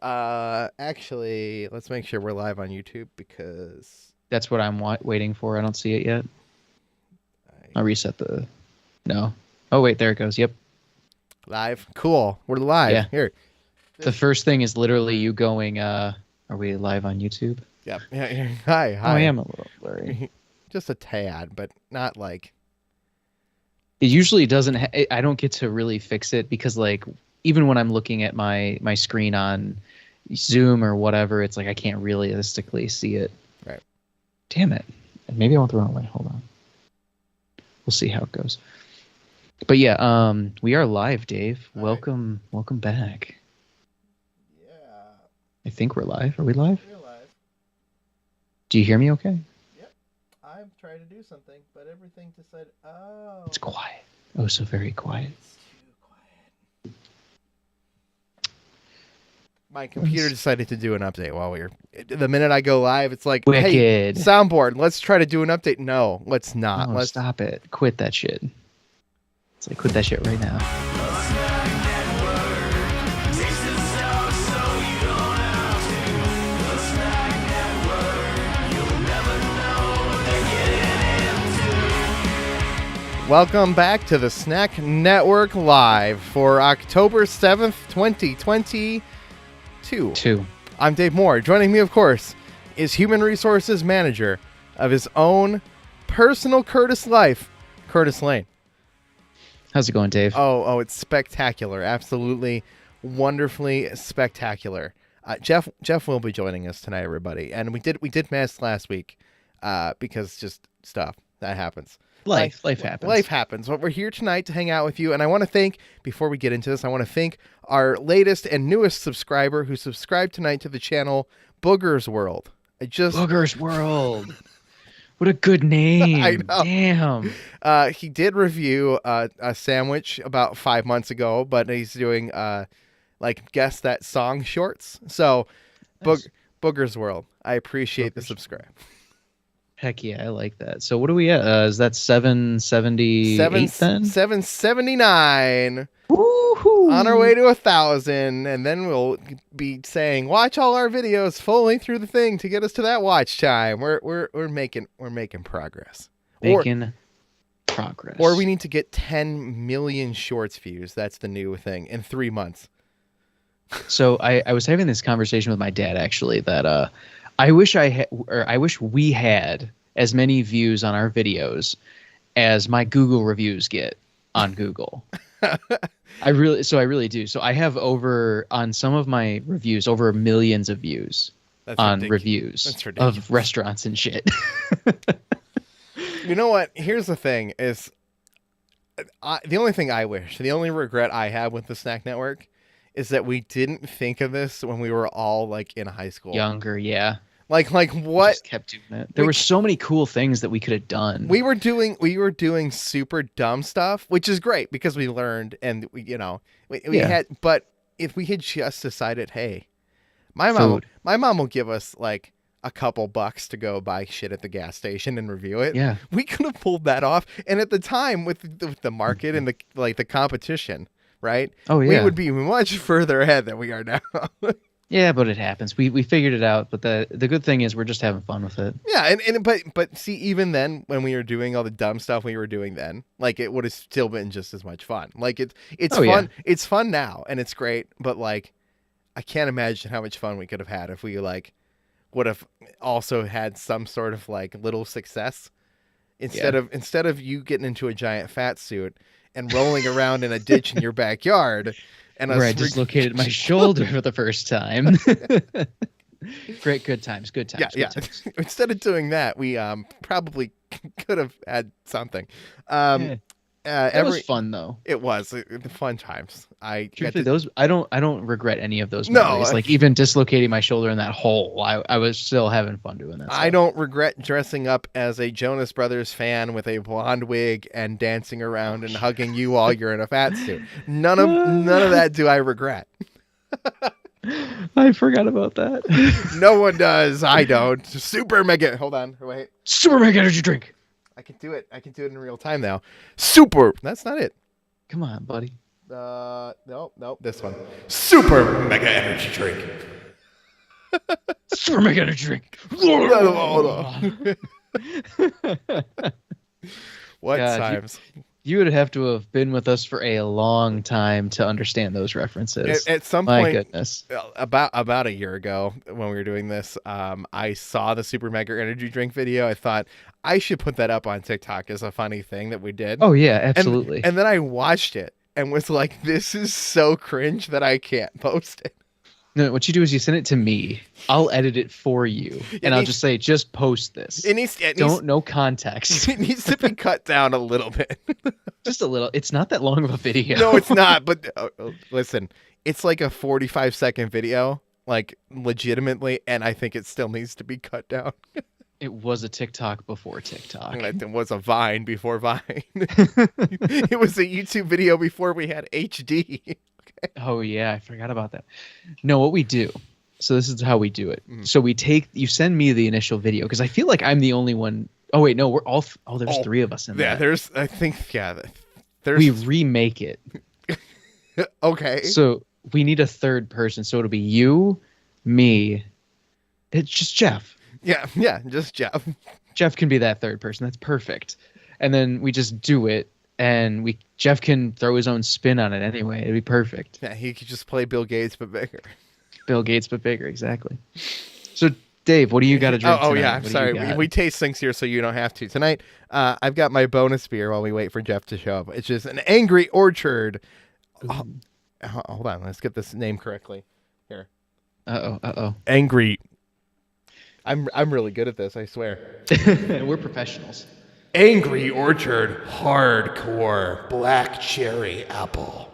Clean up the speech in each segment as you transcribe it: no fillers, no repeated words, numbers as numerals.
Actually, let's make sure we're live on YouTube because That's what I'm waiting for. I don't see it yet. I'll reset the... No. Oh, wait, there it goes. Yep. Live. Cool. We're live. Yeah. Here. The first thing is literally you going, are we live on YouTube? Yep. Yeah. Hi. Oh, I am a little blurry. Just a tad, but not like... It usually doesn't... I don't get to really fix it because, like, even when I'm looking at my screen on Zoom or whatever, it's like I can't realistically see it. Right. Damn it. Maybe I went the wrong way. Hold on. We'll see how it goes. But yeah, we are live, Dave. All welcome back. Yeah. I think we're live. Are we live? We're live. Do you hear me okay? Yep. I'm trying to do something, but everything decided... Oh. It's quiet. Oh, so very quiet. It's too quiet. My computer decided to do an update while we were... The minute I go live, it's like, Wicked. Hey, soundboard, let's try to do an update. No, let's not. No, Let's stop it. Quit that shit. It's like, quit that shit right now. Welcome back to the Snack Network Live for October 7th, 2022. I'm Dave Moore. Joining me, of course, is Human Resources Manager of his own personal Curtis life, Curtis Lane. How's it going, Dave? Oh, it's spectacular. Absolutely wonderfully spectacular. Jeff will be joining us tonight, everybody. And we did miss last week because just stuff that happens. Life happens. Life happens. But we're here tonight to hang out with you. And I want to thank, before we get into this, I want to thank our latest and newest subscriber who subscribed tonight to the channel, Booger's World. Booger's World. What a good name. I know. Damn. He did review a sandwich about 5 months ago, but he's doing guess that song shorts. So nice. Booger's World. I appreciate the subscribe. Heck yeah, I like that. So what are we at? Is that 778 then? 779. Woohoo! On our way to 1,000, and then we'll be saying, "Watch all our videos fully through the thing to get us to that watch time." We're making progress. Progress. Or we need to get 10 million shorts views. That's the new thing in 3 months. So I was having this conversation with my dad actually that I wish we had as many views on our videos as my Google reviews get on Google. I really do. So I have on some of my reviews over millions of views on reviews of restaurants and shit. You know what? Here's the thing: is the only regret I have with the Snack Network is that we didn't think of this when we were all like in high school, younger. Yeah. Like what? We just kept doing it. There were so many cool things that we could have done. We were doing super dumb stuff, which is great because we learned and we had. But if we had just decided, hey, my mom will give us like a couple bucks to go buy shit at the gas station and review it. Yeah, we could have pulled that off. And at the time, with the market and the competition, right? Oh yeah, we would be much further ahead than we are now. Yeah, but it happens. We figured it out. But the good thing is we're just having fun with it. Yeah, but see, even then, when we were doing all the dumb stuff we were doing then, like it would have still been just as much fun. Like it's fun. Yeah. It's fun now and it's great. But like, I can't imagine how much fun we could have had if we like would have also had some sort of like little success instead of you getting into a giant fat suit and rolling around in a ditch in your backyard. And where I dislocated my shoulder for the first time. Great, good times. Yeah. Times. Instead of doing that, we probably could have had something. It was fun though. It was the fun times. Those I don't regret any of those memories. Like even dislocating my shoulder in that hole, I was still having fun doing that stuff. I don't regret dressing up as a Jonas Brothers fan with a blonde wig and dancing around and hugging you while you're in a fat suit. None of that do I regret. I forgot about that. No one does. I don't. Super mega. Hold on. Wait. Super mega energy drink. I can do it in real time now. Super. That's not it. Come on, buddy. Nope. This one. Super mega energy drink. We're making a drink. What God, times? You would have to have been with us for a long time to understand those references. At some My point, goodness. about a year ago when we were doing this, I saw the Super Mega Energy Drink video. I thought I should put that up on TikTok as a funny thing that we did. Oh yeah, absolutely. And then I watched it and was like, this is so cringe that I can't post it. No, what you do is you send it to me. I'll edit it for you, and I'll just say, just post this. No context. It needs to be cut down a little bit. Just a little. It's not that long of a video. No, it's not. But listen, it's like a 45-second video, like legitimately, and I think it still needs to be cut down. It was a TikTok before TikTok. It was a Vine before Vine. It was a YouTube video before we had HD. Okay. Oh yeah, I forgot about that. No, what we do. So this is how we do it. So you send me the initial video because I feel like I'm the only one. Oh wait, no, we're all. There's three of us in there. Yeah, We remake it. Okay. So we need a third person. So it'll be you, me. It's just Jeff. Yeah, just Jeff. Jeff can be that third person. That's perfect. And then we just do it, and Jeff can throw his own spin on it anyway. It'd be perfect. Yeah, he could just play Bill Gates but bigger. Bill Gates but bigger, exactly. So Dave, what do you got to drink tonight? Yeah, I'm sorry. We taste things here so you don't have to. Tonight, I've got my bonus beer while we wait for Jeff to show up. It's just an Angry Orchard. Hold on, let's get this name correctly. Here. Uh-oh. Angry. I'm really good at this, I swear. We're professionals. Angry Orchard Hardcore Black Cherry Apple.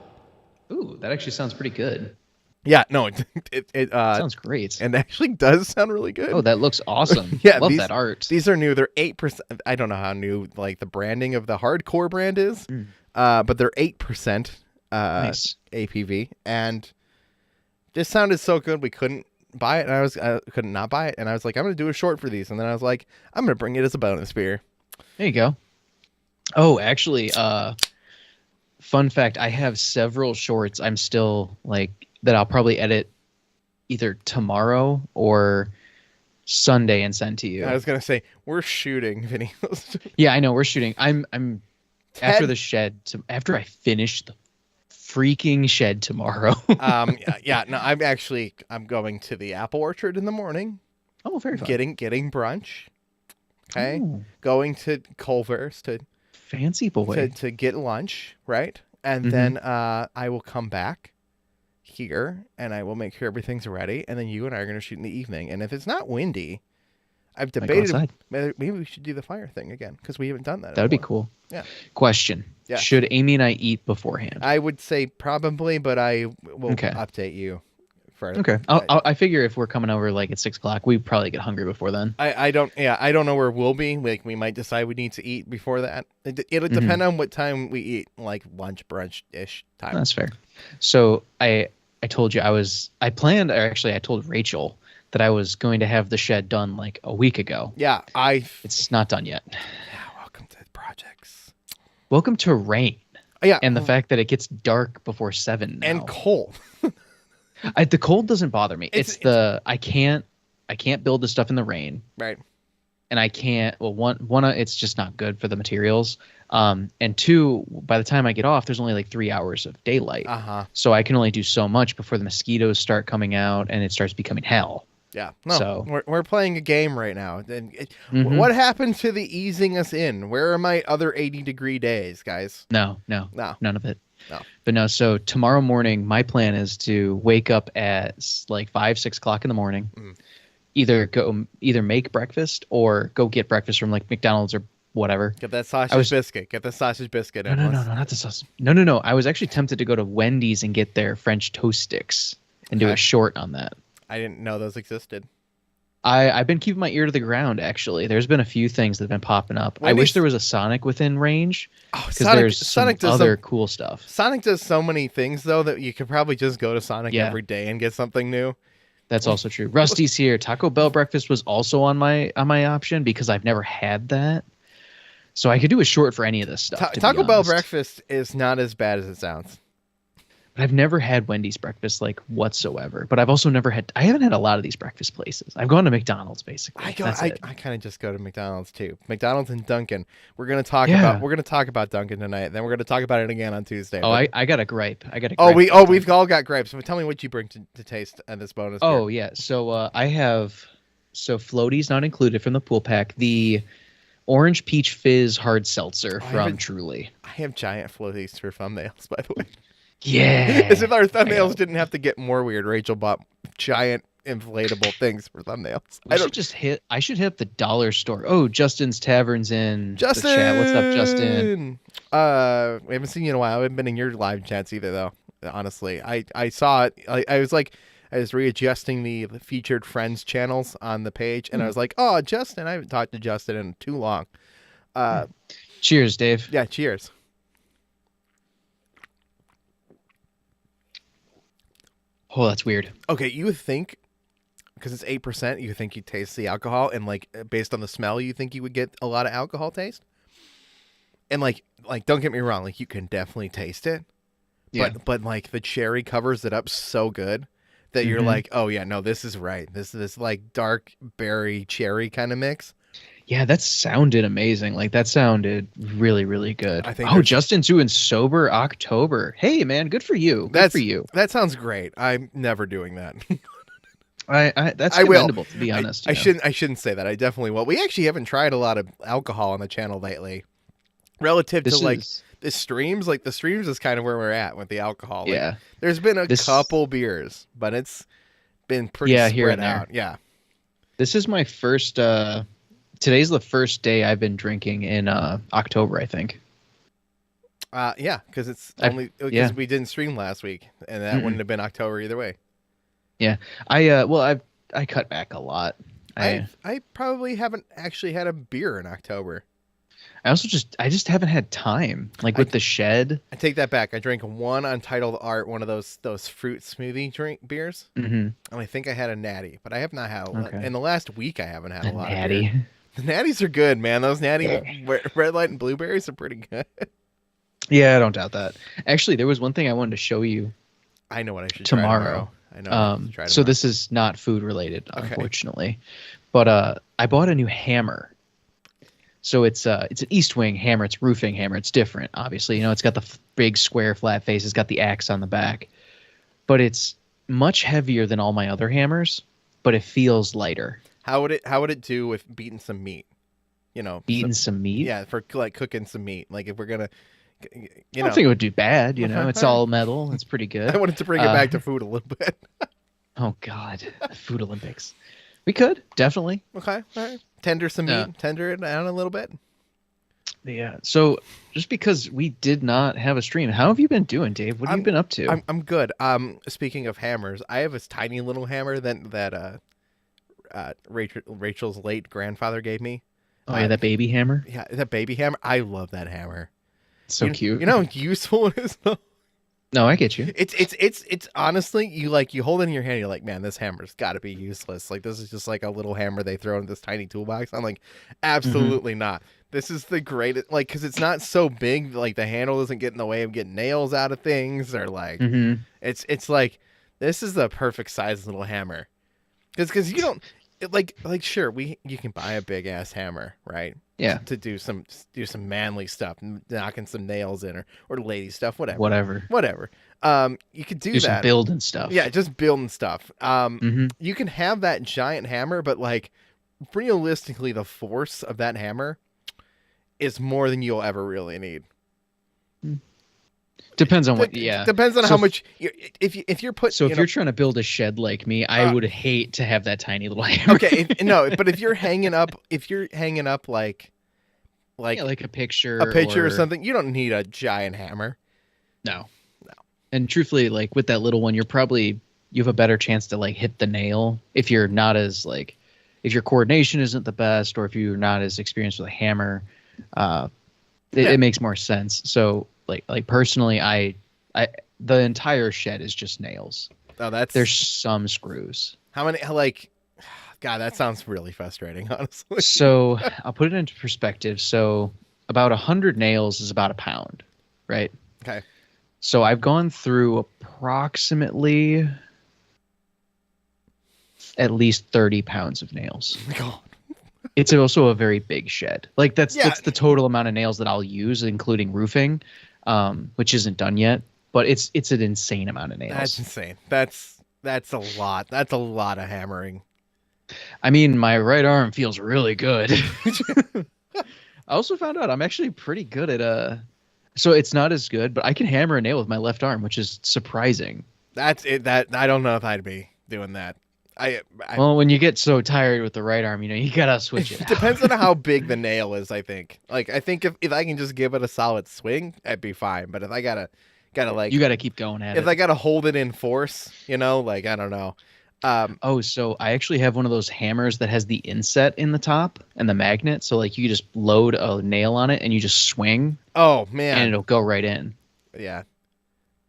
Ooh, that actually sounds pretty good. Yeah, no, it sounds great. And actually does sound really good. Oh, that looks awesome. Yeah, love that art. These are new. They're 8%. I don't know how new like the branding of the hardcore brand is, but they're 8% nice. APV. And this sounded so good we couldn't buy it, and I couldn't not buy it. And I was like, I'm gonna do a short for these, and then I was like, I'm gonna bring it as a bonus beer. There you go. Oh, actually, fun fact: I have several shorts. I'm still like. That I'll probably edit either tomorrow or Sunday and send to you. I was gonna say we're shooting videos. Yeah, I know we're shooting. I'm after the shed. After I finish the freaking shed tomorrow. Yeah. No, I'm going to the apple orchard in the morning. Oh, very fun. Getting brunch. Okay. Ooh. Going to Culver's to fancy boy to get lunch, right? And then I will come back here and I will make sure everything's ready, and then you and I are going to shoot in the evening. And if it's not windy, I've debated maybe we should do the fire thing again because we haven't done that. That'd be cool. Yeah. Question. Yeah. Should Amy and I eat beforehand? I would say probably, but I will update you further. Okay. I figure if we're coming over like at 6 o'clock, we probably get hungry before then. I don't know where we'll be. Like we might decide we need to eat before that. It'll depend on what time we eat, like lunch, brunch ish time. That's fair. So I told you I told Rachel that I was going to have the shed done like a week ago. Yeah, it's not done yet. Yeah, welcome to the projects. Welcome to rain. Yeah. And the fact that it gets dark before 7 now. And cold. The cold doesn't bother me. I can't build the stuff in the rain. Right. And I can't, one, it's just not good for the materials. And two, by the time I get off, there's only like 3 hours of daylight. So I can only do so much before the mosquitoes start coming out and it starts becoming hell. Yeah. No, so we're playing a game right now. And what happened to the easing us in? Where are my other 80-degree days, guys? No, none of it. No. But no, so tomorrow morning, my plan is to wake up at like 5-6 o'clock in the morning. Either make breakfast or go get breakfast from like McDonald's or whatever. Get that sausage biscuit. Get the sausage biscuit. No, not the sausage. No. I was actually tempted to go to Wendy's and get their French toast sticks and do a short on that. I didn't know those existed. I've been keeping my ear to the ground, actually. There's been a few things that have been popping up. Wendy's... I wish there was a Sonic within range. Because there's Sonic does other cool stuff. Sonic does so many things, though, that you could probably just go to Sonic every day and get something new. That's also true. Rusty's here. Taco Bell breakfast was also on my option because I've never had that. So I could do a short for any of this stuff. Taco Bell breakfast is not as bad as it sounds. I've never had Wendy's breakfast like whatsoever. But I've also never had. I haven't had a lot of these breakfast places. I've gone to McDonald's basically. I kind of just go to McDonald's too. McDonald's and Dunkin'. We're gonna talk about Dunkin' tonight. Then we're gonna talk about it again on Tuesday. Oh, I got a gripe. We've all got gripes. So tell me what you bring to taste at this bonus. Oh beer. yeah. So I have Floaty's not included from the pool pack. The Orange Peach Fizz Hard Seltzer from Truly. I have giant floaties for thumbnails, by the way. Yeah. As if our thumbnails didn't have to get more weird. Rachel bought giant inflatable things for thumbnails. I should hit up the dollar store. Oh, Justin's Tavern's in Justin! the chat. What's up, Justin? We haven't seen you in a while. I haven't been in your live chats either, though. Honestly, I saw it. I was readjusting the featured friends channels on the page, and I was like, oh, Justin. I haven't talked to Justin in too long. Cheers, Dave. Yeah, cheers. Oh, that's weird. Okay, you would think, because it's 8%, you think you taste the alcohol, and like based on the smell, you think you would get a lot of alcohol taste. And like don't get me wrong, like you can definitely taste it. Yeah. But like the cherry covers it up so good that you're like, oh yeah, no, this is right. This like dark berry cherry kind of mix. Yeah, that sounded amazing. Like that sounded really, really good. I think Justin's doing sober October. Hey man, good for you. Good for you. That sounds great. I'm never doing that. That's commendable, to be honest. I shouldn't say that. I definitely will. We actually haven't tried a lot of alcohol on the channel lately. Relative to the streams, like the streams is kind of where we're at with the alcohol. Like, yeah. There's been a couple beers, but it's been pretty spread out. Yeah. This is my first today's the first day I've been drinking in October, I think. Yeah, because it's only because we didn't stream last week, and that wouldn't have been October either way. Yeah, I cut back a lot. I probably haven't actually had a beer in October. I just haven't had time, like with the shed. I take that back. I drank one Untitled Art, one of those fruit smoothie drink beers, and I think I had a natty, but I have not had in the last week. I haven't had a lot natty. Of beer. The natties are good, man. Those natty red light and blueberries are pretty good. Yeah, I don't doubt that. Actually, there was one thing I wanted to show you. I know what I should tomorrow. Try tomorrow. I know. So this is not food related, unfortunately, but I bought a new hammer. So it's an East Wing hammer. It's roofing hammer. It's different, obviously. You know, it's got the big square flat face. It's got the axe on the back, but it's much heavier than all my other hammers. But it feels lighter. How would it do with beating some meat? You know, some meat. Yeah, for like cooking some meat. Like if we're gonna, I don't think it would do bad. You know, it's all metal. It's pretty good. I wanted to bring it back to food a little bit. Oh God, Food Olympics. We could definitely. Okay, all right. Tender some meat. Tender it down a little bit. Yeah. So just because we did not have a stream, how have you been doing, Dave? What have you been up to? I'm good. Speaking of hammers, I have this tiny little hammer that Rachel's late grandfather gave me. Oh yeah, that baby hammer. Yeah, that baby hammer. I love that hammer. It's so cute. You know how useful it is though. No, I get you. It's honestly, you hold it in your hand, you're like, man, this hammer's got to be useless. Like this is just like a little hammer they throw in this tiny toolbox. I'm like, absolutely not. This is the greatest, like, because it's not so big, like the handle doesn't get in the way of getting nails out of things, or like, it's like, this is the perfect size little hammer. Because you don't sure you can buy a big ass hammer, right? Yeah. To do some manly stuff, knocking some nails in, or lady stuff, whatever. You could do that. Some building stuff. Yeah, just building stuff. You can have that giant hammer, but like realistically, the force of that hammer is more than you'll ever really need. Depends on what. Depends on how much. If you're putting. So if you're trying to build a shed like me, I would hate to have that tiny little hammer. Okay, but if you're hanging up, like a picture, or something, you don't need a giant hammer. No. And truthfully, like with that little one, you have a better chance to like hit the nail if you're not as like, if your coordination isn't the best, or if you're not as experienced with a hammer, it makes more sense. So. Like personally, I the entire shed is just nails. Oh, there's some screws. How many? Like, God, that sounds really frustrating, honestly. So I'll put it into perspective. So about 100 nails is about a pound, right? Okay. So I've gone through approximately at least 30 pounds of nails. Oh my God. It's also a very big shed. Like Yeah. that's the total amount of nails that I'll use, including roofing, which isn't done yet. But it's an insane amount of That's nails. insane. That's a lot. That's a lot of hammering. I mean, my right arm feels really good. I also found out I'm actually pretty good at so it's not as good, but I can hammer a nail with my left arm, which is surprising. That's it. That I don't know if I'd be doing that. I Well, when you get so tired with the right arm, you gotta switch it it out. depends on how big the nail is, I think. Like I think if I can just give it a solid swing, I'd be fine. But if I gotta You like gotta keep going at if it. I gotta hold it in force, like I don't know. Oh, so I actually have one of those hammers that has the inset in the top and the magnet. So like you just load a nail on it and you just swing Oh and man. it'll go right in. Yeah.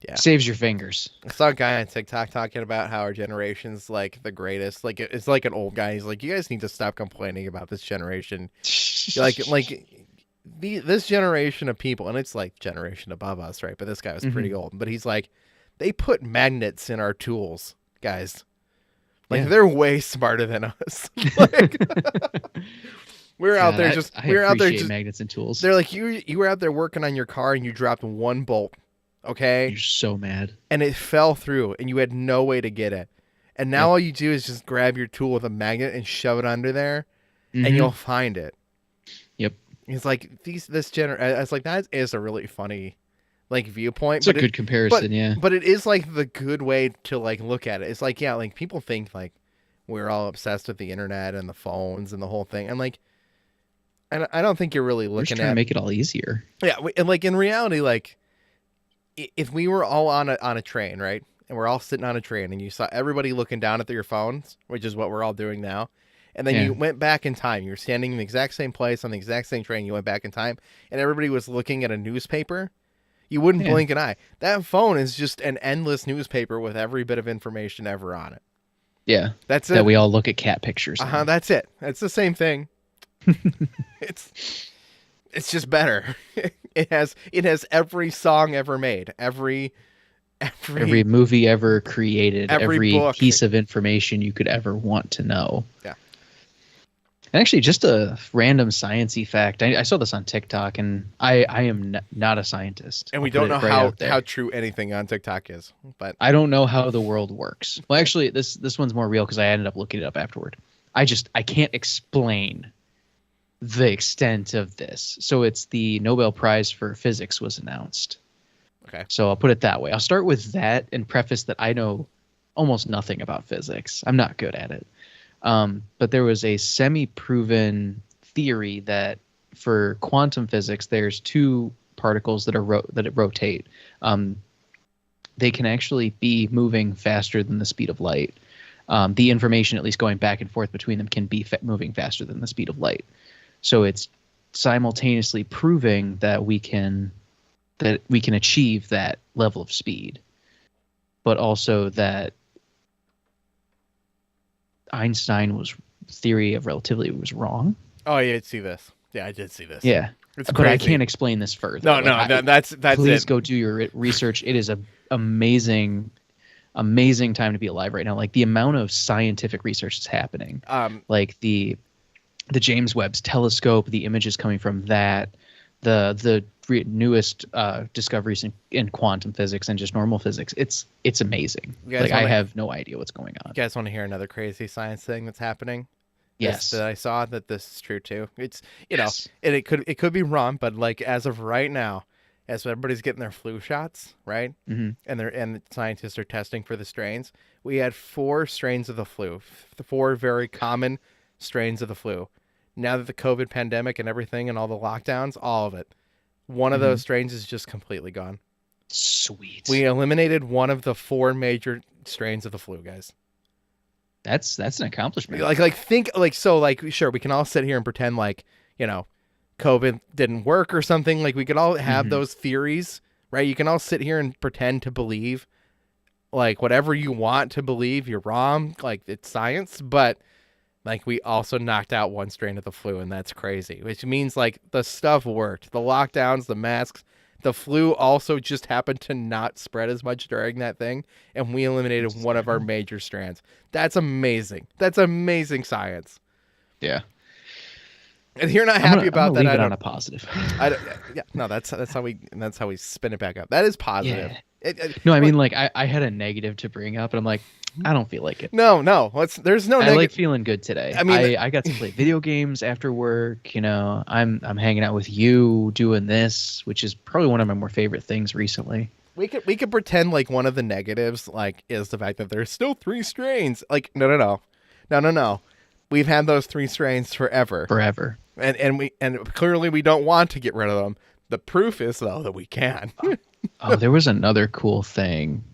Yeah. Saves your fingers. I saw a guy on TikTok talking about how our generation's like the greatest. Like it's like an old guy. He's like, you guys need to stop complaining about this generation. This generation of people, and it's like generation above us, right? But this guy was pretty old. But he's like, they put magnets in our tools, guys. Like Yeah. they're way smarter than us. Like, we're out there just I we're out there appreciate just. magnets and tools. They're like you were out there working on your car and you dropped one bolt, okay? You're so mad. And it fell through and you had no way to get it. And now Yep. all you do is just grab your tool with a magnet and shove it under there and Mhm. you'll find it. Yep. It's like I was like, that is a really funny like viewpoint. It's a good comparison, yeah. But it is like the good way to like look at it. It's like, yeah, like people think like we're all obsessed with the internet and the phones and the whole thing. And like, and I don't think you're really We're just looking trying to at make it all easier. yeah. And like in reality, like if we were all on a train, right? And we're all sitting on a train and you saw everybody looking down at their phones, which is what we're all doing now. And then Yeah. you went back in time. You were standing in the exact same place on the exact same train. You went back in time and everybody was looking at a newspaper. You wouldn't Yeah. blink an eye. That phone is just an endless newspaper with every bit of information ever on it. Yeah. That's it. That we all look at cat pictures. Uh-huh, that's it. It's the same thing. It's just better. It has every song ever made, every movie ever created, every every book. piece of information you could ever want to know. Yeah. And actually, just a random sciencey fact. I saw this on TikTok, and I am not a scientist. And we I'll don't put know it right out there. how true anything on TikTok is, but I don't know how the world works. Well, actually, this one's more real because I ended up looking it up afterward. I can't explain the extent of this. So it's the Nobel Prize for Physics was announced. okay. So I'll put it that way. I'll start with that and preface that I know almost nothing about physics. I'm not good at it. But there was a semi-proven theory that for quantum physics, there's two particles that rotate. They can actually be moving faster than the speed of light. The information, at least going back and forth between them, can be moving faster than the speed of light. So it's simultaneously proving that we can achieve that level of speed, but also that Einstein's theory of relativity was wrong. Oh, you did see this. Yeah, I did see this. Yeah, It's but I crazy. can't explain this further. No, that's please it. go do your research. It is a amazing time to be alive right now. Like the amount of scientific research that's happening. Like the James Webb's telescope, the images coming from that, the newest discoveries in quantum physics and just normal physics. It's amazing. Like I have no idea what's going on. You guys want to hear another crazy science thing that's happening? Yes. That I saw that this is true too. It's Yes. and it could be wrong, but like as of right now, as everybody's getting their flu shots, right? Mm-hmm. And the scientists are testing for the strains. We had 4 strains of the flu, 4 very common strains of the flu. Now that the COVID pandemic and everything and all the lockdowns, all of it, one of those strains is just completely gone. Sweet. We eliminated one of the 4 major strains of the flu, guys. That's an accomplishment. Sure, we can all sit here and pretend like, COVID didn't work or something. Like we could all have those theories, right? You can all sit here and pretend to believe like whatever you want to believe. You're wrong. Like it's science, but like we also knocked out 1 strain of the flu, and that's crazy, which means like the stuff worked. The lockdowns, the masks, The flu also just happened to not spread as much during that thing, and we eliminated one of our major strands. That's amazing. That's amazing science. Yeah. And you're not happy about that. Leave it on a positive. That's how we spin it back up. That is positive. Yeah. No, I mean, like I had a negative to bring up, and I'm like, I don't feel like it. No. There's no. I like feeling good today. I mean, I got to play video games after work. You know, I'm hanging out with you, doing this, which is probably one of my more favorite things recently. We could pretend like one of the negatives like is the fact that there's still 3 strains. Like no. We've had those 3 strains forever. And clearly we don't want to get rid of them. The proof is though that we can. Oh, there was another cool thing.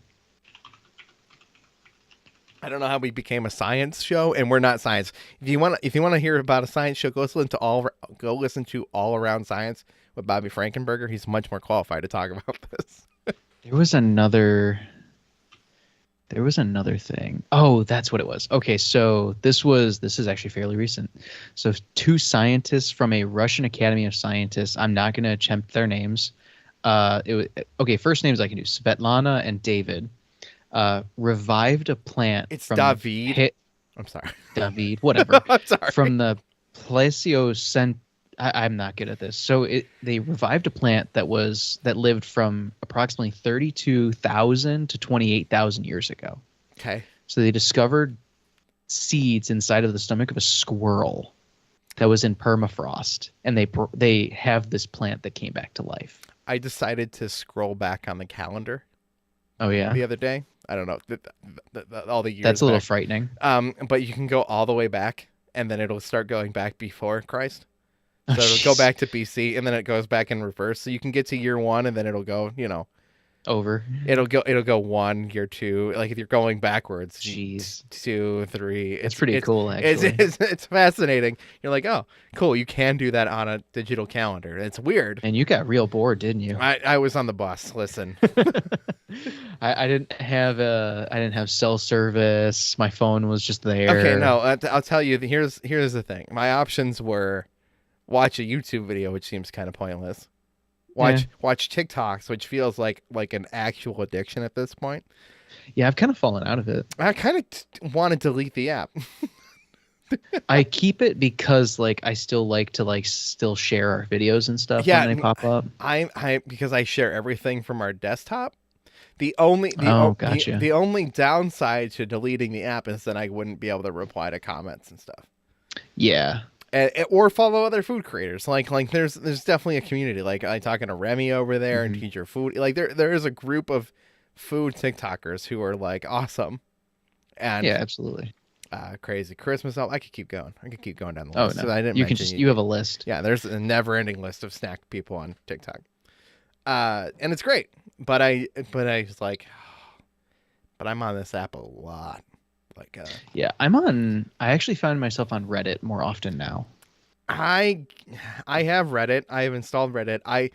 I don't know how we became a science show, and we're not science. If you want to hear about a science show, go listen to All Around Science with Bobby Frankenberger. He's much more qualified to talk about this. There was another thing. Oh, that's what it was. Okay, so this is actually fairly recent. So 2 scientists from a Russian Academy of Scientists. I'm not going to attempt their names. First names I can do. Svetlana and David. Revived a plant. It's from David. I'm sorry. David, whatever. I'm sorry. From the Pleistocene. I'm not good at this. So they revived a plant that lived from approximately 32,000 to 28,000 years ago. Okay. So they discovered seeds inside of the stomach of a squirrel that was in permafrost, and they have this plant that came back to life. I decided to scroll back on the calendar. Oh yeah. The other day, I don't know all the years. That's a little frightening. But you can go all the way back, and then it'll start going back before Christ. So it'll go back to BC, and then it goes back in reverse. So you can get to year 1, and then it'll go, over. It'll go 1, year 2. Like if you're going backwards. Jeez. 2, 3. It's pretty cool, actually. It's fascinating. You're like, oh, cool. You can do that on a digital calendar. It's weird. And you got real bored, didn't you? I was on the bus. Listen. I didn't have cell service. My phone was just there. Okay, no. I'll tell you. Here's the thing. My options were watch a YouTube video, which seems kind of pointless. Watch TikToks, which feels like an actual addiction at this point. Yeah, I've kind of fallen out of it. I kind of want to delete the app. I keep it because I still like to still share our videos and stuff when they pop up. Because I share everything from our desktop. The only downside to deleting the app is that I wouldn't be able to reply to comments and stuff. Yeah. Or follow other food creators. Like there's definitely a community. Like I talking to Remy over there and Teach Your Food. Like there is a group of food TikTokers who are awesome. And yeah, absolutely. Crazy Christmas. I could keep going. I could keep going down the list. Oh no, I didn't you have a list. Yeah, there's a never-ending list of snack people on TikTok. And it's great. But I was like, but I'm on this app a lot. Yeah, I actually find myself on Reddit more often now. I have Reddit. I have installed Reddit. I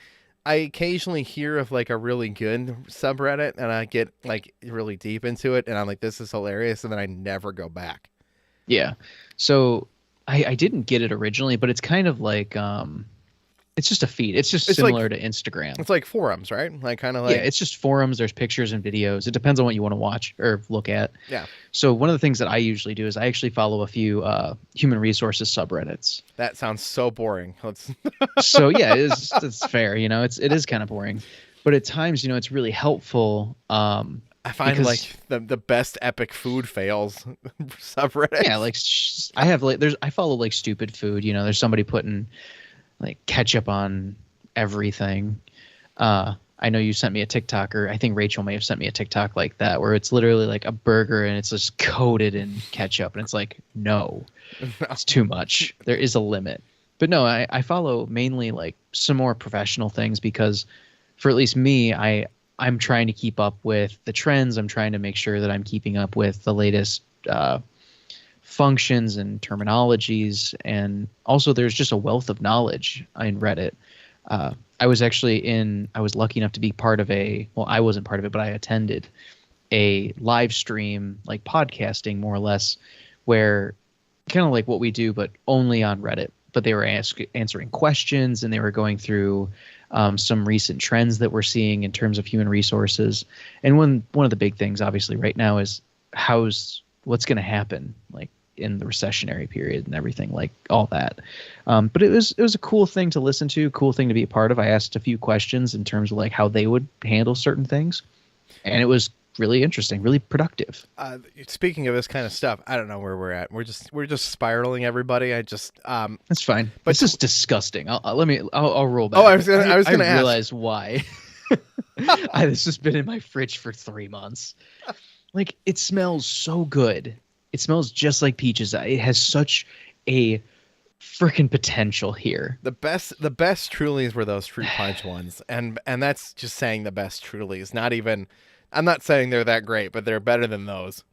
occasionally hear of a really good subreddit, and I get really deep into it, and I'm like, this is hilarious, and then I never go back. Yeah. So I didn't get it originally, but it's kind of it's just a feed. It's just similar to Instagram. It's like forums, right? Yeah, it's just forums. There's pictures and videos. It depends on what you want to watch or look at. Yeah. So one of the things that I usually do is I actually follow a few human resources subreddits. That sounds so boring. So yeah, it's fair. It is kind of boring, but at times it's really helpful. I find the best epic food fails subreddit. Yeah, I follow stupid food. There's somebody putting ketchup on everything. I know you sent me a TikTok, or I think Rachel may have sent me a TikTok like that, where it's literally a burger and it's just coated in ketchup, and it's no, it's too much. There is a limit. But no, I follow mainly some more professional things because for at least me, I'm trying to keep up with the trends. I'm trying to make sure that I'm keeping up with the latest functions and terminologies, and also there's just a wealth of knowledge in Reddit. I was lucky enough to be part of I wasn't part of it, but I attended a live stream, podcasting more or less, where kind of like what we do, but only on Reddit. but they were answering questions, and they were going through some recent trends that we're seeing in terms of human resources. And one of the big things, obviously, right now is what's going to happen, like in the recessionary period and everything, like all that. But it was a cool thing to listen to, cool thing to be a part of. I asked a few questions in terms of like how they would handle certain things, and it was really interesting, really productive. Speaking of this kind of stuff, I don't know where we're at. We're just spiraling, everybody. That's fine. But it's just disgusting. I'll roll back. Oh, I was gonna ask. Realize why. This has been in my fridge for 3 months. Like, it smells so good. It smells just like peaches. It has such a freaking potential here. The best Trulies were those fruit punch ones, and that's just saying the best Trulies. Not even. I'm not saying they're that great, but they're better than those.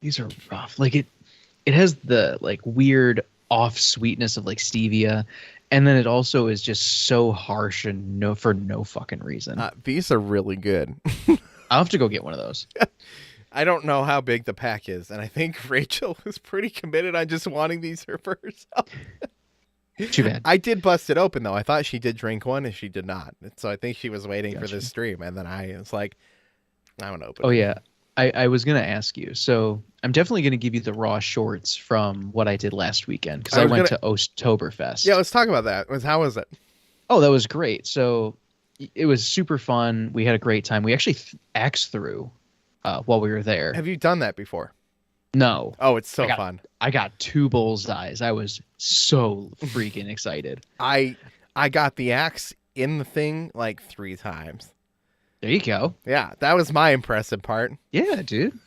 These are rough. Like it has the like weird off sweetness of like stevia, and then it also is just so harsh and for no fucking reason. These are really good. I'll have to go get one of those. I don't know how big the pack is, and I think Rachel was pretty committed on just wanting these for herself. Too bad. I did bust it open though. I thought she did drink one, and she did not. So I think she was waiting for this stream, and then I was like, I'm gonna open it. Oh yeah. I was gonna ask you. So I'm definitely gonna give you the raw shorts from what I did last weekend, because I went to Oktoberfest. Yeah, let's talk about that. How was it? Oh, that was great. So it was super fun. We had a great time. We actually axed through while we were there. Have you done that before? No. Oh, it's so fun. I got 2 bullseyes. I was so freaking excited. I got the axe in the thing like 3 times. There you go. Yeah, that was my impressive part. Yeah, dude.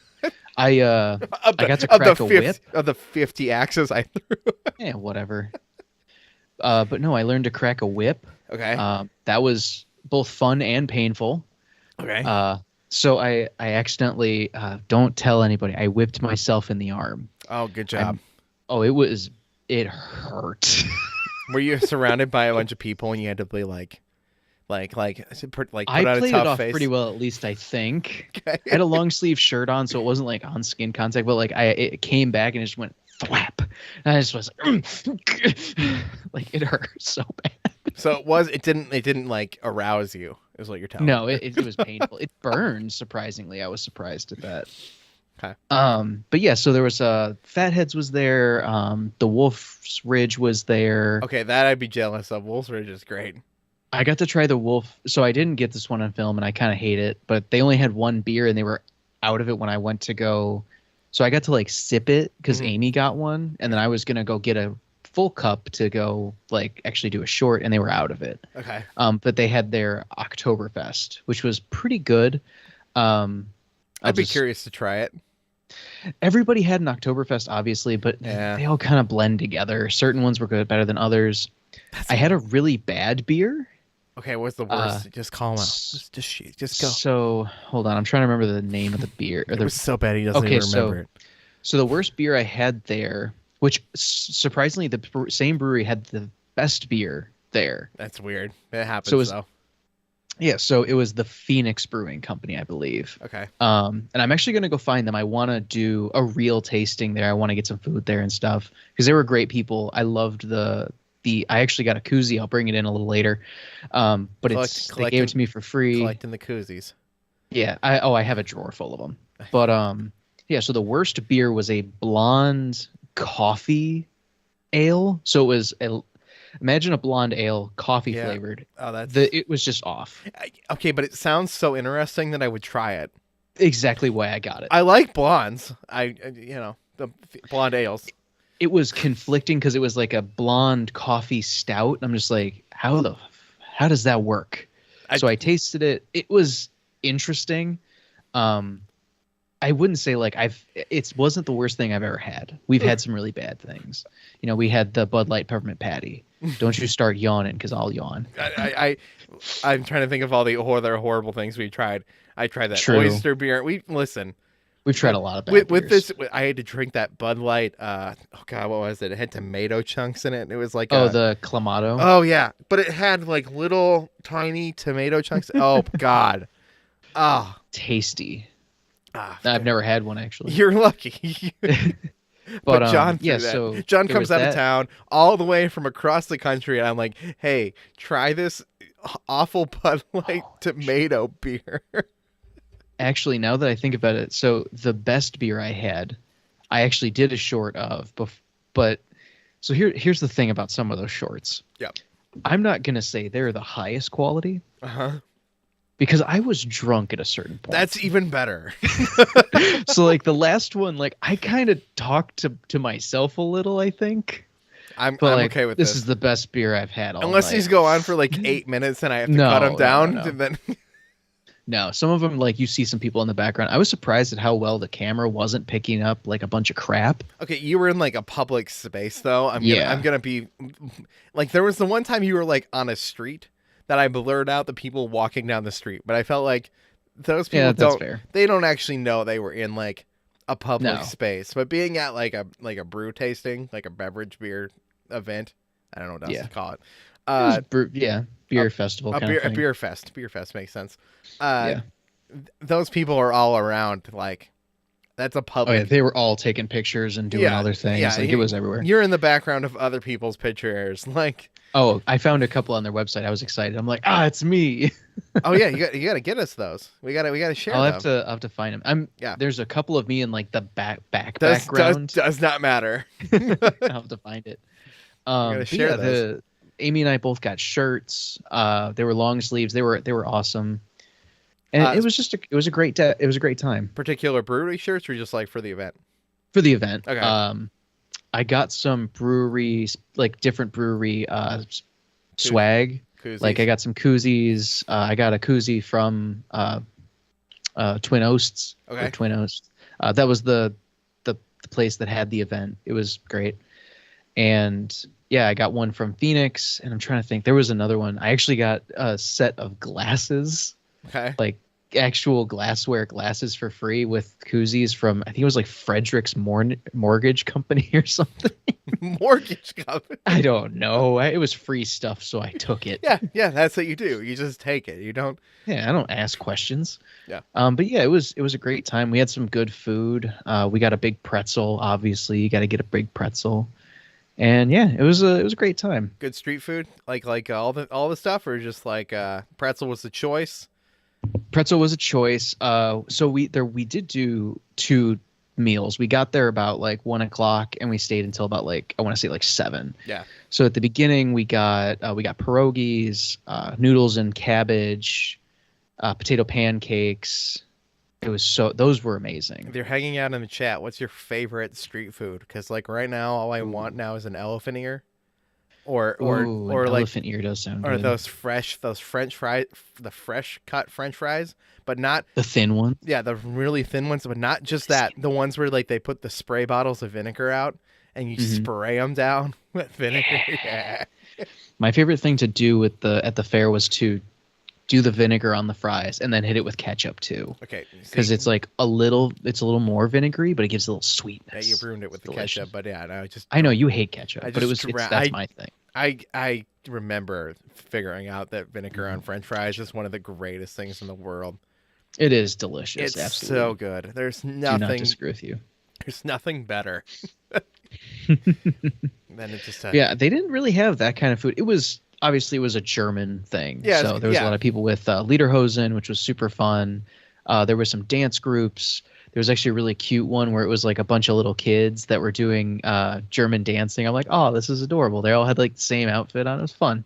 I got to crack a whip. Of the 50 axes I threw. Yeah, whatever. But no, I learned to crack a whip. Okay. That was both fun and painful. Okay. So I accidentally, don't tell anybody, I whipped myself in the arm. Oh, good job. It hurt. Were you surrounded by a bunch of people and you had to be like put I out a played tough it off face? pretty well, at least I think. Okay. I had a long sleeve shirt on, so it wasn't like on skin contact, but like it came back and it just went thwap. And I just was like it hurt so bad. So it didn't like arouse you, is what you're telling me. No, it was painful. It burned, surprisingly. I was surprised at that. Okay. But yeah, so there was Fatheads was there, the Wolf's Ridge was there. Okay, that I'd be jealous of. Wolf's Ridge is great. I got to try the Wolf, so I didn't get this one on film, and I kind of hate it, but they only had 1 beer, and they were out of it when I went to go. So I got to like sip it because Amy got one, and then I was going to go get a full cup to go like actually do a short, and they were out of it. Okay. But they had their Oktoberfest, which was pretty good. I'd be curious to try it. Everybody had an Oktoberfest, obviously, but they all kind of blend together. Certain ones were better than others. I had a really bad beer. Okay, what's the worst? Just call him out. Just go. So hold on, I'm trying to remember the name of the beer. It was so bad he doesn't even remember it. So the worst beer I had there, which surprisingly the same brewery had the best beer there. That's weird. It happens though. Yeah, so it was the Phoenix Brewing Company, I believe. Okay. And I'm actually going to go find them. I want to do a real tasting there. I want to get some food there and stuff because they were great people. I loved I actually got a koozie. I'll bring it in a little later. But they gave it to me for free. Collecting the koozies. Yeah. I have a drawer full of them. But yeah. So the worst beer was a blonde coffee ale. So it was imagine a blonde ale, coffee flavored. Oh, it was just off. Okay, but it sounds so interesting that I would try it. Exactly why I got it. I like blondes. The blonde ales. It was conflicting because it was like a blonde coffee stout. I'm just like, how does that work? So I tasted it. It was interesting. I wouldn't say like it wasn't the worst thing I've ever had. We've had some really bad things. We had the Bud Light Peppermint Patty. Don't you start yawning because I'll yawn. I'm trying to think of all the other horrible things we tried. I tried that oyster beer. We've tried a lot of bad beers. I had to drink that Bud Light. Oh God, what was it? It had tomato chunks in it. It was like the Clamato. Oh yeah, but it had like little tiny tomato chunks. Oh God, tasty. I've never had one actually. You're lucky. But John threw yeah, that. so John there comes was out of that. town all the way from across the country, and I'm like, hey, try this awful Bud Light Oh, tomato beer. actually, now that I think about it, so the best beer I had, I actually did a short of, but so here's the thing about some of those shorts. Yep. I'm not gonna say they're the highest quality Uh-huh. because I was drunk at a certain point. That's even better. So like the last one, like I kind of talked to myself a little, I think. I'm Like, okay with this this. is the best beer I've had all Unless night. these go on for like 8 minutes and I have to cut them down. No. Then No, some of them, like you see some people in the background. I was surprised at how well the camera wasn't picking up like a bunch of crap. okay, you were in like a public space though. I'm Yeah. gonna be like, there was the one time you were like on a street that I blurred out the people walking down the street, but I felt like those people that's fair. they don't actually know they were in like a public No. space. But being at like a brew tasting, like a beverage beer event, I don't know what else to call it. Beer festival kind of thing. A beer fest. Beer fest makes sense. Yeah. Those people are all around. Like, that's a Oh public. yeah, they were all taking pictures and doing other things. Yeah, like it was everywhere. You're in the background of other people's pictures. Like, Oh, I found a couple on their website. I was excited. I'm like, it's me. oh yeah, you got to get us those. We got to share I'll them. have to find them. There's a couple of me in like the background. Does not matter. I'll have to find it. But share those. Amy and I both got shirts. They were long sleeves. They were awesome. And it was a great day. It was a great time. Particular brewery shirts, or just like for the event? For the event. Okay. I got some breweries, like different brewery swag. Koozies. Like I got some koozies. I got a koozie from Twin Oasts. Okay. Twin Oasts. That was the place that had the event. It was great. And yeah, I got one from Phoenix, and I'm trying to think. There was another one. I actually got a set of glasses. Okay. Like actual glassware glasses for free with koozies from, I think it was like Frederick's Mortgage Company or something. Mortgage company. I don't know. It was free stuff, so I took it. Yeah, that's what you do. You just take it. You don't. Yeah, I don't ask questions. Yeah. But yeah, it was a great time. We had some good food. We got a big pretzel. Obviously, you got to get a big pretzel. And yeah, it was a great time. Good street food, like all the stuff, or just like pretzel was the choice. Pretzel was a choice. So we did do 2 meals. We got there about like 1:00, and we stayed until about like, I want to say like 7. Yeah. So at the beginning we got pierogies, noodles and cabbage, potato pancakes. Those were amazing. If you're hanging out in the chat, what's your favorite street food? Because like right now, all I want now is an elephant ear, or like elephant ear does sound or good. those French fries, the fresh cut French fries, but not the thin one. Yeah, the really thin ones, but not just that. The ones where like they put the spray bottles of vinegar out and you spray them down with vinegar. Yeah. My favorite thing to do at the fair was to do the vinegar on the fries and then hit it with ketchup too. Okay. Because it's like a little more vinegary, but it gives a little sweetness. Yeah, you ruined it with the ketchup, but yeah, no, I know you hate ketchup, but that's my thing. I remember figuring out that vinegar on French fries is one of the greatest things in the world. It is delicious. It's absolutely so good. There's nothing. Do not disagree with you. There's nothing better. Then it just yeah, they didn't really have that kind of food. It was a German thing. Yeah, so there was a lot of people with lederhosen, which was super fun. There were some dance groups. There was actually a really cute one where it was like a bunch of little kids that were doing German dancing. I'm like, oh, this is adorable. They all had like the same outfit on. It was fun.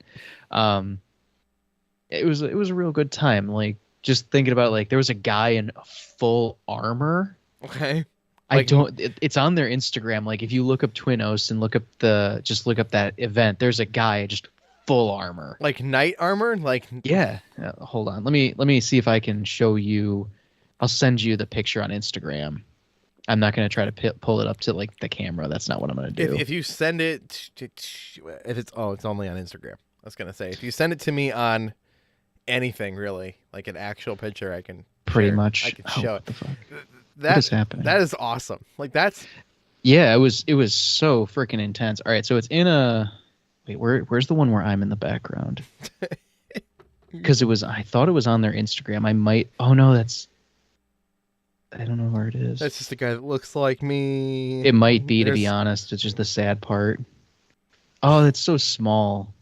It was a real good time. Like just thinking about like there was a guy in full armor. Okay. It's on their Instagram. Like if you look up Twin Oasts and look up that event, there's a guy just full armor. Like knight armor? Like yeah. Hold on. Let me see if I can show you. I'll send you the picture on Instagram. I'm not going to try to pull it up to like the camera. That's not what I'm going to do. If you send it it's only on Instagram. I was going to say if you send it to me on anything really, like an actual picture, I can pretty much I can show it. What is happening? That is awesome. Like that's yeah, it was so freaking intense. All right, so it's in a wait, where's the one where I'm in the background? Because I thought it was on their Instagram. I might. Oh no, that's. I don't know where it is. That's just a guy that looks like me. It might be, to be honest. It's just the sad part. Oh, it's so small.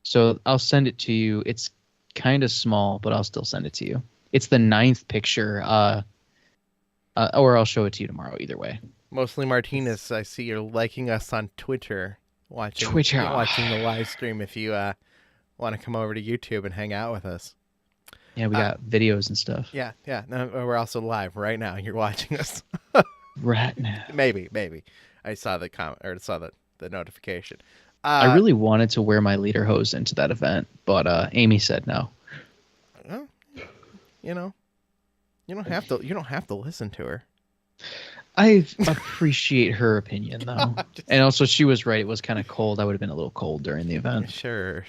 So I'll send it to you. It's kind of small, but I'll still send it to you. It's the 9th picture. Or I'll show it to you tomorrow. Either way. Mostly Martinez. I see you're liking us on Twitter. Watching the live stream. If you want to come over to YouTube and hang out with us. Yeah, we got videos and stuff. Yeah. No, we're also live right now. You're watching us. Right now. Maybe. I saw the comment or saw the notification. I really wanted to wear my lederhosen into that event, but Amy said no. Well, you don't have to listen to her. I appreciate her opinion though. And also she was right, it was kind of cold. I would have been a little cold during the event. Sure.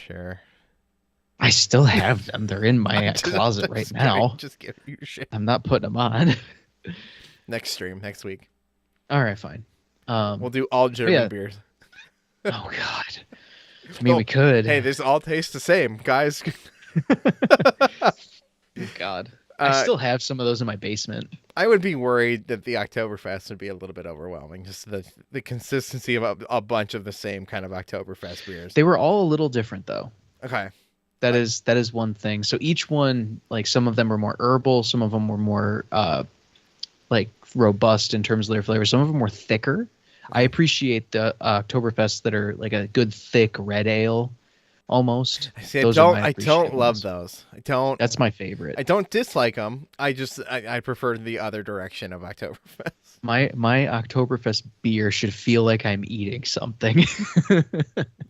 I still have them. They're in my closet right now. Just give you shit. I'm not putting them on. Next stream, next week. All right, fine. We'll do all German beers. Oh God. I mean, we could. Hey, this all tastes the same, guys. Oh, God. I still have some of those in my basement. I would be worried that the Oktoberfest would be a little bit overwhelming. Just the consistency of a bunch of the same kind of Oktoberfest beers. They were all a little different, though. Okay. That is one thing. So each one, like some of them were more herbal, some of them were more like robust in terms of their flavor. Some of them were thicker. I appreciate the Oktoberfests that are like a good thick red ale. Almost. See, I don't love those. I don't. That's my favorite. I don't dislike them. I prefer the other direction of Oktoberfest. My Oktoberfest beer should feel like I'm eating something.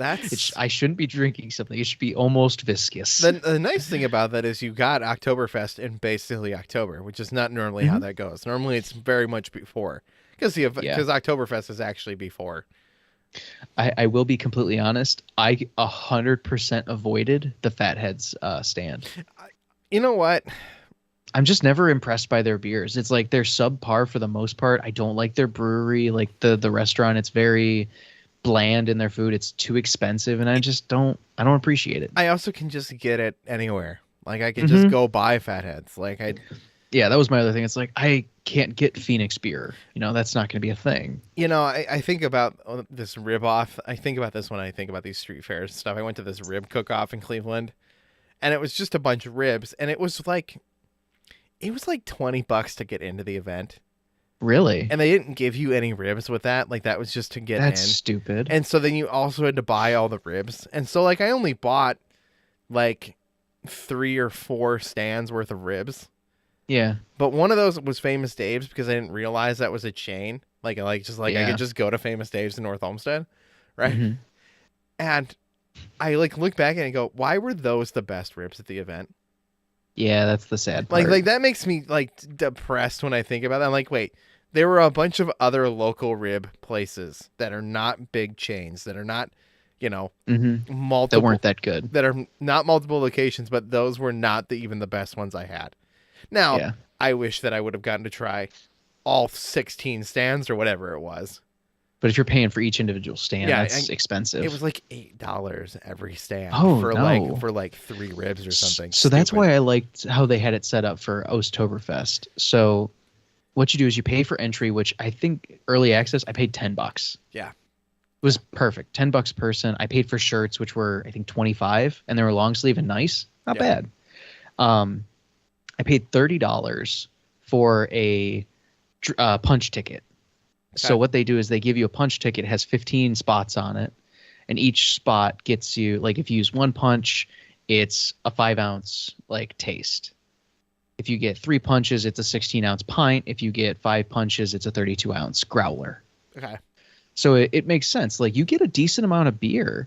I shouldn't be drinking something. It should be almost viscous. The nice thing about that is you got Oktoberfest in basically October, which is not normally how that goes. Normally it's very much before because Oktoberfest is actually before. I will be completely honest. I 100% avoided the Fatheads stand. You know what? I'm just never impressed by their beers. It's like they're subpar for the most part. I don't like their brewery, like the restaurant. It's very bland in their food. It's too expensive, and I don't appreciate it. I also can just get it anywhere. Like I can just go buy Fatheads. Yeah, that was my other thing. It's like I can't get Phoenix beer. That's not going to be a thing. I think about this rib off. I think about this when I think about these street fairs and stuff. I went to this rib cook off in Cleveland, and it was just a bunch of ribs, and it was like $20 to get into the event. Really? And they didn't give you any ribs with that. Like that was just to get in. That's stupid. And so then you also had to buy all the ribs. And so I only bought like 3 or 4 stands worth of ribs. Yeah. But one of those was Famous Dave's because I didn't realize that was a chain. I could just go to Famous Dave's in North Olmsted, right? Mm-hmm. And I look back and go, why were those the best ribs at the event? Yeah, that's the sad part. Like that makes me depressed when I think about that. I'm like, wait, there were a bunch of other local rib places that are not big chains, that are not, multiple. That weren't that good. That are not multiple locations, but those were not even the best ones I had. Now, I wish that I would have gotten to try all 16 stands or whatever it was. But if you're paying for each individual stand, that's expensive. It was like $8 every stand for 3 ribs or something. So that's why I liked how they had it set up for Oktoberfest. So what you do is you pay for entry, which I think early access, I paid $10. Yeah. It was perfect. $10 person. I paid for shirts, which were, I think, $25, and they were long sleeve and nice. Not bad. I paid $30 for a punch ticket. Okay. So what they do is they give you a punch ticket. It has 15 spots on it, and each spot gets you, like, if you use 1 punch, it's a 5-ounce taste. If you get 3 punches, it's a 16-ounce pint. If you get 5 punches, it's a 32-ounce growler. Okay. So it makes sense. Like, you get a decent amount of beer,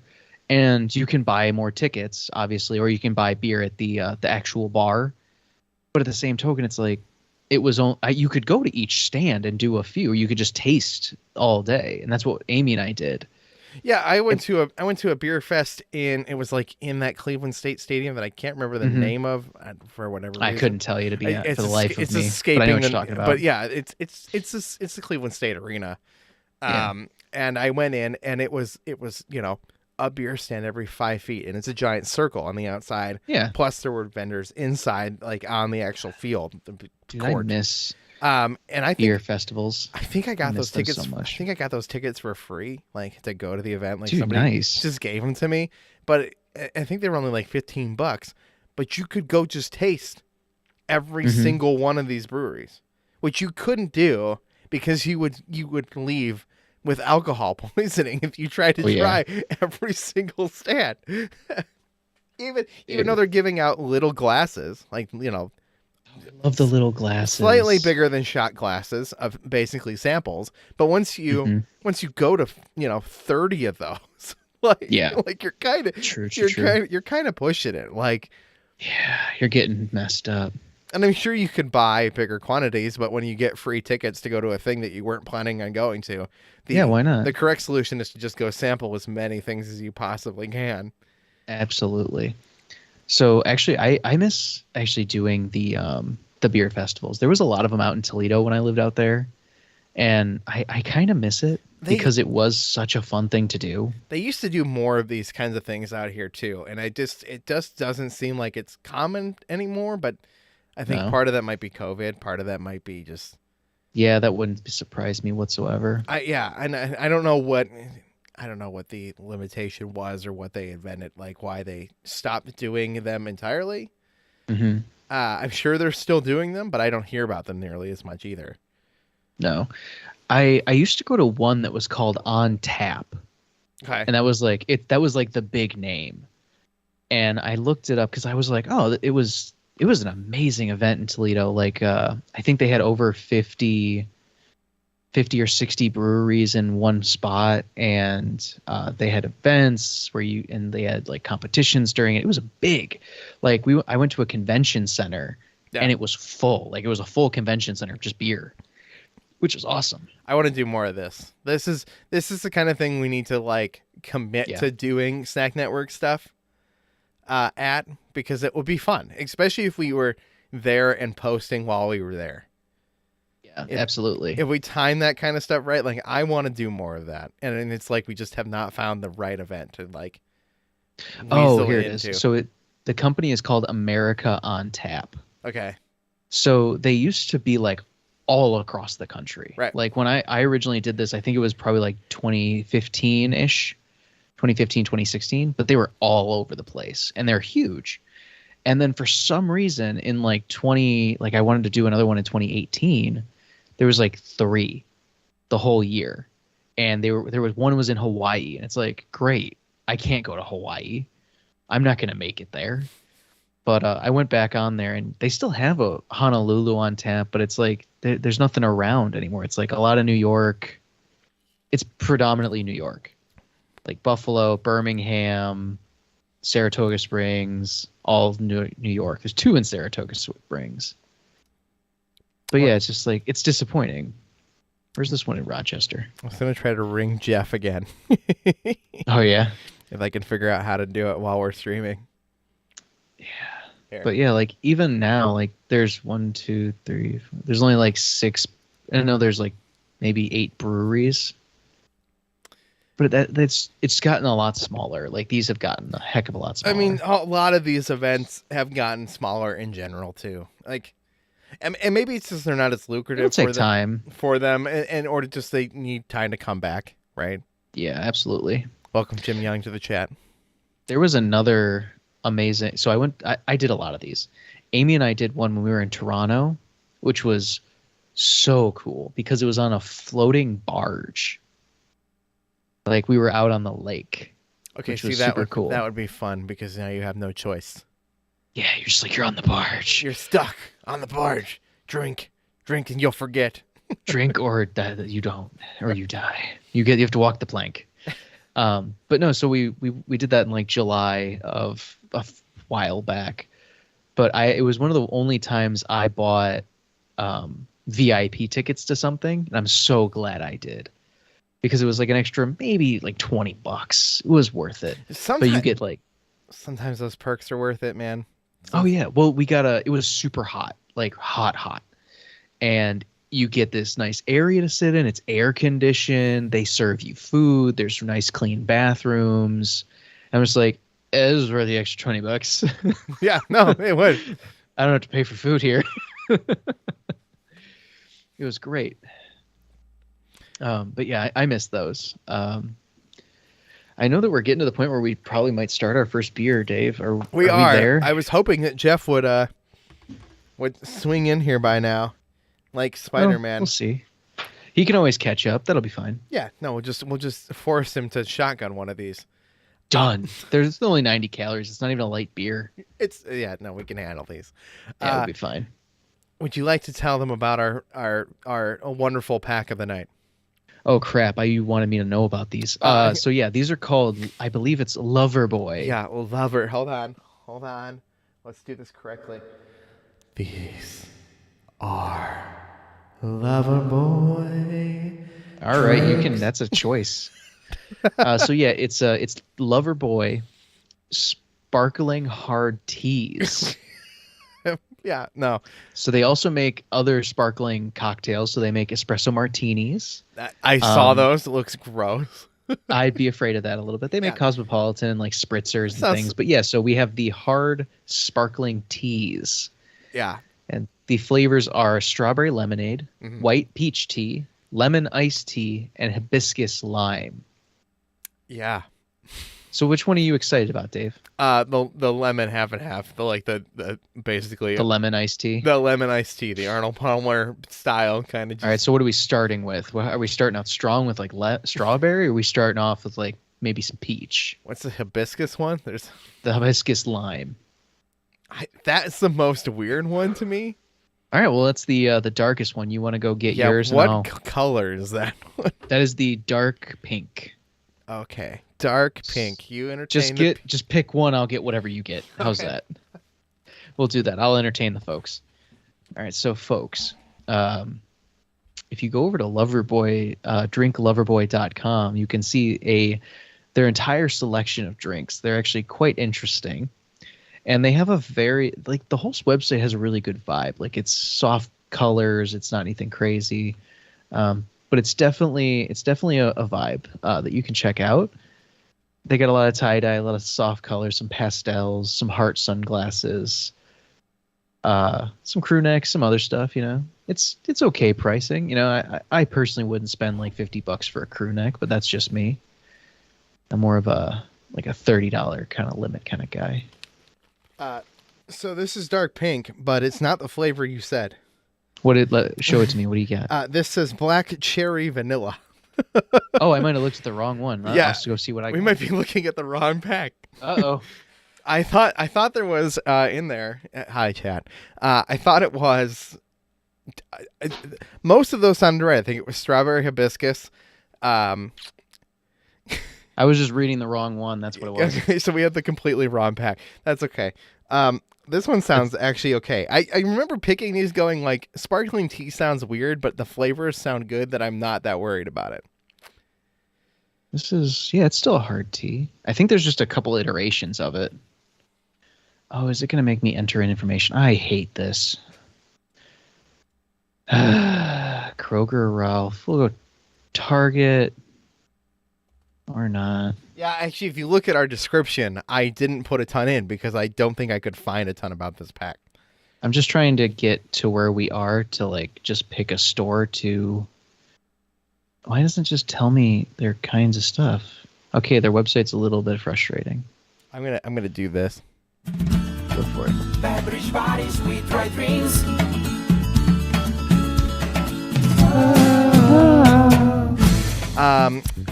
and you can buy more tickets, obviously, or you can buy beer at the actual bar. But at the same token, it's like you could go to each stand and do a few, or you could just taste all day, and that's what Amy and I did. Yeah, I went to a beer fest in that Cleveland State Stadium that I can't remember the name of for whatever reason. I couldn't tell you for the life of me. It's escaping. But I know what you're talking about. But yeah, it's the Cleveland State Arena. And I went in, and it was a beer stand every 5 feet, and it's a giant circle on the outside. Yeah. Plus there were vendors inside, on the actual field. Dude, I miss And I Beer think festivals. I think I got miss those tickets. so much. I think I got those tickets for free, like to go to the event. Like Dude, somebody nice. just gave them to me, but I think they were only like $15. But you could go just taste every single one of these breweries, which you couldn't do because you would leave with alcohol poisoning if you tried to try every single stand. Even though they're giving out little glasses, like I love the little glasses. Slightly bigger than shot glasses of basically samples, but once you go to 30 of those, like you're kind of pushing it, like you're getting messed up. And I'm sure you could buy bigger quantities, but when you get free tickets to go to a thing that you weren't planning on going to, why not? The correct solution is to just go sample as many things as you possibly can. Absolutely. So actually, I miss actually doing the beer festivals. There was a lot of them out in Toledo when I lived out there, and I kind of miss it because it was such a fun thing to do. They used to do more of these kinds of things out here too, and it just doesn't seem like it's common anymore. But I think part of that might be COVID. Part of that might be just that wouldn't surprise me whatsoever. And I don't know what the limitation was or what they invented, like why they stopped doing them entirely. I'm sure they're still doing them, but I don't hear about them nearly as much either. No, I used to go to one that was called On Tap, and that was like the big name. And I looked it up because I was like, oh, it was an amazing event in Toledo. Like I think they had over 50 or 60 breweries in one spot, and they had events and they had like competitions during it. It was a big, like I went to a convention center and it was full. Like it was a full convention center, just beer, which was awesome. I want to do more of this. This is the kind of thing we need to like commit to doing Snack Network stuff because it would be fun, especially if we were there and posting while we were there. Absolutely. If we time that kind of stuff right, like I want to do more of that, and it's like we just have not found the right event to like. Here it is. So the company is called America on Tap. Okay. So they used to be like all across the country. Right. Like when I originally did this, I think it was probably like 2015-ish, 2015, 2016, but they were all over the place and they're huge. And then for some reason in like I wanted to do another one in 2018. There was like 3 the whole year. And there was one was in Hawaii. And it's like, great. I can't go to Hawaii. I'm not going to make it there. But I went back on there and they still have a Honolulu on tap, but it's like there's nothing around anymore. It's like a lot of New York. It's predominantly New York. Like Buffalo, Birmingham, Saratoga Springs, all of New York. There's 2 in Saratoga Springs. But yeah, it's just like, it's disappointing. Where's this one in Rochester? I was going to try to ring Jeff again. Oh, yeah? If I can figure out how to do it while we're streaming. Yeah. Here. But yeah, like even now, like there's 1, 2, 3, 4, there's only like 6. I know there's like maybe 8 breweries. But it's gotten a lot smaller. Like these have gotten a heck of a lot smaller. I mean, a lot of these events have gotten smaller in general too. Like, and maybe it's just they're not as lucrative. It'll take time for them, and or just they need time to come back, right? Yeah, absolutely. Welcome Jim Young to the chat. There was another amazing. So I did a lot of these. Amy and I did one when we were in Toronto, which was so cool because it was on a floating barge. Like we were out on the lake. Okay, see that super cool. That would be fun because now you have no choice. Yeah, you're just like you're on the barge. You're stuck on the barge. Drink, and you'll forget. Drink or you don't, or you die. You have to walk the plank. But no, so we did that in like July of a while back. But it was one of the only times I bought VIP tickets to something, and I'm so glad I did. Because it was like an extra, maybe like $20. It was worth it. But you get like... Sometimes those perks are worth it, man. Oh, yeah. Well, it was super hot. Like hot. And you get this nice area to sit in. It's air conditioned. They serve you food. There's nice clean bathrooms. I'm just like, this is worth the extra $20. Yeah, no, it would. I don't have to pay for food here. It was great. But yeah, I miss those. I know that we're getting to the point where we probably might start our first beer, Dave. Are we there? I was hoping that Jeff would swing in here by now, like Spider-Man. We'll see. He can always catch up. That'll be fine. Yeah, no, we'll just force him to shotgun one of these. Done. There's only 90 calories. It's not even a light beer. We can handle these. Yeah, it'll be fine. Would you like to tell them about our wonderful pack of the night? Oh crap! You wanted me to know about these. So yeah, these are called. I believe it's Loverboy. Yeah, Lover. Hold on. Let's do this correctly. These are Loverboy. All right, you can. That's a choice. So yeah, it's Loverboy Sparkling Hard Teas. Yeah, no. So they also make other sparkling cocktails. So they make espresso martinis. I saw those. It looks gross. I'd be afraid of that a little bit. They make cosmopolitan, like spritzers and things. But yeah, so we have the hard sparkling teas. Yeah. And the flavors are strawberry lemonade, white peach tea, lemon iced tea, and hibiscus lime. Yeah. So which one are you excited about, Dave? The lemon half and half. Basically the lemon iced tea. The lemon iced tea, the Arnold Palmer style kind of. All right. So what are we starting with? Are we starting out strong with like strawberry, or are we starting off with like maybe some peach? What's the hibiscus one? There's the hibiscus lime. That's the most weird one to me. All right. Well, that's the darkest one. You want to go get yours? What color is that one? That is the dark pink. Okay, dark pink. You entertain. Just pick one. I'll get whatever you get. How's that? We'll do that. I'll entertain the folks. All right, so folks, if you go over to Loverboy, drinkloverboy.com, you can see their entire selection of drinks. They're actually quite interesting, and they have a very the whole website has a really good vibe. Like it's soft colors. It's not anything crazy. But it's definitely a vibe that you can check out. They got a lot of tie-dye, a lot of soft colors, some pastels, some heart sunglasses, some crew necks, some other stuff. You know, it's okay pricing. You know, I personally wouldn't spend like $50 for a crew neck, but that's just me. I'm more of a $30 kind of limit kind of guy. So this is dark pink, but it's not the flavor you said. Show it to me. What do you got? This says black cherry vanilla. Oh, I might have looked at the wrong one. I'll have to go see what I got. We might be looking at the wrong pack. Uh-oh. I thought there was in there. Hi, chat. I thought it was. Most of those sounded right. I think it was strawberry hibiscus. I was just reading the wrong one. That's what it was. Okay, so we have the completely wrong pack. That's okay. This one sounds actually okay. I remember picking these going like sparkling tea sounds weird, but the flavors sound good that I'm not that worried about it. It's still a hard tea. I think there's just a couple iterations of it. Oh, is it going to make me enter in information? I hate this. Kroger or Ralph. We'll go Target or not. Yeah, actually, if you look at our description, I didn't put a ton in because I don't think I could find a ton about this pack. I'm just trying to get to where we are to like just pick a store to. Why doesn't it just tell me their kinds of stuff? Okay, their website's a little bit frustrating. I'm gonna do this. Go for it. Beverage bodies with dry drinks.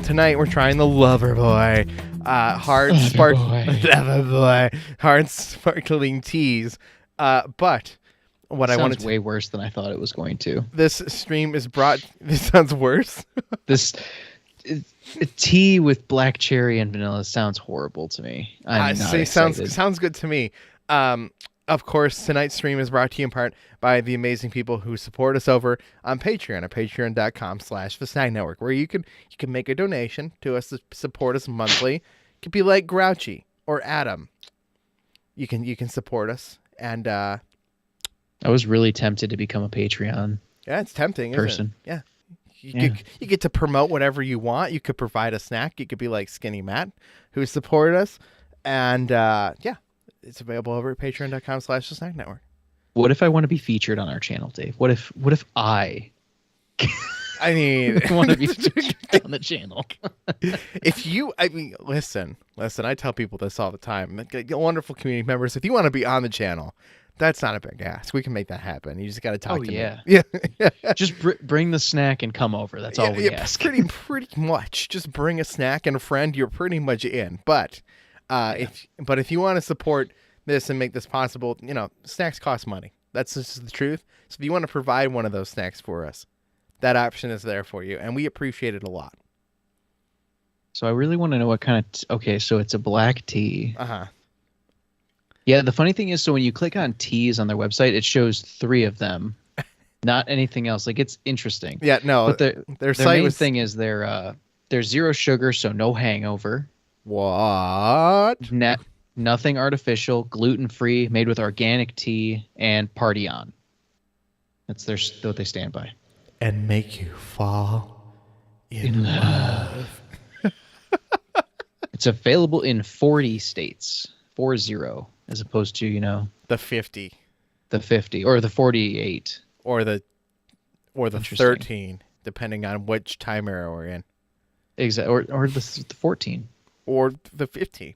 Tonight we're trying the Loverboy hard sparkling teas. But what I wanted way worse than I thought it was going to. This stream is brought. This sounds worse. This tea with black cherry and vanilla sounds horrible to me. I'm not excited. Sounds good to me. Of course, tonight's stream is brought to you in part by the amazing people who support us over on Patreon at patreon.com/The Snack Network, where you can make a donation to us to support us monthly. It could be like Grouchy or Adam. You can support us, and I was really tempted to become a Patreon. Yeah, it's tempting, person. Isn't it? Yeah. You get to promote whatever you want. You could provide a snack. You could be like Skinny Matt, who supported us, and it's available over at patreon.com/The Snack Network. What if I want to be featured on our channel, Dave? What if I I mean, one of you on the channel. Listen, I tell people this all the time. Wonderful community members, if you want to be on the channel, that's not a big ask. We can make that happen. You just got to talk to me. Yeah. Just bring the snack and come over. That's all we ask. Pretty much. Just bring a snack and a friend. You're pretty much in. But if you want to support this and make this possible, snacks cost money. That's just the truth. So if you want to provide one of those snacks for us, that option is there for you, and we appreciate it a lot. So I really want to know what kind of... Okay, so it's a black tea. Uh-huh. Yeah, the funny thing is, so when you click on teas on their website, it shows 3 of them, not anything else. Like, it's interesting. Yeah, no. But their main thing is they're 0 sugar, so no hangover. What? Nothing artificial, gluten-free, made with organic tea, and party on. That's what they stand by. And make you fall in love. It's available in 40 states. 40, as opposed to, the 50. The 50, or the 48. Or the 13, depending on which time era we're in. Exactly. Or the 14. Or the 15.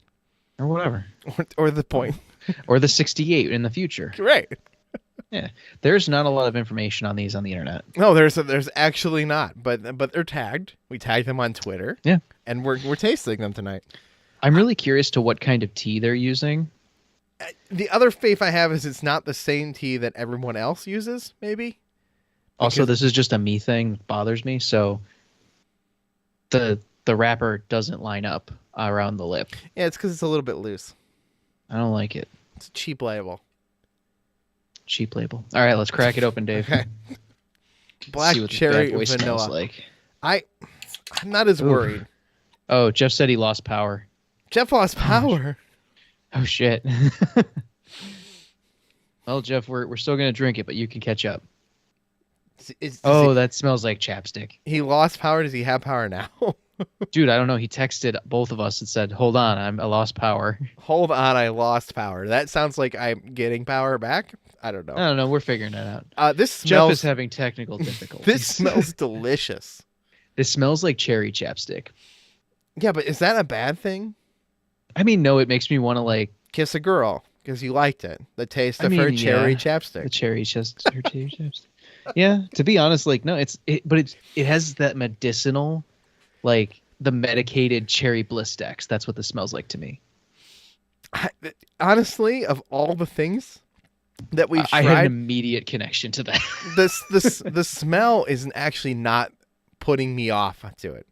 Or whatever. Or the point. Or the 68 in the future. Right. Yeah. There's not a lot of information on these on the internet. No, there's actually not. But they're tagged. We tag them on Twitter. Yeah. And we're tasting them tonight. I'm really curious to what kind of tea they're using. The other faith I have is it's not the same tea that everyone else uses, maybe. Also, this is just a me thing that bothers me. So the wrapper doesn't line up around the lip. Yeah, it's because it's a little bit loose. I don't like it. It's a cheap label. Cheap label. All right, let's crack it open, Dave. Okay. Black cherry vanilla. Like. I'm not as worried. Oh, Jeff said he lost power. Jeff lost power. Oh shit. Well, Jeff, we're still gonna drink it, but you can catch up. That smells like chapstick. He lost power. Does he have power now? Dude, I don't know. He texted both of us and said, "Hold on, I lost power." Hold on, I lost power. That sounds like I'm getting power back. I don't know. I don't know. We're figuring that out. Jeff is having technical difficulties. This smells delicious. This smells like cherry chapstick. Yeah, but is that a bad thing? I mean, no. It makes me want to kiss a girl because you liked it. The taste of her cherry chapstick. The cherry chapstick. Yeah. To be honest, no. But it has that medicinal, the medicated cherry Blistex. That's what this smells like to me. Honestly, of all the things that we've tried, I had an immediate connection to that. the smell isn't actually not putting me off to it.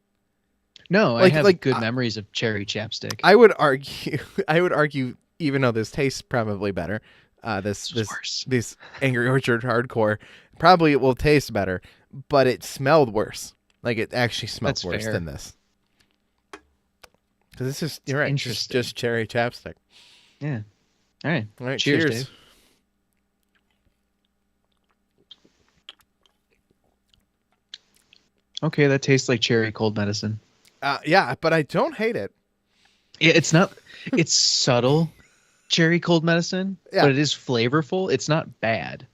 No, I have good memories of cherry chapstick. I would argue, even though this tastes probably better, this Angry Orchard Hardcore probably it will taste better, but it smelled worse. It actually smelled worse than this. Because this is, you're right, just cherry chapstick. Yeah. All right. Cheers. Dave. Okay, that tastes like cherry cold medicine. Yeah, but I don't hate it. It's not. It's subtle cherry cold medicine, but it is flavorful. It's not bad.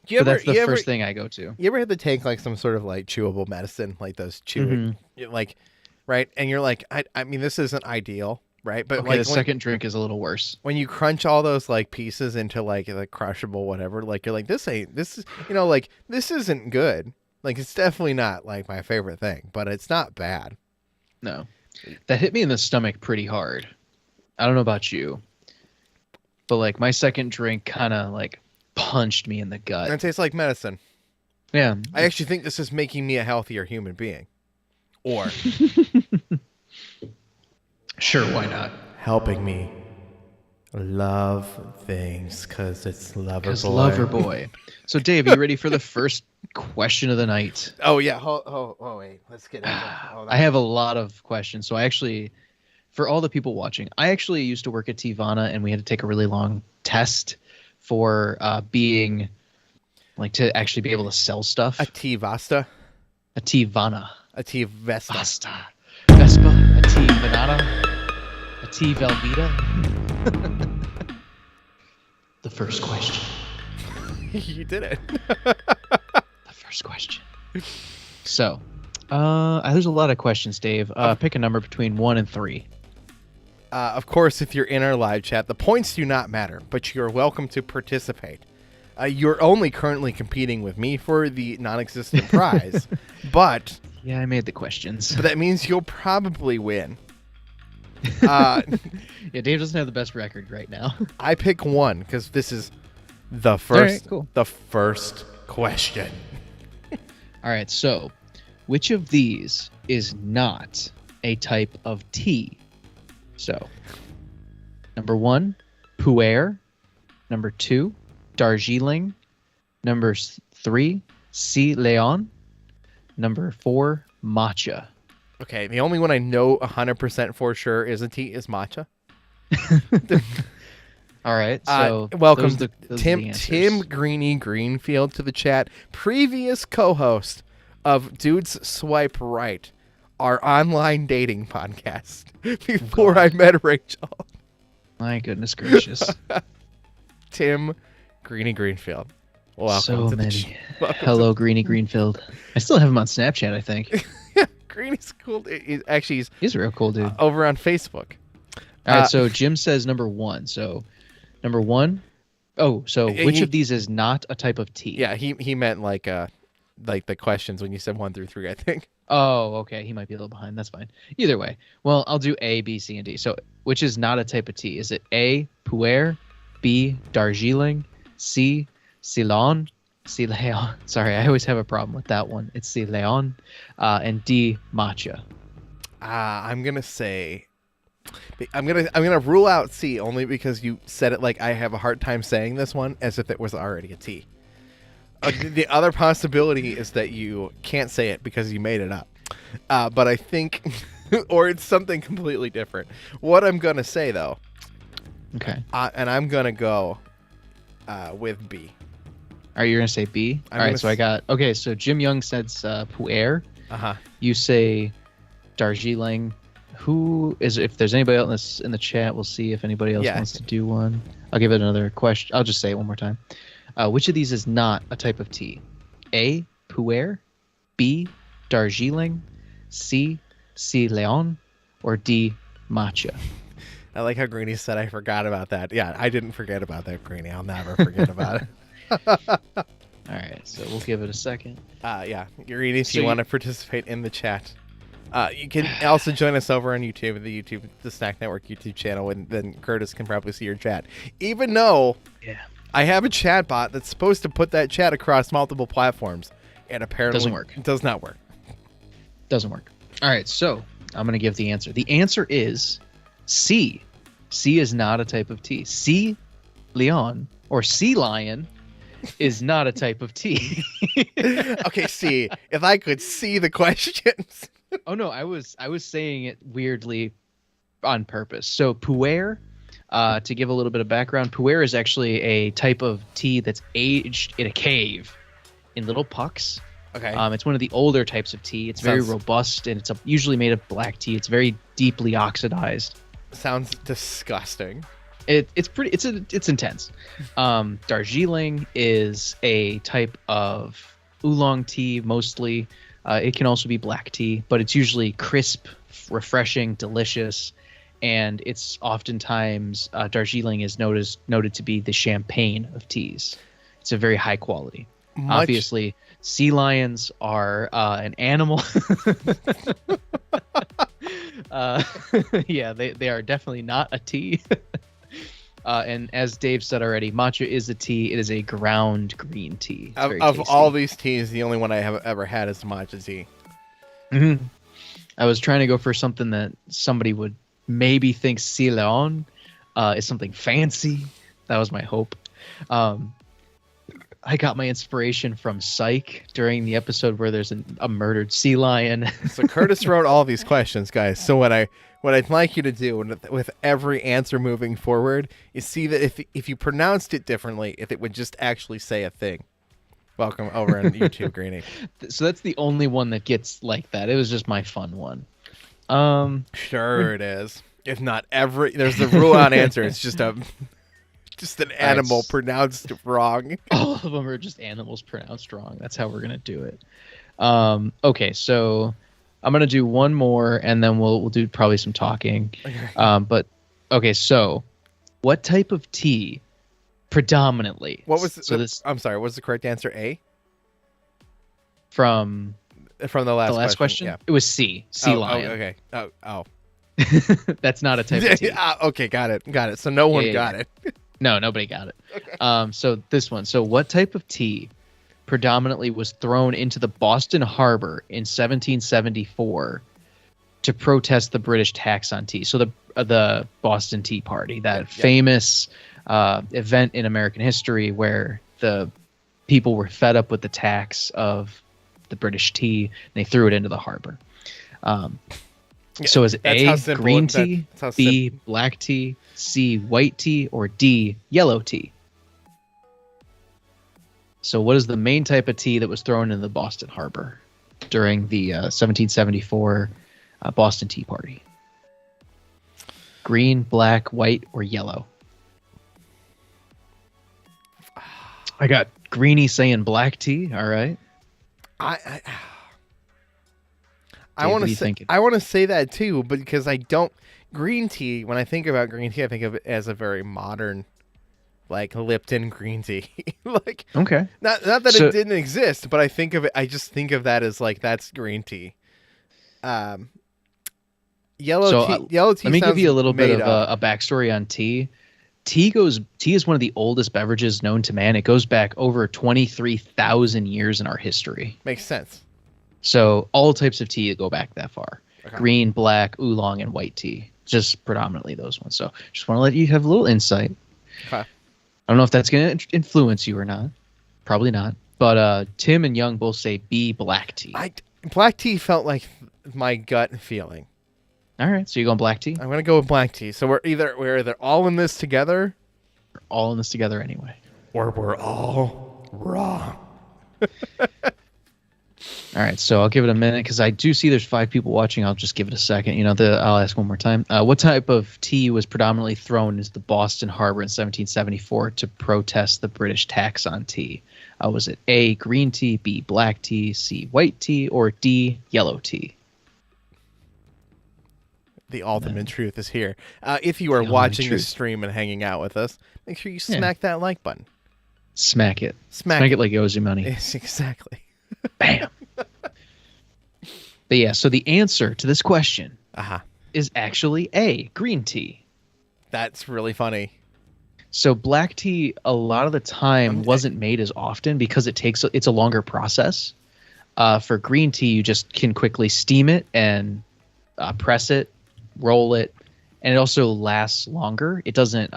That's the first thing I go to. You ever had to take some sort of chewable medicine, those chewing, right? And you're like, I mean, this isn't ideal, right? But the second drink is a little worse. When you crunch all those pieces into the crushable whatever, you're like, this isn't good. It's definitely not my favorite thing, but it's not bad. No, that hit me in the stomach pretty hard. I don't know about you, but my second drink kind of punched me in the gut. And it tastes like medicine. Yeah. I actually think this is making me a healthier human being. Or sure, why not? Helping me love things because it's Loverboy. Because Loverboy. So, Dave, you ready for the first question of the night? Oh, yeah. Wait. Let's get into it. I have a lot of questions. So, for all the people watching, I actually used to work at Tivana, and we had to take a really long test for being, to actually be able to sell stuff. A Tivasta? A Tivana. A Tivesta. Vespa. A Tivanata. A Velveeta. The first question. You did it. The first question. So, there's a lot of questions, Dave. Pick a number between 1 and 3. Of course, if you're in our live chat, the points do not matter, but you're welcome to participate. You're only currently competing with me for the non-existent prize, but yeah, I made the questions. But that means you'll probably win. Yeah, Dave doesn't have the best record right now. I pick 1 because this is the first. All right, cool. The first question. All right, so which of these is not a type of tea? So, number 1, pu'er. Number 2, Darjeeling. Number 3, Si Leon. Number 4, matcha. Okay, the only one I know 100% for sure is a tea is matcha. All right, so welcome those Tim Greeny Greenfield to the chat. Previous co-host of Dudes Swipe Right, our online dating podcast. Before I met Rachel. My goodness gracious. Tim Greeny Greenfield. Welcome so to many. Hello, Greeny Greenfield. I still have him on Snapchat, I think. Yeah, Greeny's cool. He's a real cool dude. Over on Facebook. All right, so Jim says number 1. So, number 1. Oh, so which of these is not a type of tea? Yeah, he meant like the questions when you said 1 through 3, I think. Oh, okay. He might be a little behind. That's fine. Either way. Well, I'll do A, B, C, and D. So, which is not a type of tea? Is it A, pu'er, B, Darjeeling, C, Ceylon, Leon. Sorry, I always have a problem with that one. It's Leon, and D, matcha. I'm gonna say, I'm gonna rule out C only because you said it like I have a hard time saying this one as if it was already a T. The other possibility is that you can't say it because you made it up. But I think, or it's something completely different. What I'm going to say, though, okay, and I'm going to go with B. Are you going to say B? All right, so Jim Young says pu'er. Uh-huh. You say Darjeeling. If there's anybody else in the chat, we'll see if anybody else wants to do one. I'll give it another question. I'll just say it one more time. Which of these is not a type of tea? A, pu'er, B, Darjeeling, C, Leon, or D, matcha? I like how Greeny said I forgot about that. Yeah, I didn't forget about that, Greeny. I'll never forget about it. All right, so we'll give it a second. Yeah, Greeny, if you want to participate in the chat, you can also join us over on YouTube, the Snack Network YouTube channel, and then Curtis can probably see your chat. Even though... Yeah. I have a chat bot that's supposed to put that chat across multiple platforms, and apparently it does not work. Doesn't work. All right, so I'm going to give the answer. The answer is C. C is not a type of tea. C, Leon, or sea lion is not a type of tea. Okay, C. If I could see the questions. Oh, no, I was saying it weirdly on purpose. So pu'er... to give a little bit of background, pu'er is actually a type of tea that's aged in a cave in little pucks. Okay. It's one of the older types of tea. It's very robust, and it's usually made of black tea. It's very deeply oxidized. Sounds disgusting. It's intense. Darjeeling is a type of oolong tea mostly. It can also be black tea, but it's usually crisp, refreshing, delicious. And it's oftentimes Darjeeling is noted to be the champagne of teas. It's a very high quality. Obviously, sea lions are an animal. Yeah, they are definitely not a tea. And as Dave said already, matcha is a tea. It is a ground green tea. Of all these teas, the only one I have ever had is matcha tea. Mm-hmm. I was trying to go for something that somebody would maybe think Ceylon is something fancy. That was my hope. I got my inspiration from Psych during the episode where there's a murdered sea lion. So Curtis wrote all these questions, guys. So what I'd like you to do with every answer moving forward is see that if you pronounced it differently, if it would just actually say a thing. Welcome over on YouTube, Greeny. So that's the only one that gets like that. It was just my fun one. Sure it is. If not there's the rule out answer. It's just an animal pronounced wrong. All of them are just animals pronounced wrong. That's how we're gonna do it. Okay, so I'm gonna do one more, and then we'll do probably some talking. But okay, so what type of tea predominantly? What was So this I'm sorry. What's the correct answer? A from from the last question? Yeah. It was C. Sea lion. Okay. Oh. That's not a type of tea. Okay, got it. So no one got it. No, nobody got it. Okay. So this one. So what type of tea predominantly was thrown into the Boston Harbor in 1774 to protest the British tax on tea? So the Boston Tea Party, that famous event in American history where the people were fed up with the tax of the British tea and they threw it into the harbor. So is it A, green tea, B, black tea, C, white tea, or D, yellow tea? So what is the main type of tea that was thrown in the Boston Harbor during the 1774 Boston Tea Party? Green, black, white, or yellow? I got Greenie saying black tea. All right. I want to say that too, but because I don't green tea. When I think about green tea, I think of it as a very modern, like Lipton green tea. Like okay, not that it didn't exist, but I think of it. I just think of that as like that's green tea. Yellow tea. Let me give you a little bit of a backstory on tea. Tea is one of the oldest beverages known to man. It goes back over 23,000 years in our history. Makes sense. So all types of tea go back that far. Okay. Green, black, oolong, and white tea. Just predominantly those ones. So just want to let you have a little insight. Okay. I don't know if that's going to influence you or not. Probably not. But Tim and Young both say B, black tea. Black tea felt like my gut feeling. All right. So you're going black tea? I'm going to go with black tea. So we're either all in this together. We're all in this together anyway. Or we're all wrong. All right, so I'll give it a minute because I do see there's 5 people watching. I'll just give it a second. I'll ask one more time. What type of tea was predominantly thrown into the Boston Harbor in 1774 to protest the British tax on tea? Was it A, green tea, B, black tea, C, white tea, or D, yellow tea? The ultimate truth is here. If you are watching the stream and hanging out with us, make sure you smack that like button. Smack it. Smack it like it owes you money. Yes, exactly. Bam. But yeah, so the answer to this question is actually A, green tea. That's really funny. So black tea, a lot of the time, wasn't made as often because it's a longer process. For green tea, you just can quickly steam it and press it, roll it, and it also lasts longer. It doesn't.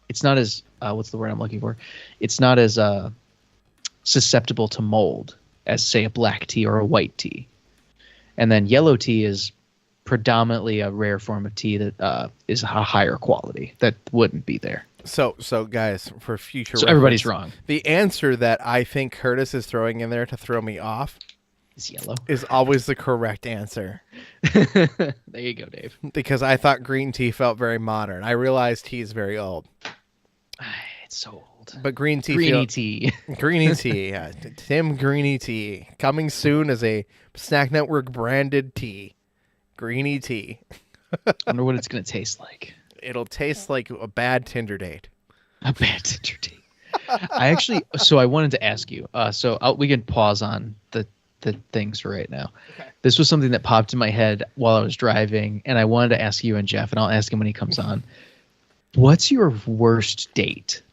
It's not as what's the word I'm looking for? It's not as susceptible to mold as, say, a black tea or a white tea. And then yellow tea is predominantly a rare form of tea that is a higher quality that wouldn't be there. So guys, for future reference, everybody's wrong. The answer that I think Curtis is throwing in there to throw me off is yellow. Is always the correct answer. There you go, Dave. Because I thought green tea felt very modern. I realized tea is very old. It's so old. But green tea. Greeny tea. Greeny tea. Yeah. Tim Greeny tea. Coming soon as a Snack Network branded tea. Greeny tea. I wonder what it's going to taste like. It'll taste like a bad Tinder date. A bad Tinder date. I wanted to ask you. We can pause on the things for right now. Okay. This was something that popped in my head while I was driving, and I wanted to ask you and Jeff, and I'll ask him when he comes on. What's your worst date?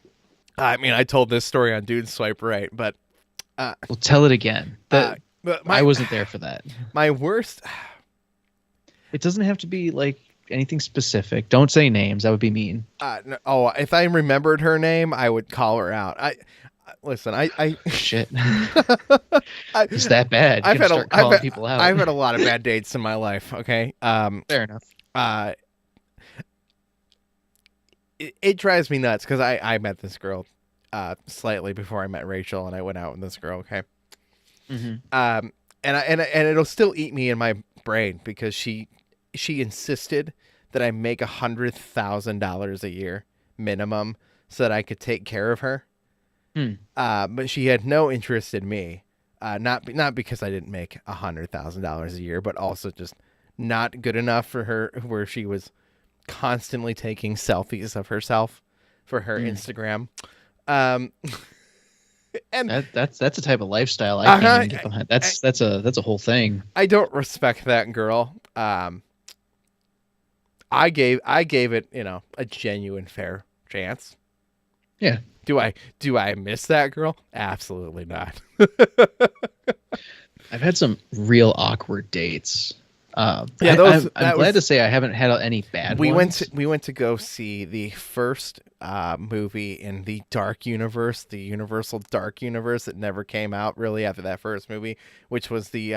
I mean, I told this story on Dude Swipe Right, but... well, tell it again. I wasn't there for that. My worst... It doesn't have to be, like, anything specific. Don't say names. That would be mean. If I remembered her name, I would call her out. Listen, Shit. It's that bad. I've had people out. I've had a lot of bad dates in my life, okay? Fair enough. It drives me nuts because I met this girl slightly before I met Rachel, and I went out with this girl. Okay, and it'll still eat me in my brain because she insisted that I make $100,000 a year minimum so that I could take care of her. But she had no interest in me. not because I didn't make $100,000 a year, but also just not good enough for her, where she was constantly taking selfies of herself for her Instagram. And that's a type of lifestyle I can't even get behind. That's a whole thing. I don't respect that girl. I gave it, a genuine fair chance. Yeah. Do I miss that girl? Absolutely not. I've had some real awkward dates. I'm glad to say I haven't had any bad ones. We went to go see the first movie in the Dark Universe, the Universal Dark Universe that never came out really after that first movie, which was the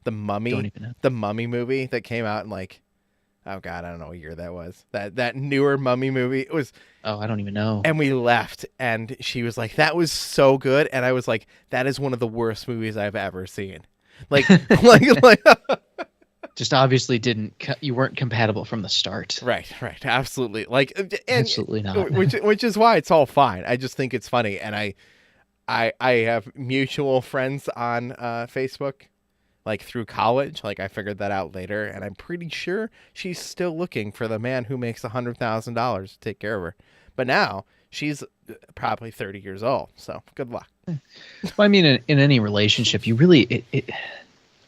Mummy, the Mummy movie that came out in like, oh God, I don't know what year that was. That newer Mummy movie. It was. Oh, I don't even know. And we left, and she was like, "That was so good," and I was like, "That is one of the worst movies I've ever seen." Like. Just obviously you weren't compatible from the start. Right, absolutely. Absolutely not. Which is why it's all fine. I just think it's funny, and I have mutual friends on Facebook, like through college. Like I figured that out later, and I'm pretty sure she's still looking for the man who makes $100,000 to take care of her. But now she's probably 30 years old, so good luck. Well, I mean, in any relationship, you really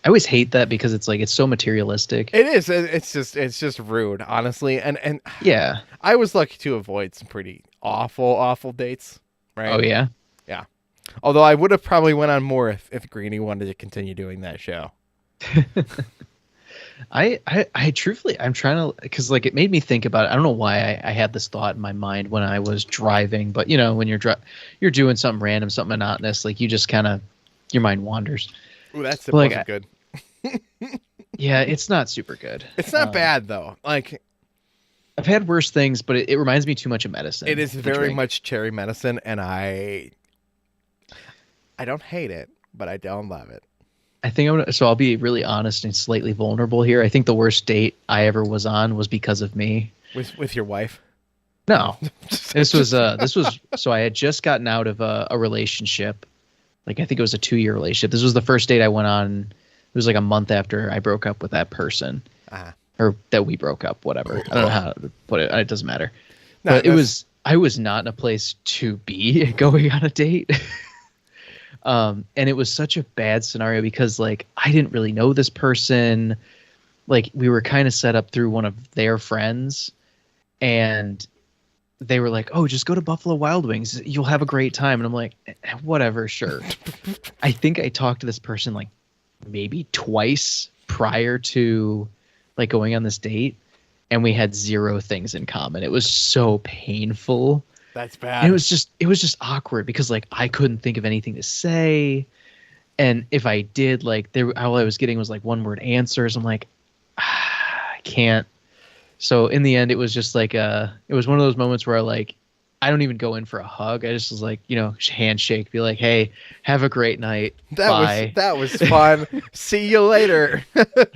I always hate that because it's like it's so materialistic. It is. It's just rude, honestly. And yeah, I was lucky to avoid some pretty awful dates. Right. Oh yeah. Yeah. Although I would have probably went on more if Greenie wanted to continue doing that show. I truthfully, I'm trying to, because like it made me think about it. I don't know why I had this thought in my mind when I was driving, but when you're doing something random, something monotonous, like you just kind of, your mind wanders. Ooh, that's wasn't good. Yeah, it's not super good. It's not bad though. Like I've had worse things, but it reminds me too much of medicine. It is very much cherry medicine, and I don't hate it, but I don't love it. I think so I'll be really honest and slightly vulnerable here. I think the worst date I ever was on was because of me. With your wife? No. This was so I had just gotten out of a relationship. Like I think it was a 2-year relationship. This was the first date I went on. It was like a month after I broke up with that person, or that we broke up. Whatever. I don't know how to put it. It doesn't matter. No, but I was not in a place to be going on a date. And it was such a bad scenario because like I didn't really know this person. Like we were kind of set up through one of their friends, and they were like, "Oh, just go to Buffalo Wild Wings. You'll have a great time." And I'm like, "Whatever, sure." I think I talked to this person like maybe twice prior to like going on this date, and we had 0 things in common. It was so painful. That's bad. And it was just awkward because like I couldn't think of anything to say, and if I did, like all I was getting was like 1-word answers. I'm like, I can't. So in the end, it was just like it was one of those moments where like I don't even go in for a hug. I just was like, handshake, be like, "Hey, have a great night. Bye." That was fun. See you later.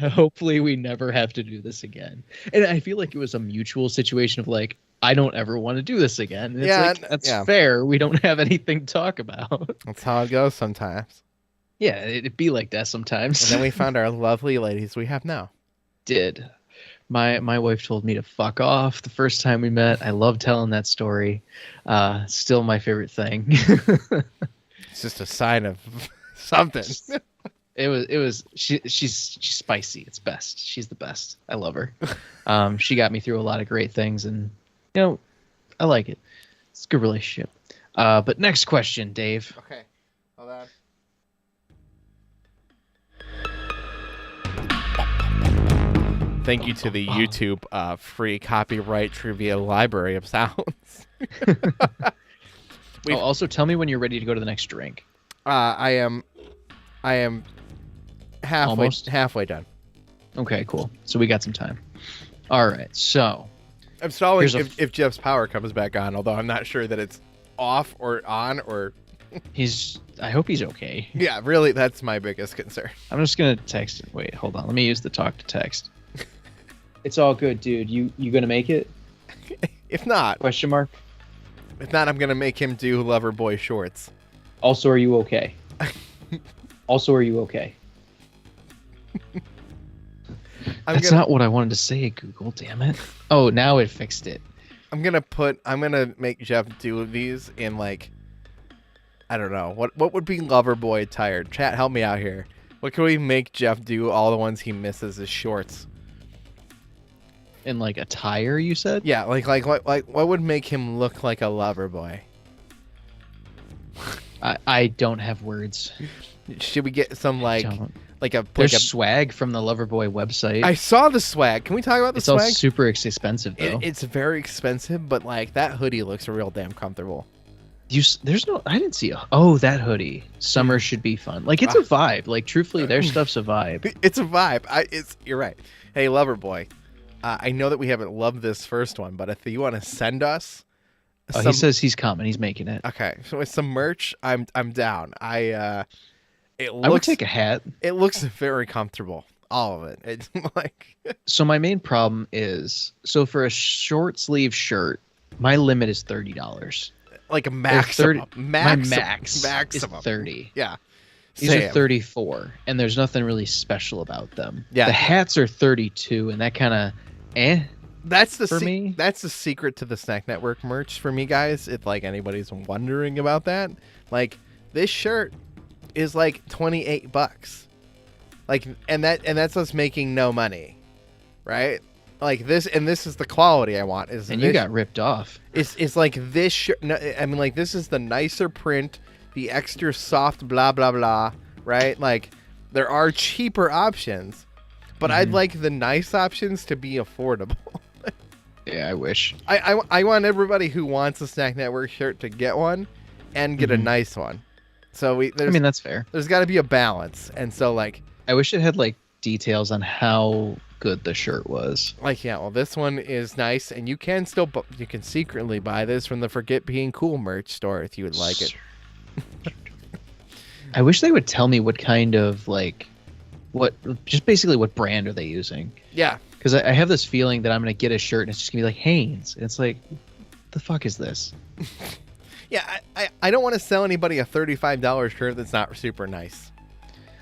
Hopefully we never have to do this again. And I feel like it was a mutual situation of like, I don't ever want to do this again. And it's that's fair. We don't have anything to talk about. That's how it goes sometimes. Yeah, it'd be like that sometimes. And then we found our lovely ladies we have now. Did. My wife told me to fuck off the first time we met. I love telling that story. Still my favorite thing. It's just a sign of something. She's spicy. It's best. She's the best. I love her. She got me through a lot of great things, and I like it. It's a good relationship. But next question, Dave. Okay. Hold on. Thank you to the YouTube free copyright trivia library of sounds. Also, tell me when you're ready to go to the next drink. I am halfway done. Okay, cool. So we got some time. All right. So I'm stalling if Jeff's power comes back on, although I'm not sure that it's off or on or. I hope he's okay. Yeah, really, that's my biggest concern. I'm just gonna text him. Wait, hold on. Let me use the talk to text. It's all good, dude. You gonna make it? If not, question mark. If not, I'm gonna make him do Loverboy shorts. Also, are you okay? Also, are you okay? That's not what I wanted to say, Google. Damn it! Oh, now it fixed it. I'm gonna make Jeff do these in like, I don't know what would be Loverboy attire. Chat, help me out here. What can we make Jeff do? All the ones he misses is shorts. In like attire, you said? Yeah, like what would make him look like a lover boy? I don't have words. Should we get some There's swag from the Loverboy website. I saw the swag. Can we talk about the swag? It's all super expensive though. It's very expensive, but like that hoodie looks real damn comfortable. I didn't see that hoodie. Summer should be fun. Like it's a vibe. Like truthfully, their stuff's a vibe. It's a vibe. You're right. Hey, Loverboy. I know that we haven't loved this first one, but if you want to send us, he says he's coming. He's making it. Okay, so with some merch, I'm down. I would take a hat. It looks very comfortable. All of it. It's like. So my main problem is for a short sleeve shirt, my limit is $30. Like a maximum. My max is 30. Yeah. These are 34, and there's nothing really special about them. Yeah. The hats are 32, and that kind of That's the for me. That's the secret to the Snack Network merch for me, guys. If like anybody's wondering about that, like this shirt is like $28. Like, and that's us making no money, right? Like this, and this is the quality I want. You got ripped off. It's like this shirt. No, I mean, like this is the nicer print, the extra soft, blah blah blah, right? Like there are cheaper options, but I'd like the nice options to be affordable. Yeah, I wish. I want everybody who wants a Snack Network shirt to get one, and get a nice one. So that's fair. There's got to be a balance, and so like I wish it had like details on how good the shirt was. Like, yeah, well, this one is nice, and you can secretly buy this from the Forget Being Cool merch store if you would like it. I wish they would tell me what kind of just basically what brand are they using? Yeah, because I have this feeling that I'm gonna get a shirt and it's just gonna be like Hanes, and it's like, the fuck is this? Yeah, I don't want to sell anybody a $35 shirt that's not super nice.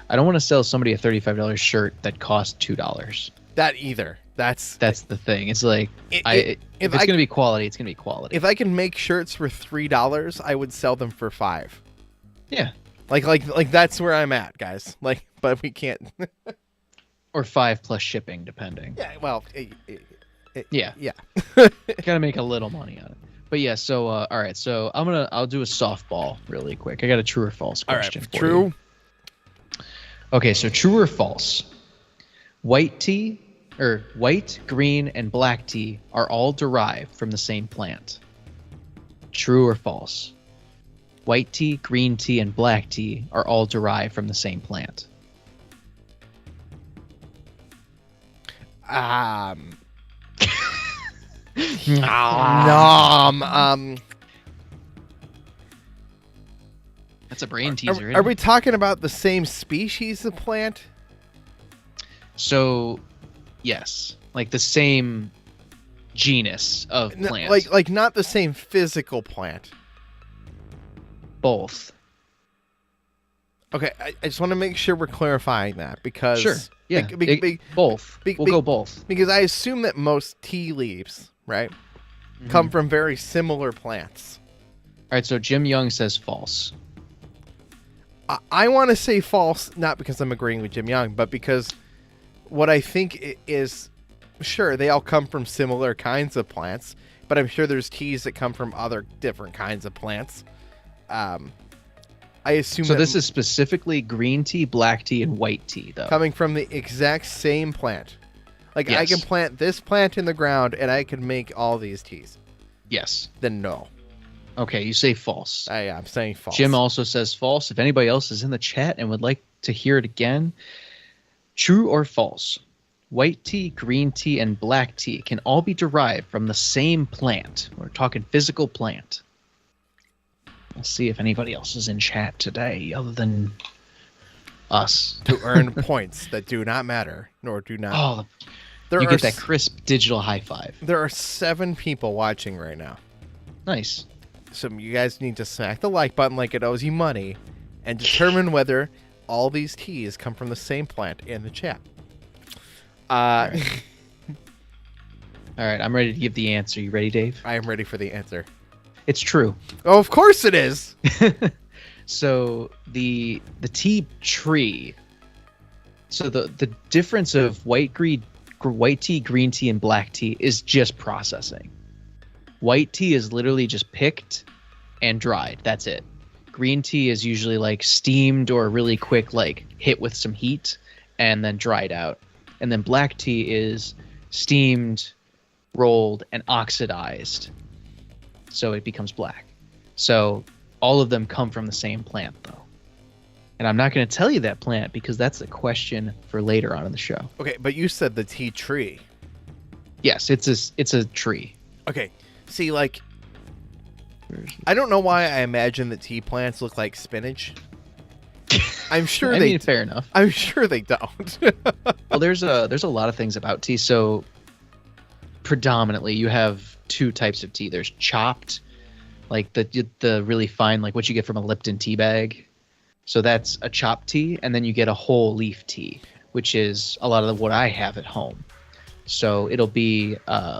I don't want to sell somebody a $35 shirt that costs $2. That either. That's the thing. It's like if it's gonna be quality, it's gonna be quality. If I can make shirts for $3, I would sell them for $5. Yeah. Like that's where I'm at, guys. Like, but we can't. Or $5 plus shipping, depending. Yeah. Well. Yeah. Gotta make a little money on it. But yeah. So all right. So I'll do a softball really quick. I got a true or false question. All right, true. You. Okay. So true or false? White, green, and black tea are all derived from the same plant. True or false? White tea, green tea, and black tea are all derived from the same plant. That's a brain teaser. Are we talking about the same species of plant? So, yes, like the same genus of plant. Like not the same physical plant. Both. Okay, I just want to make sure we're clarifying that because sure, yeah, both. We'll go both because I assume that most tea leaves, right, come from very similar plants. All right, so Jim Young says false. I want to say false, not because I'm agreeing with Jim Young, but because what I think is, sure, they all come from similar kinds of plants, but I'm sure there's teas that come from other different kinds of plants. I assume so. This is specifically green tea, black tea, and white tea, though. Coming from the exact same plant. Like, yes. I can plant this plant in the ground, and I can make all these teas. Yes. Then no. Okay, you say false. I'm saying false. Jim also says false. If anybody else is in the chat and would like to hear it again, true or false? White tea, green tea, and black tea can all be derived from the same plant. We're talking physical plant. Let's see if anybody else is in chat today other than us. To earn points that do not matter, nor do not. Oh, you get that crisp digital high five. There are 7 people watching right now. Nice. So you guys need to smack the like button like it owes you money and determine whether all these teas come from the same plant in the chat. All right, I'm ready to give the answer. You ready, Dave? I am ready for the answer. It's true. Oh, of course it is. So the tea tree. So the difference of white tea, green tea, and black tea is just processing. White tea is literally just picked and dried. That's it. Green tea is usually like steamed or really quick, like hit with some heat and then dried out. And then black tea is steamed, rolled, and oxidized. So it becomes black. So all of them come from the same plant, though. And I'm not going to tell you that plant because that's a question for later on in the show. Okay, but you said the tea tree. Yes, it's a tree. Okay, see, like, I don't know why I imagine that tea plants look like spinach. I'm sure I mean, fair enough. I'm sure they don't. Well, there's a lot of things about tea. So predominantly, you have two types of tea. There's chopped, like the really fine, like what you get from a Lipton tea bag. So that's a chopped tea, and then you get a whole leaf tea, which is a lot of what I have at home. So it'll be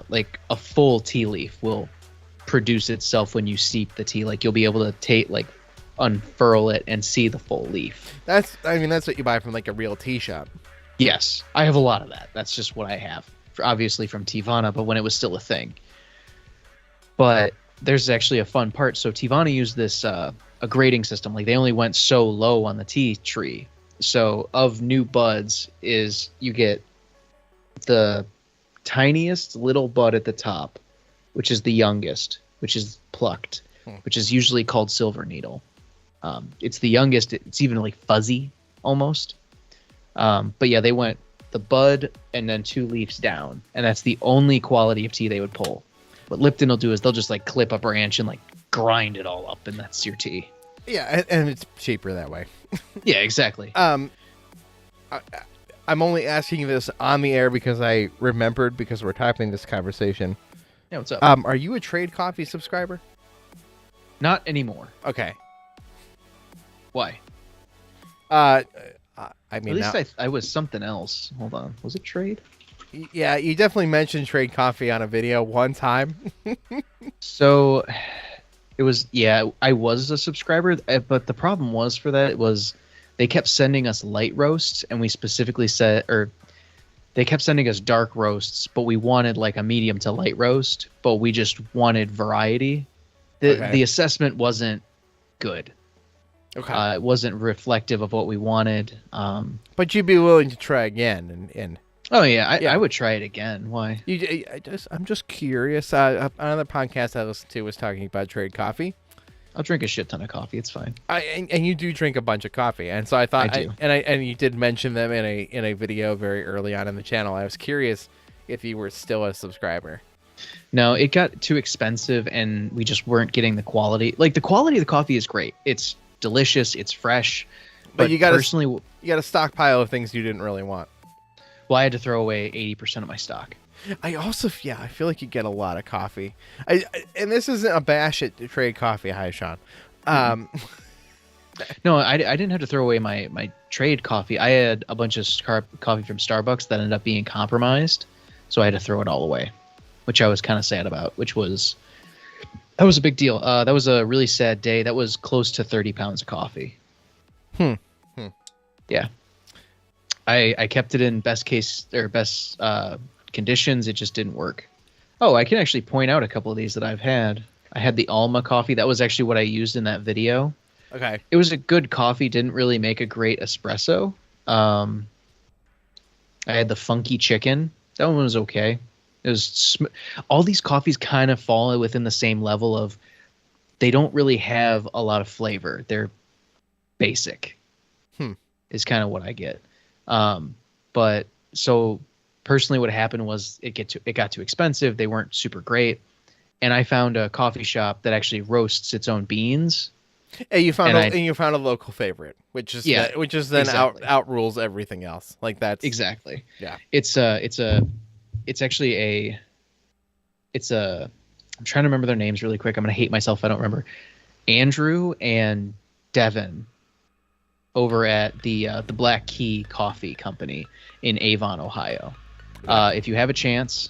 like a full tea leaf will produce itself when you steep the tea. Like you'll be able to unfurl it and see the full leaf. That's what you buy from like a real tea shop. Yes, I have a lot of that. That's just what I have, obviously from Teavana, but when it was still a thing. But there's actually a fun part. So Teavana used this a grading system. Like they only went so low on the tea tree. So of new buds is you get the tiniest little bud at the top, which is the youngest, which is plucked, which is usually called silver needle. It's the youngest. It's even like fuzzy almost. But yeah, they went the bud and then two leaves down, and that's the only quality of tea they would pull. What Lipton will do is they'll just like clip a branch and like grind it all up, and that's your tea. Yeah, and it's cheaper that way. Yeah, exactly. I'm only asking this on the air because I remembered because we're typing this conversation. Yeah, what's up? Are you a Trade Coffee subscriber? Not anymore. Okay. Why? I mean, at least I was something else. Hold on, was it Trade? Yeah, you definitely mentioned Trade Coffee on a video one time. So it was, yeah, I was a subscriber, but the problem was for that was they kept sending us light roasts, and we specifically said, or they kept sending us dark roasts, but we wanted like a medium to light roast, but we just wanted variety. The assessment wasn't good. Okay. It wasn't reflective of what we wanted. But you'd be willing to try again, and oh yeah, I would try it again. Why? I'm just curious. Another podcast I listened to was talking about Trade Coffee. I'll drink a shit ton of coffee. It's fine. And you do drink a bunch of coffee, and so I thought, I do. And you did mention them in a video very early on in the channel. I was curious if you were still a subscriber. No, it got too expensive, and we just weren't getting the quality. Like the quality of the coffee is great. It's delicious. It's fresh. But you got a stockpile of things you didn't really want. Well, I had to throw away 80% of my stock. I feel like you get a lot of coffee. And this isn't a bash at Trade Coffee. Hi, Sean. No, I didn't have to throw away my Trade coffee. I had a bunch of coffee from Starbucks that ended up being compromised, so I had to throw it all away, which I was kind of sad about, that was a big deal. That was a really sad day. That was close to 30 pounds of coffee. Yeah. I kept it in best conditions. It just didn't work. Oh, I can actually point out a couple of these that I've had. I had the Alma coffee. That was actually what I used in that video. Okay. It was a good coffee. Didn't really make a great espresso. I had the Funky Chicken. That one was okay. It was all these coffees kind of fall within the same level of they don't really have a lot of flavor. They're basic. Is kind of what I get. But so personally what happened was it got too expensive. They weren't super great. And I found a coffee shop that actually roasts its own beans. And you found a local favorite, which is then exactly. outrules everything else. Like that's exactly. Yeah. It's actually I'm trying to remember their names really quick. I'm going to hate myself if I don't remember. Andrew and Devin over at the Black Key Coffee Company in Avon, Ohio. If you have a chance,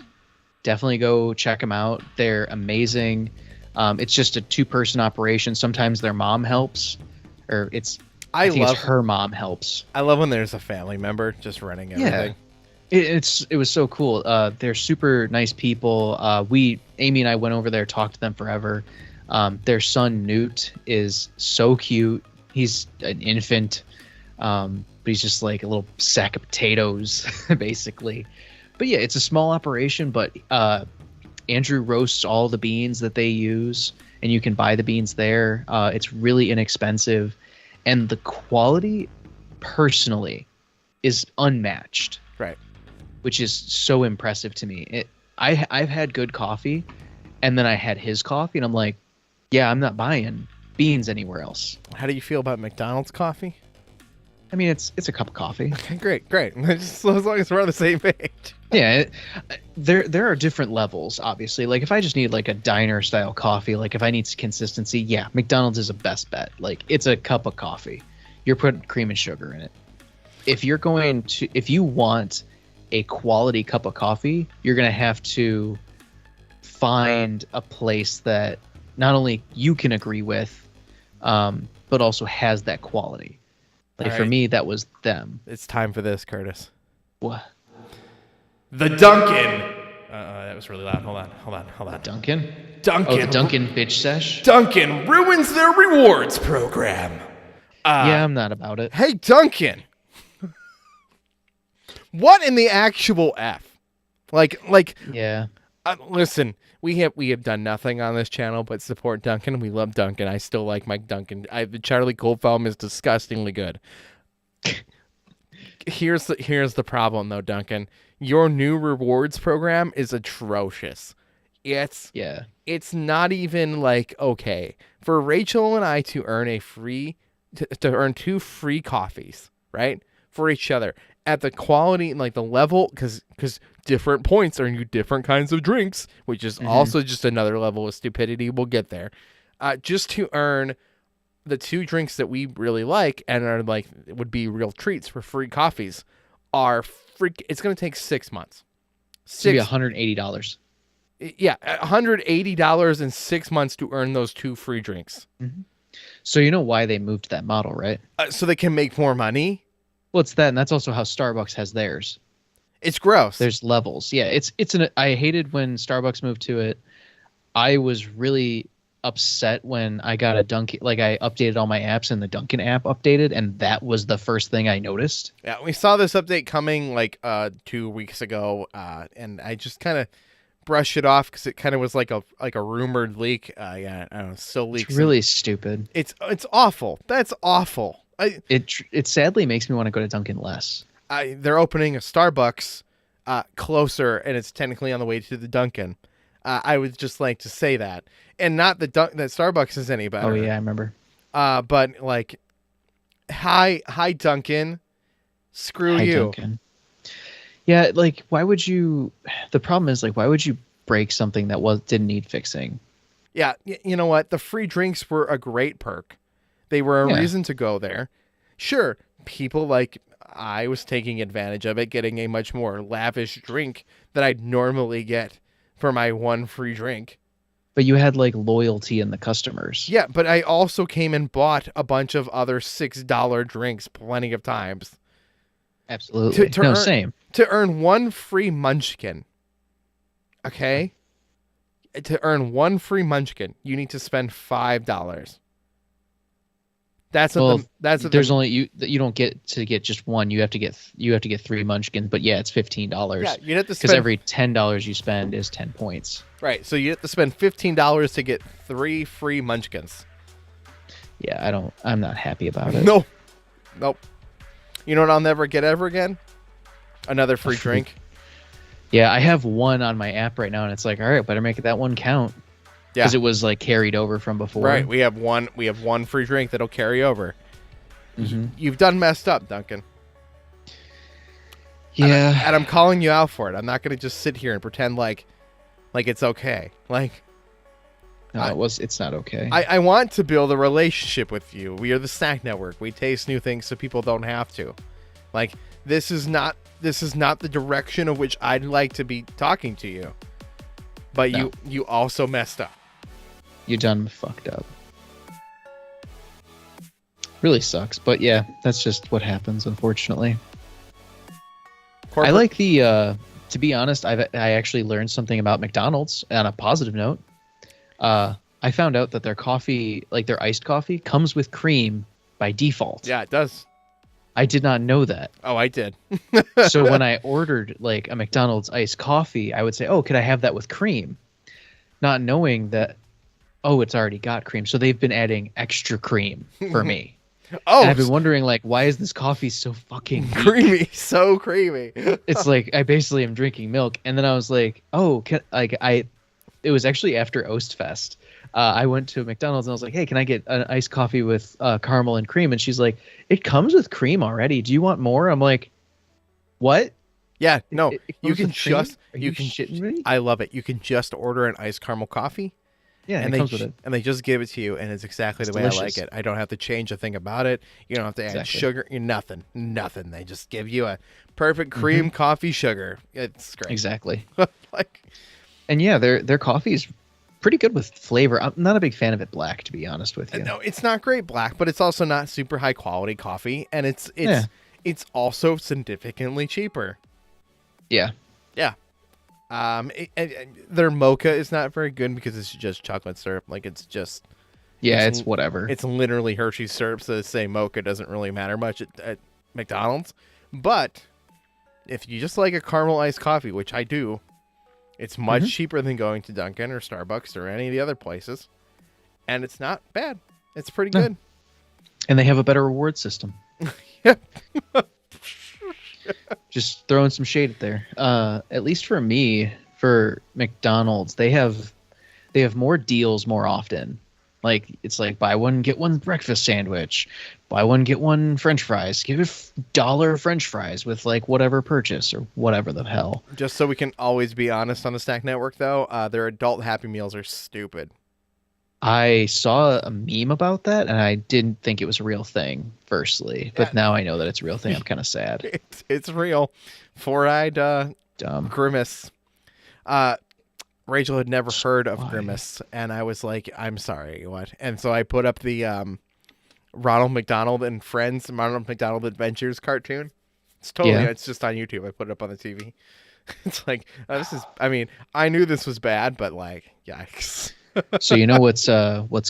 definitely go check them out. They're amazing. It's just a 2-person operation. Sometimes their mom helps, or I think it's her mom helps. I love when there's a family member just running everything. Yeah. It was so cool. They're super nice people. Amy and I went over there, talked to them forever. Their son Newt is so cute. He's an infant, but he's just like a little sack of potatoes, basically. But yeah, it's a small operation, but Andrew roasts all the beans that they use, and you can buy the beans there. It's really inexpensive, and the quality, personally, is unmatched. Right. Which is so impressive to me. I've had good coffee, and then I had his coffee, and I'm like, yeah, I'm not buying beans anywhere else. How do you feel about McDonald's coffee? I mean, it's a cup of coffee. Okay, great. Just as long as we're on the same page. Yeah, there are different levels, obviously. Like, if I just need like a diner style coffee, like if I need consistency, yeah, McDonald's is a best bet. Like, it's a cup of coffee. You're putting cream and sugar in it. If you want a quality cup of coffee, you're gonna have to find a place that not only you can agree with, but also has that quality. Like, for me, that was them. It's time for this, Curtis. What? The Dunkin'. That was really loud. Hold on. Dunkin'? Dunkin'. Oh, the Dunkin' bitch sesh? Dunkin' ruins their rewards program. Yeah, I'm not about it. Hey, Dunkin'. What in the actual F? Like. Yeah. Listen, we have done nothing on this channel but support Dunkin'. We love Dunkin'. I still like Mike Dunkin'. The Charlie Goldfeld is disgustingly good. Here's the problem though, Dunkin'. Your new rewards program is atrocious. It's not even like okay for Rachel and I to earn to earn 2 free coffees, right, for each other at the quality and like the level, because different points earn you different kinds of drinks, which is also just another level of stupidity. We'll get there. Just to earn the 2 drinks that we really like and are like would be real treats for free coffees are it's going to take 6 months. It's going to be $180. Yeah, $180 in 6 months to earn those 2 free drinks. Mm-hmm. So you know why they moved to that model, right? So they can make more money. Well, it's that, and that's also how Starbucks has theirs. It's gross. There's levels. Yeah, I hated when Starbucks moved to it. I was really upset when I got a Dunkin', like I updated all my apps and the Dunkin' app updated, and that was the first thing I noticed. Yeah, we saw this update coming like 2 weeks ago, and I just kind of brushed it off because it kind of was like a rumored leak. Yeah, I don't know, still leaks. It's really stupid. It's awful. That's awful. It sadly makes me want to go to Dunkin' less. They're opening a Starbucks closer, and it's technically on the way to the Dunkin'. I would just like to say that, and not that Starbucks is any better. Oh yeah, I remember. But like, hi Dunkin', screw you. Dunkin'. Yeah, like why would you? The problem is like why would you break something that didn't need fixing? Yeah, you know what? The free drinks were a great perk. They were a reason to go there. Sure, people like I was taking advantage of it, getting a much more lavish drink that I'd normally get for my 1 free drink. But you had like loyalty in the customers. Yeah, but I also came and bought a bunch of other $6 drinks plenty of times. Absolutely. Same. To earn 1 free munchkin. Okay? To earn 1 free munchkin, you need to spend $5. That's you don't get to get just one. You have to get 3 munchkins. But yeah, it's $15. Yeah, you have to spend because every $10 you spend is 10 points. Right. So you have to spend $15 to get 3 free munchkins. Yeah, I'm not happy about it. No. Nope. You know what I'll never get ever again? Another free drink. Yeah, I have one on my app right now, and it's like, all right, better make that one count. Yeah. Because it was like carried over from before. Right. We have one free drink that'll carry over. Mm-hmm. You've done messed up, Duncan. Yeah. And I'm calling you out for it. I'm not going to just sit here and pretend like it's okay. Like, No, it's not okay. I want to build a relationship with you. We are the Snack Network. We taste new things so people don't have to. Like, this is not the direction of which I'd like to be talking to you. But No. you also messed up. You done fucked up. Really sucks, but yeah, that's just what happens, unfortunately. I like the. To be honest, I actually learned something about McDonald's on a positive note. I found out that their coffee, like their iced coffee, comes with cream by default. Yeah, it does. I did not know that. Oh, I did. So when I ordered like a McDonald's iced coffee, I would say, "Oh, could I have that with cream?" Not knowing that, oh, it's already got cream. So they've been adding extra cream for me. Oh, and I've been wondering, like, why is this coffee so fucking weak? creamy, so creamy. It's like I basically am drinking milk, and then I was like, oh, it was actually after Oastfest. I went to McDonald's and I was like, hey, can I get an iced coffee with caramel and cream? And she's like, it comes with cream already. Do you want more? I'm like, what? Yeah, no, It you comes can with cream? just Are you shitting me? I love it. You can just order an iced caramel coffee. Yeah, and it comes with it. And they just give it to you, and it's exactly the way I like it. I don't have to change a thing about it. You don't have to add sugar. Nothing. They just give you a perfect cream coffee sugar. It's great. Exactly. Like, and yeah, their coffee is pretty good with flavor. I'm not a big fan of it black, to be honest with you. no, it's not great black, but it's also not super high quality coffee, and it's also significantly cheaper. Yeah. Yeah. Their mocha is not very good because it's just chocolate syrup. Like, it's just... Yeah, it's whatever. It's literally Hershey's syrup, so to say mocha doesn't really matter much at McDonald's. But if you just like a caramel iced coffee, which I do, it's much cheaper than going to Dunkin' or Starbucks or any of the other places. And it's not bad. It's pretty good. And they have a better reward system. Just throwing some shade at there. At least for me, for McDonald's, they have more deals more often. Like, it's like buy one get one breakfast sandwich, buy one get one French fries, give $1 French fries with like whatever purchase or whatever the hell. Just so we can always be honest on the Snack Network, though, their adult Happy Meals are stupid. I saw a meme about that, and I didn't think it was a real thing, firstly. But now I know that it's a real thing. I'm kind of sad. It's real. Four-eyed Dumb. Grimace. Rachel had never heard of Grimace, and I was like, I'm sorry, what? And so I put up the Ronald McDonald and Friends, Ronald McDonald Adventures cartoon. It's it's just on YouTube. I put it up on the TV. It's like, I knew this was bad, but like, yikes. So you know what's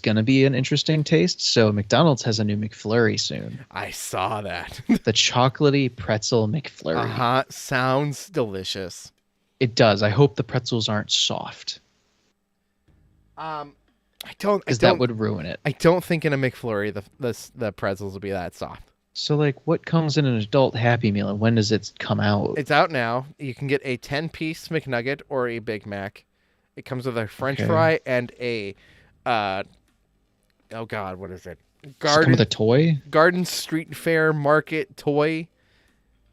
gonna be an interesting taste? So McDonald's has a new McFlurry soon. I saw that. The chocolatey pretzel McFlurry. Sounds delicious. It does. I hope the pretzels aren't soft. Because that would ruin it. I don't think in a McFlurry the pretzels will be that soft. So like, what comes in an adult Happy Meal, and when does it come out? It's out now. You can get a 10-piece McNugget or a Big Mac. It comes with a French fry and a, oh God, what is it? Does it come with a toy? Garden Street Fair Market toy.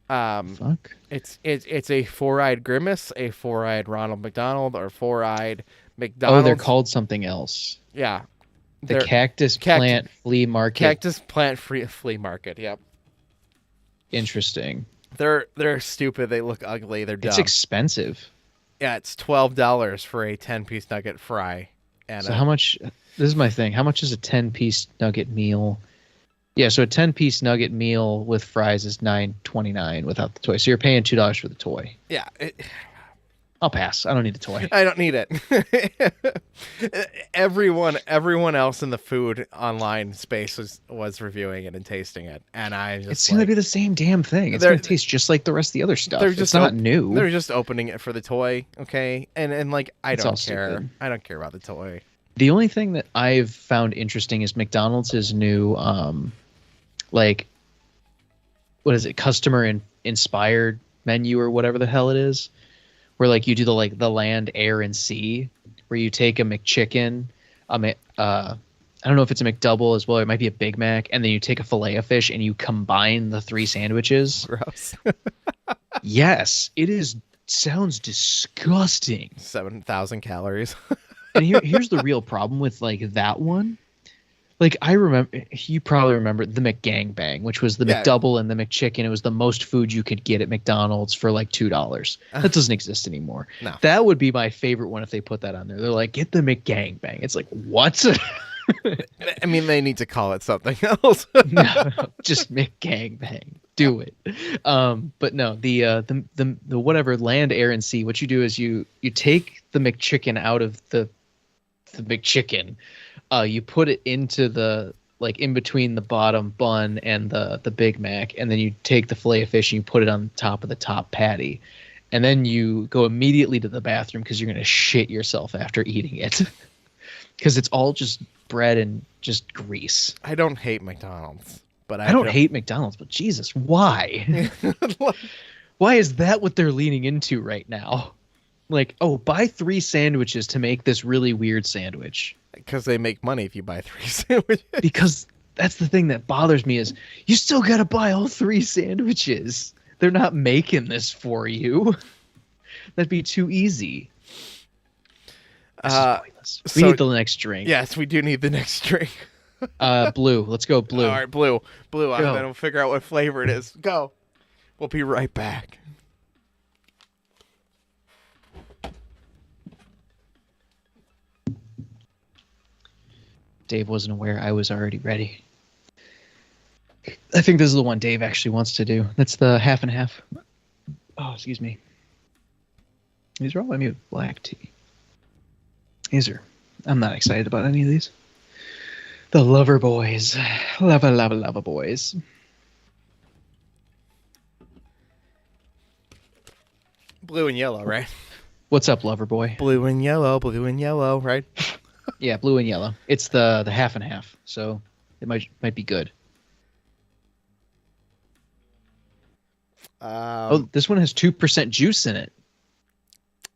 Fuck. It's a four-eyed Grimace, a four-eyed Ronald McDonald, or four-eyed McDonald. Oh, they're called something else. Yeah. The Cactus Plant Flea Market. Cactus Plant Flea Market. Yep. Interesting. They're stupid. They look ugly. They're dumb. It's expensive. Yeah, it's $12 for a 10-piece nugget fry. And so how much? This is my thing. How much is a 10-piece nugget meal? Yeah, so a 10-piece nugget meal with fries is $9.29 without the toy. So you're paying $2 for the toy. Yeah. I'll pass. I don't need the toy. I don't need it. Everyone else in the food online space was reviewing it and tasting it, and it's going to be the same damn thing. It's going to taste just like the rest of the other stuff. It's not new. They're just opening it for the toy, okay? And like, I don't care. Stupid. I don't care about the toy. The only thing that I've found interesting is McDonald's new, like, what is it? Customer inspired menu or whatever the hell it is. Where like you do the land, air, and sea, where you take a McChicken, I don't know if it's a McDouble as well. It might be a Big Mac, and then you take a Filet-O-Fish and you combine the 3 sandwiches. Gross. Yes, it is. Sounds disgusting. 7,000 calories. And here's the real problem with like that one. Like I remember, you probably remember the McGangbang, which was the McDouble and the McChicken. It was the most food you could get at McDonald's for like $2. That doesn't exist anymore. No. That would be my favorite one if they put that on there. They're like, get the McGangbang. It's like, what? I mean, they need to call it something else. No, just McGangbang. Do it. But no, the whatever land, air, and sea. What you do is you take the McChicken out of the McChicken. You put it into the like in between the bottom bun and the Big Mac, and then you take the fillet of fish and you put it on top of the top patty, and then you go immediately to the bathroom because you're gonna shit yourself after eating it, because it's all just bread and just grease. I don't hate McDonald's, but I don't hate McDonald's, but Jesus, why? Why is that what they're leaning into right now? Like, oh, buy 3 sandwiches to make this really weird sandwich. Because they make money if you buy 3 sandwiches. Because that's the thing that bothers me is you still got to buy all 3 sandwiches. They're not making this for you. That'd be too easy. We need the next drink. Yes, we do need the next drink. Blue. Let's go blue. All right, blue. Blue. Then we'll figure out what flavor it is. Go. We'll be right back. Dave wasn't aware I was already ready. I think this is the one Dave actually wants to do. That's the half and half. Oh, excuse me. These are all I mean with black tea. I'm not excited about any of these. The Lover Boys. Lover Boys. Blue and yellow, right? What's up, Lover Boy? Blue and yellow, right? Yeah, blue and yellow. It's the half and half, so it might be good. This one has 2% juice in it.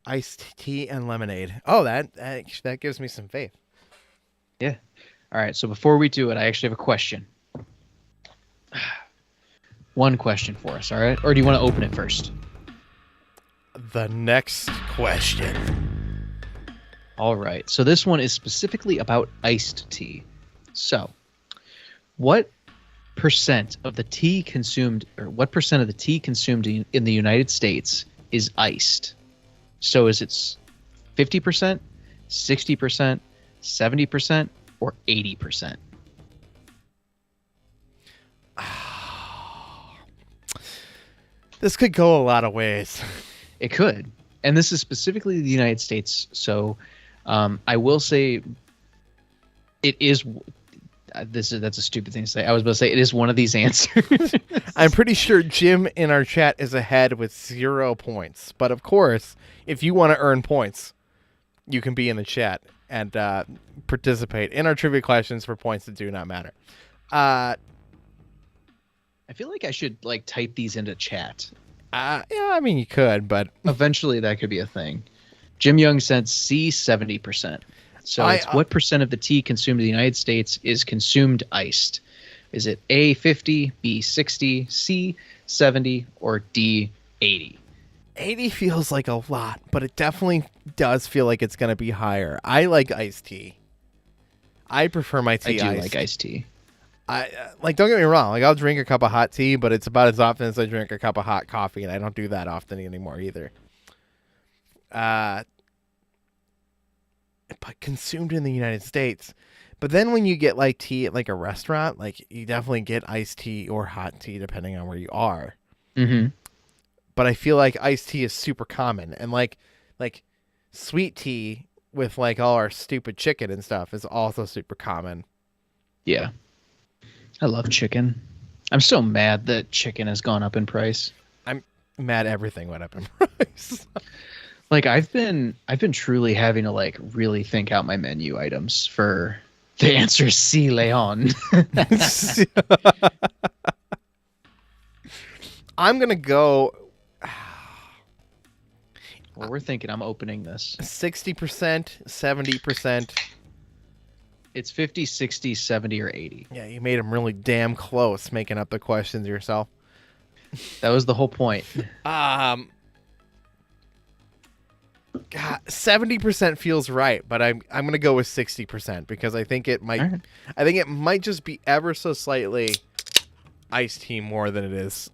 Iced tea and lemonade. Oh, that gives me some faith. Yeah. All right. So before we do it, I actually have a question. One question for us. All right. Or do you want to open it first? The next question. All right. So this one is specifically about iced tea. So, what percent of the tea consumed in the United States is iced? So is it 50%, 60%, 70%, or 80%? This could go a lot of ways. It could. And this is specifically the United States. So I will say it is. That's a stupid thing to say. I was about to say it is one of these answers. I'm pretty sure Jim in our chat is ahead with 0 points. But of course, if you want to earn points, you can be in the chat and participate in our trivia questions for points that do not matter. I feel like I should type these into chat. Yeah, I mean you could, but eventually that could be a thing. Jim Young said C 70%. So it's what percent of the tea consumed in the United States is consumed iced? Is it A 50, B 60, C 70, or D 80? 80 feels like a lot, but it definitely does feel like it's going to be higher. I like iced tea. I prefer my tea iced. I do like iced tea. Don't get me wrong. I'll drink a cup of hot tea, but it's about as often as I drink a cup of hot coffee, and I don't do that often anymore either. But consumed in the United States. But then when you get tea at a restaurant, you definitely get iced tea or hot tea depending on where you are. Mm-hmm. But I feel like iced tea is super common, and like sweet tea with all our stupid chicken and stuff is also super common. Yeah. I love chicken. I'm so mad that chicken has gone up in price. I'm mad everything went up in price. I've been truly having to really think out my menu items for the answer is C Leon. I'm gonna go. Well, we're thinking I'm opening this. 60%, 70%. It's 50, 60, 70, or 80. Yeah, you made them really damn close making up the questions yourself. That was the whole point. God, 70% feels right, but I'm gonna go with 60% because I think it might. Right. I think it might just be ever so slightly iced tea more than it is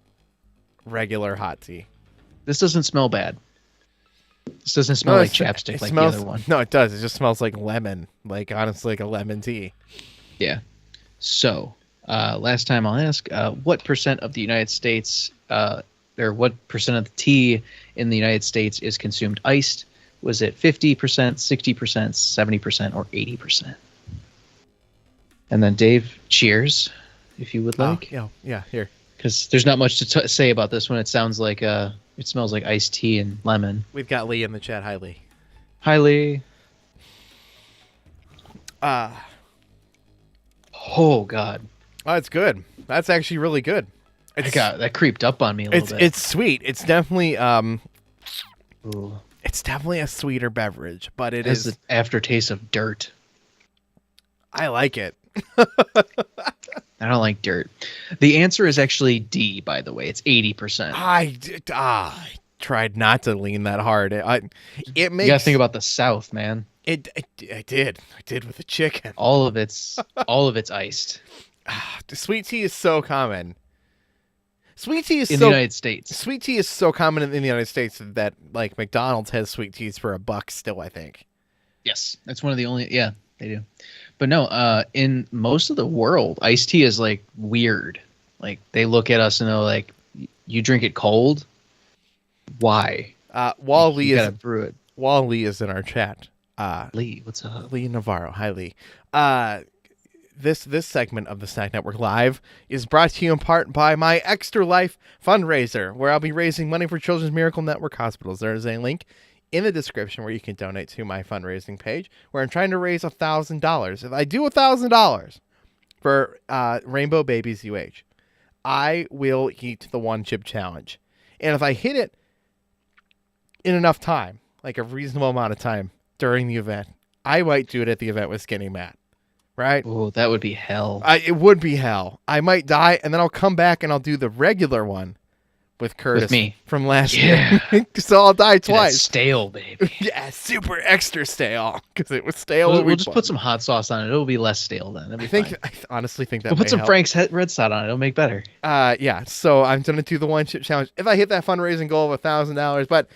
regular hot tea. This doesn't smell bad. This doesn't smell like chapstick like smells, the other one. No, it does. It just smells like lemon. Like, honestly, like a lemon tea. Yeah. So, last time I'll ask, what percent of the United States, or what percent of the tea in the United States is consumed iced? Was it 50%, 60%, 70%, or 80%? And then Dave, cheers, if you would like. Yeah, here. Because there's not much to say about this one. It sounds like it smells like iced tea and lemon. We've got Lee in the chat. Hi, Lee. Hi, Lee. Oh God. Oh, it's good. That's actually really good. That creeped up on me a little bit. It's sweet. It's definitely Ooh. It's definitely a sweeter beverage, but it has is the aftertaste of dirt. I like it. I don't like dirt. The answer is actually D, by the way. It's 80%. I tried not to lean that hard. It makes You gotta think about the South, man. I did with the chicken. All of it's iced. The sweet tea is so common. Sweet tea is in the United States. Sweet tea is so common in the United States that like McDonald's has sweet teas for $1 still, I think. Yes, that's one of the only. Yeah, they do. But no, in most of the world, iced tea is like weird. Like they look at us and they're like, "You drink it cold? Why?" Lee gotta brew it. Lee is in our chat. Lee, what's up? Lee Navarro. Hi, Lee. This segment of the Snack Network Live is brought to you in part by my Extra Life fundraiser, where I'll be raising money for Children's Miracle Network hospitals. There is a link in the description where you can donate to my fundraising page, where I'm trying to raise $1,000. If I do $1,000 for Rainbow Babies UH, I will eat the one chip challenge. And if I hit it in enough time, like a reasonable amount of time during the event, I might do it at the event with Skinny Matt. Right? Oh, that would be hell. It would be hell. I might die, and then I'll come back and I'll do the regular one with Curtis with me. From last year. So I'll die twice. Stale, baby. Yeah, super extra stale because it was stale. We'll just put some hot sauce on it. It'll be less stale then. I honestly think that. We'll put some help. Frank's Red Side on it. It'll make better. Yeah. So I'm gonna do the one chip challenge. If I hit that fundraising goal of $1,000, but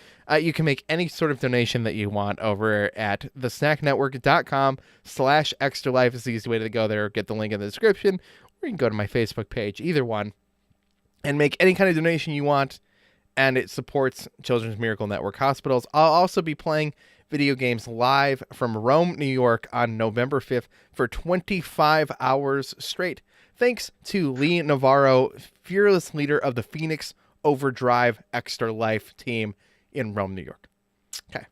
you can make any sort of donation that you want over at thesnacknetwork.com/extra life is the easy way to go there. Get the link in the description, or you can go to my Facebook page, either one, and make any kind of donation you want. And it supports Children's Miracle Network hospitals. I'll also be playing video games live from Rome, New York on November 5th for 25 hours straight. Thanks to Lee Navarro, fearless leader of the Phoenix Overdrive Extra Life team in Rome, New York. Okay.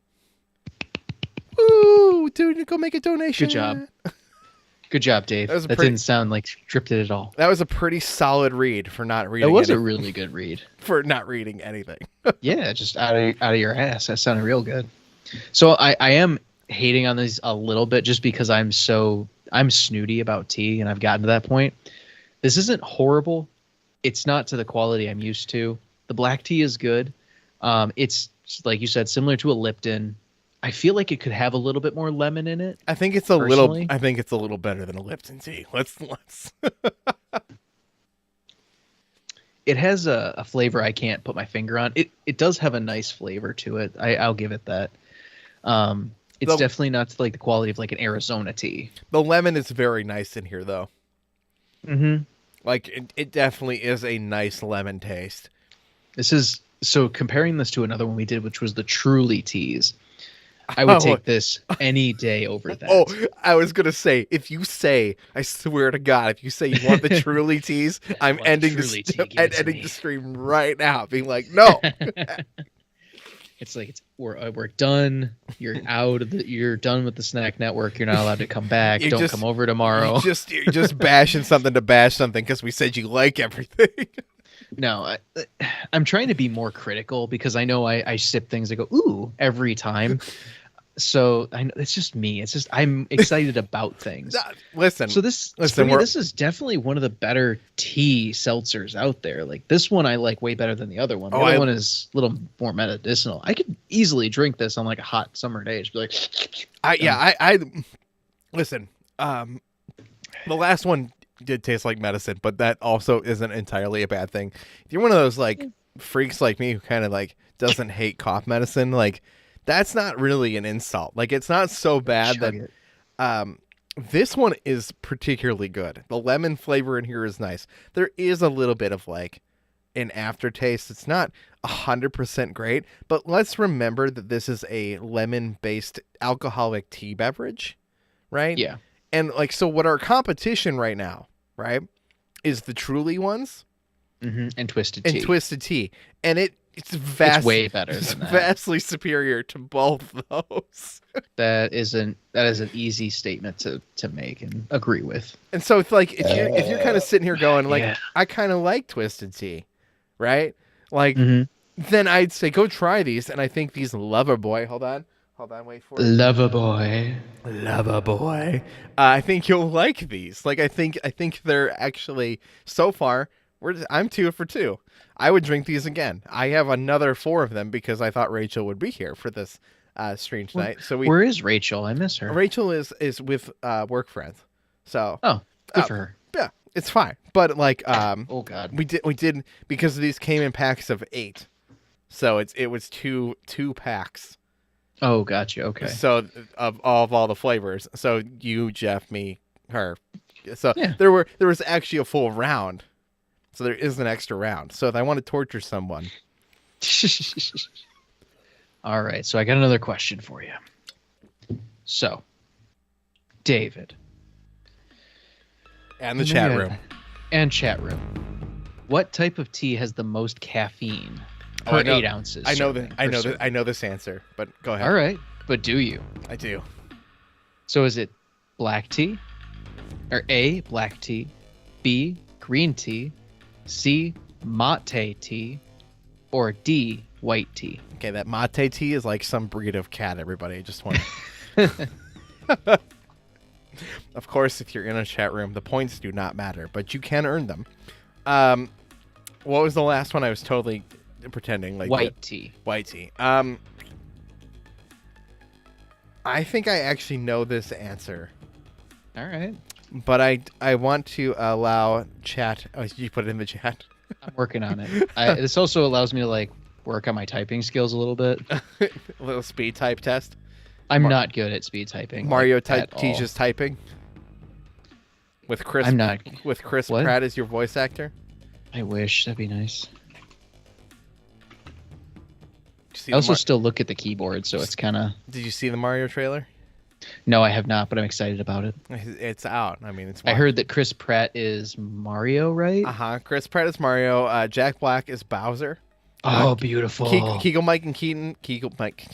Woo! Dude, go make a donation. Good job. Good job, Dave. That didn't sound like scripted at all. That was a pretty solid read for not reading. It was a really good read. For not reading anything. Yeah, just out of your ass. That sounded real good. So I am hating on these a little bit just because I'm snooty about tea and I've gotten to that point. This isn't horrible. It's not to the quality I'm used to. The black tea is good. It's like you said, similar to a Lipton. I feel like it could have a little bit more lemon in it. I think it's a little better than a Lipton tea. Let's. It has a flavor I can't put my finger on. It does have a nice flavor to it. I'll give it that. It's definitely not like the quality of like an Arizona tea. The lemon is very nice in here though. Mm-hmm. Like it definitely is a nice lemon taste. So comparing this to another one we did, which was the Truly teas. I would take this any day over that. Oh, I was going to say, I swear to God, if you say you want the Truly teas, I'm ending the stream right now, being like, no. It's like we're done. You're out. You're done with the Snack Network. You're not allowed to come back. Don't come over tomorrow. You're just bashing something to bash something because we said you like everything. No, I'm trying to be more critical because I know I sip things that go, ooh, every time. So I know it's just me. It's just I'm excited about things. Listen. So for me, this is definitely one of the better tea seltzers out there. Like this one, I like way better than the other one. The other one is a little more medicinal. I could easily drink this on like a hot summer day. Just be like, I listen. The last one did taste like medicine, but that also isn't entirely a bad thing. If you're one of those like freaks like me who kind of like doesn't hate cough medicine, like. That's not really an insult. Like, it's not so bad that this one is particularly good. The lemon flavor in here is nice. There is a little bit of, like, an aftertaste. It's not 100% great, but let's remember that this is a lemon-based alcoholic tea beverage, right? Yeah. And, like, so what our competition right now, right, is the Truly ones. Mm-hmm. And Twisted Tea. And it's way better than that. Vastly superior to both those. That is an easy statement to make and agree with. And so it's like if you're kind of sitting here going like I kind of like Twisted Tea, right? Like then I'd say go try these. And I think these Loverboy, hold on, wait for it. Loverboy. I think you'll like these. Like I think they're actually so far. I'm 2 for 2. I would drink these again. I have another 4 of them because I thought Rachel would be here for this stream tonight. So where is Rachel? I miss her. Rachel is with work friends. So good for her. Yeah, it's fine. But like oh god, we did because these came in packs of 8, so it was two packs. Oh, gotcha. Okay. So of all the flavors. So you, Jeff, me, her. So there was actually a full round. So there is an extra round. So if I want to torture someone. All right. So I got another question for you. So, David. And the chat room. And chat room. What type of tea has the most caffeine per 8 ounces? I know this answer, but go ahead. All right. But do you? I do. So is it black tea? Or A, black tea, B, green tea, C, mate tea, or D, white tea? Okay, that mate tea is like some breed of cat, everybody. I just want Of course, if you're in a chat room, the points do not matter, but you can earn them. What was the last one? I was totally pretending like white tea. White tea. I think I actually know this answer. All right. But I want to allow chat. Oh, you put it in the chat. I'm working on it. This also allows me to like work on my typing skills a little bit. A little speed type test. I'm not good at speed typing. Mario teaches typing. With Chris. I'm not. With Chris Pratt as your voice actor. I wish that'd be nice. I also still look at the keyboard, so it's kind of. Did you see the Mario trailer? No, I have not, but I'm excited about it. It's out. I mean, it's. I heard that Chris Pratt is Mario, right? Chris Pratt is Mario. Jack Black is Bowser. Oh, beautiful. Keegan, Mike, and Keaton. Keegan, Mike.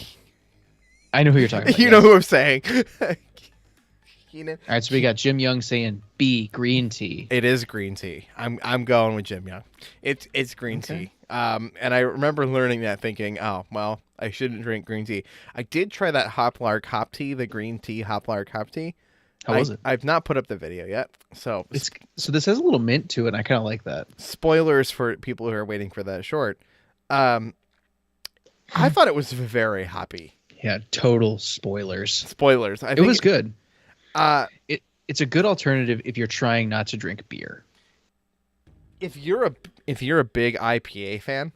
I know who you're talking about. You know who I'm saying. All right, so we got Jim Young saying B, green tea. It is green tea. I'm going with Jim Young. It's green tea. And I remember learning that, thinking, oh well, I shouldn't drink green tea. I did try that Hoplark hop tea, the green tea Hoplark hop tea. How was it? I've not put up the video yet, so this has a little mint to it. And I kind of like that. Spoilers for people who are waiting for that short. I thought it was very hoppy. Yeah, total spoilers. It was good. It's a good alternative if you're trying not to drink beer. If you're a big IPA fan,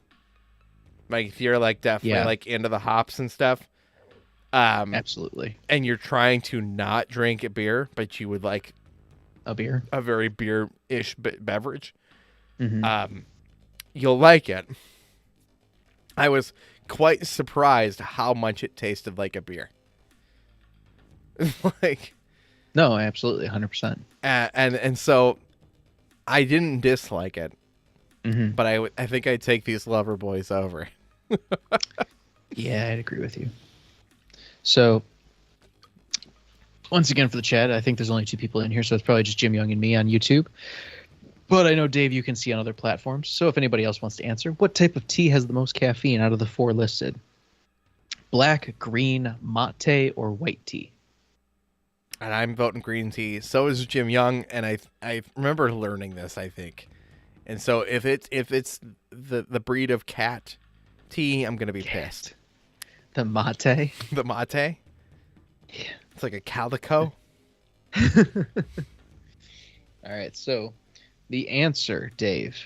like if you're like definitely like into the hops and stuff, absolutely. And you're trying to not drink a beer, but you would like a very beer-ish beverage, mm-hmm. You'll like it. I was quite surprised how much it tasted like a beer. Like. No, absolutely, 100%. And so, I didn't dislike it, mm-hmm. but I think I'd take these Loverboys over. Yeah, I'd agree with you. So, once again for the chat, I think there's only 2 people in here, so it's probably just Jim Young and me on YouTube. But I know, Dave, you can see on other platforms. So if anybody else wants to answer, what type of tea has the most caffeine out of the 4 listed? Black, green, mate, or white tea? And I'm voting green tea. So is Jim Young, and I remember learning this, I think. And so if it's the breed of cat tea, I'm gonna be pissed. The mate? The mate? Yeah. It's like a calico. All right, so the answer, Dave,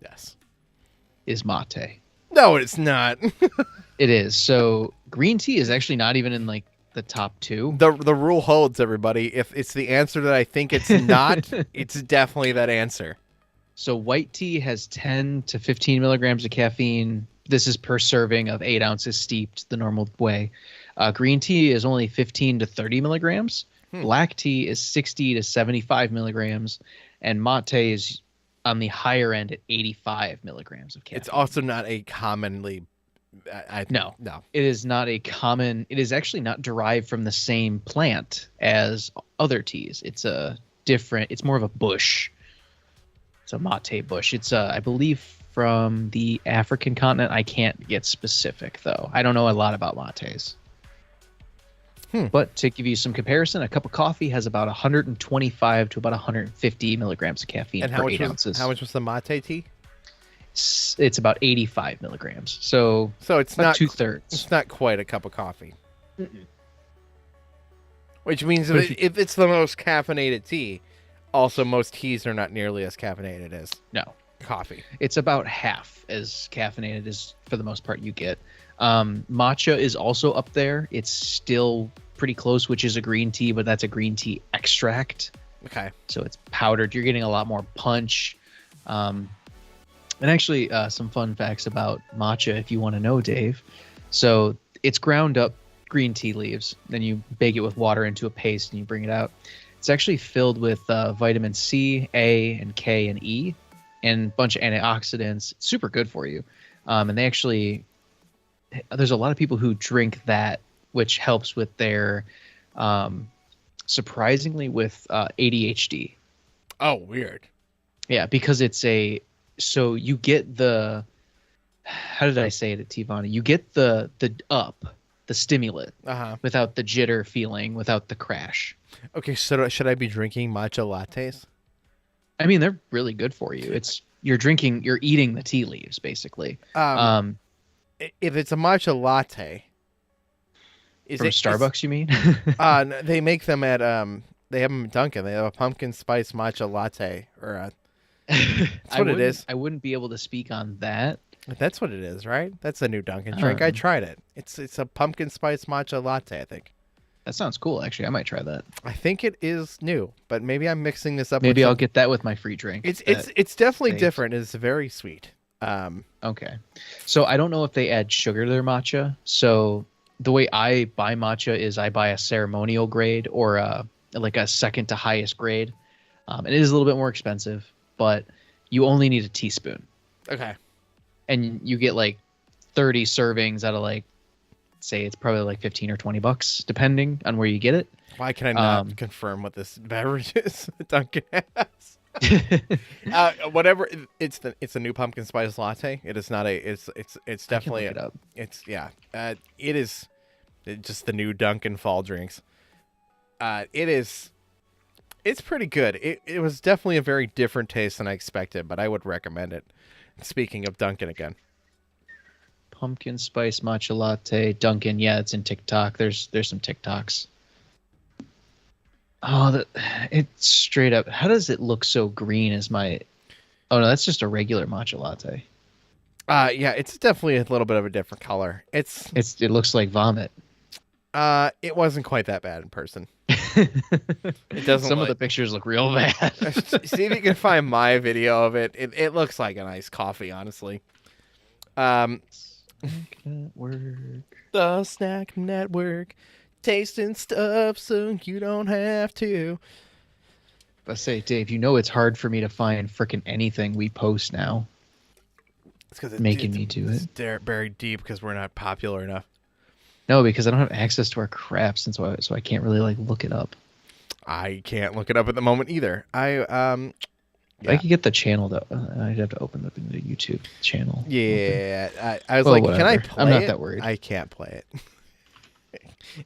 Yes. is mate. No, it's not. It is. So green tea is actually not even in like the top 2. The rule holds, everybody. If it's the answer that I think it's not, it's definitely that answer. So white tea has 10 to 15 milligrams of caffeine. This is per serving of 8 ounces steeped the normal way. Green tea is only 15 to 30 milligrams. Black tea is 60 to 75 milligrams. And mate is on the higher end at 85 milligrams of caffeine. It's also not a commonly... No. No. It is not a common... It is actually not derived from the same plant as other teas. It's a different... It's more of a bush. It's a mate bush. It's, I believe, from the African continent. I can't get specific, though. I don't know a lot about mates. But to give you some comparison, a cup of coffee has about 125 to about 150 milligrams of caffeine per 8 ounces. How much was the mate tea? It's about 85 milligrams. So it's not 2/3. It's not quite a cup of coffee. Which means if it's the most caffeinated tea, also most teas are not nearly as caffeinated as coffee. It's about half as caffeinated as, for the most part, you get. Matcha is also up there. It's still pretty close, which is a green tea, but that's a green tea extract. Okay. So it's powdered. You're getting a lot more punch. And actually, some fun facts about matcha, if you want to know, Dave. So it's ground up green tea leaves. Then you bake it with water into a paste and you bring it out. It's actually filled with vitamin C, A, and K, and E, and a bunch of antioxidants. It's super good for you. And they actually... There's a lot of people who drink that, which helps with their, surprisingly, with ADHD. Oh, weird. Yeah, because so you get the, how did I say it at Tivani? You get the stimulant, without the jitter feeling, without the crash. Okay, so should I be drinking matcha lattes? I mean, they're really good for you. You're eating the tea leaves, basically. If it's a matcha latte, from Starbucks, you mean? They make them at they have them at Dunkin'. They have a pumpkin spice matcha latte, or that's what it is. I wouldn't be able to speak on that. That's what it is, right? That's a new Dunkin' drink. I tried it. It's a pumpkin spice matcha latte, I think. That sounds cool. Actually, I might try that. I think it is new, but maybe I'm mixing this up. Maybe I'll get that with my free drink. It's definitely different. It's very sweet. Okay. So I don't know if they add sugar to their matcha. So the way I buy matcha is I buy a ceremonial grade or like a second to highest grade. It is a little bit more expensive, but you only need a teaspoon. Okay. And you get like 30 servings out of like, say it's probably like 15 or $20, depending on where you get it. Why can I not confirm what this beverage is that Dunkin' has? Whatever it's a new pumpkin spice latte. It is not it's definitely it is just the new Dunkin' fall drinks. It's pretty good. It was definitely a very different taste than I expected, but I would recommend it. Speaking of Dunkin' again, pumpkin spice matcha latte Dunkin'. Yeah, it's in TikTok. There's some TikToks. Oh, it's straight up. How does it look so green as my... Oh, no, that's just a regular matcha latte. Yeah, it's definitely a little bit of a different color. It looks like vomit. It wasn't quite that bad in person. It doesn't. Some of the pictures look real bad. See if you can find my video of it. It looks like a nice coffee, honestly. Snack Network. The Snack Network. Tasting stuff so you don't have to. I say, Dave, you know it's hard for me to find frickin' anything we post now. It's because making me do it. It's buried deep because we're not popular enough. No, because I don't have access to our crap, so I can't really like look it up. I can't look it up at the moment either. If I could get the channel, though, I'd have to open up the YouTube channel. Yeah, I was Well, like, whatever. can I play I'm not it? that worried. I can't play it.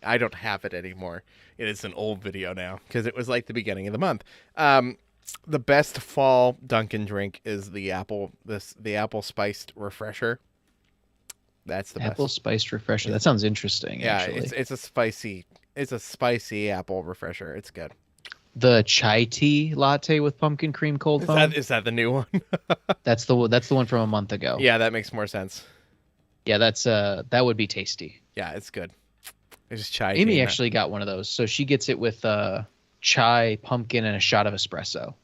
I don't have it anymore. It is an old video now because it was like the beginning of the month. The best fall Dunkin' drink is the apple spiced refresher. That's the apple best. Spiced refresher. That sounds interesting. Yeah, actually. it's a spicy apple refresher. It's good. The chai tea latte with pumpkin cream cold foam. Is that the new one? That's the one from a month ago. Yeah, that makes more sense. Yeah, that would be tasty. Yeah, it's good. It's just chai. Amy actually got one of those, so she gets it with chai, pumpkin, and a shot of espresso.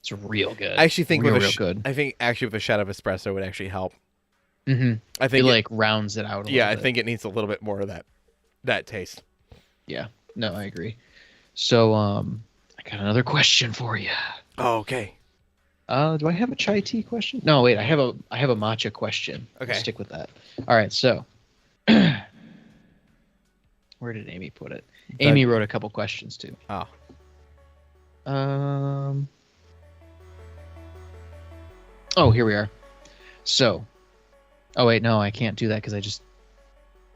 It's real good. I actually think real good. I think actually with a shot of espresso would actually help. Mm-hmm. I think it like rounds it out. I think it needs a little bit more of that taste. Yeah, no, I agree. So, I got another question for you. Oh, okay. Do I have a chai tea question? No, wait. I have a matcha question. Okay. I'll stick with that. All right. So, where did Amy put it? Amy wrote a couple questions too. Oh. Oh, here we are. So, oh wait, no, I can't do that because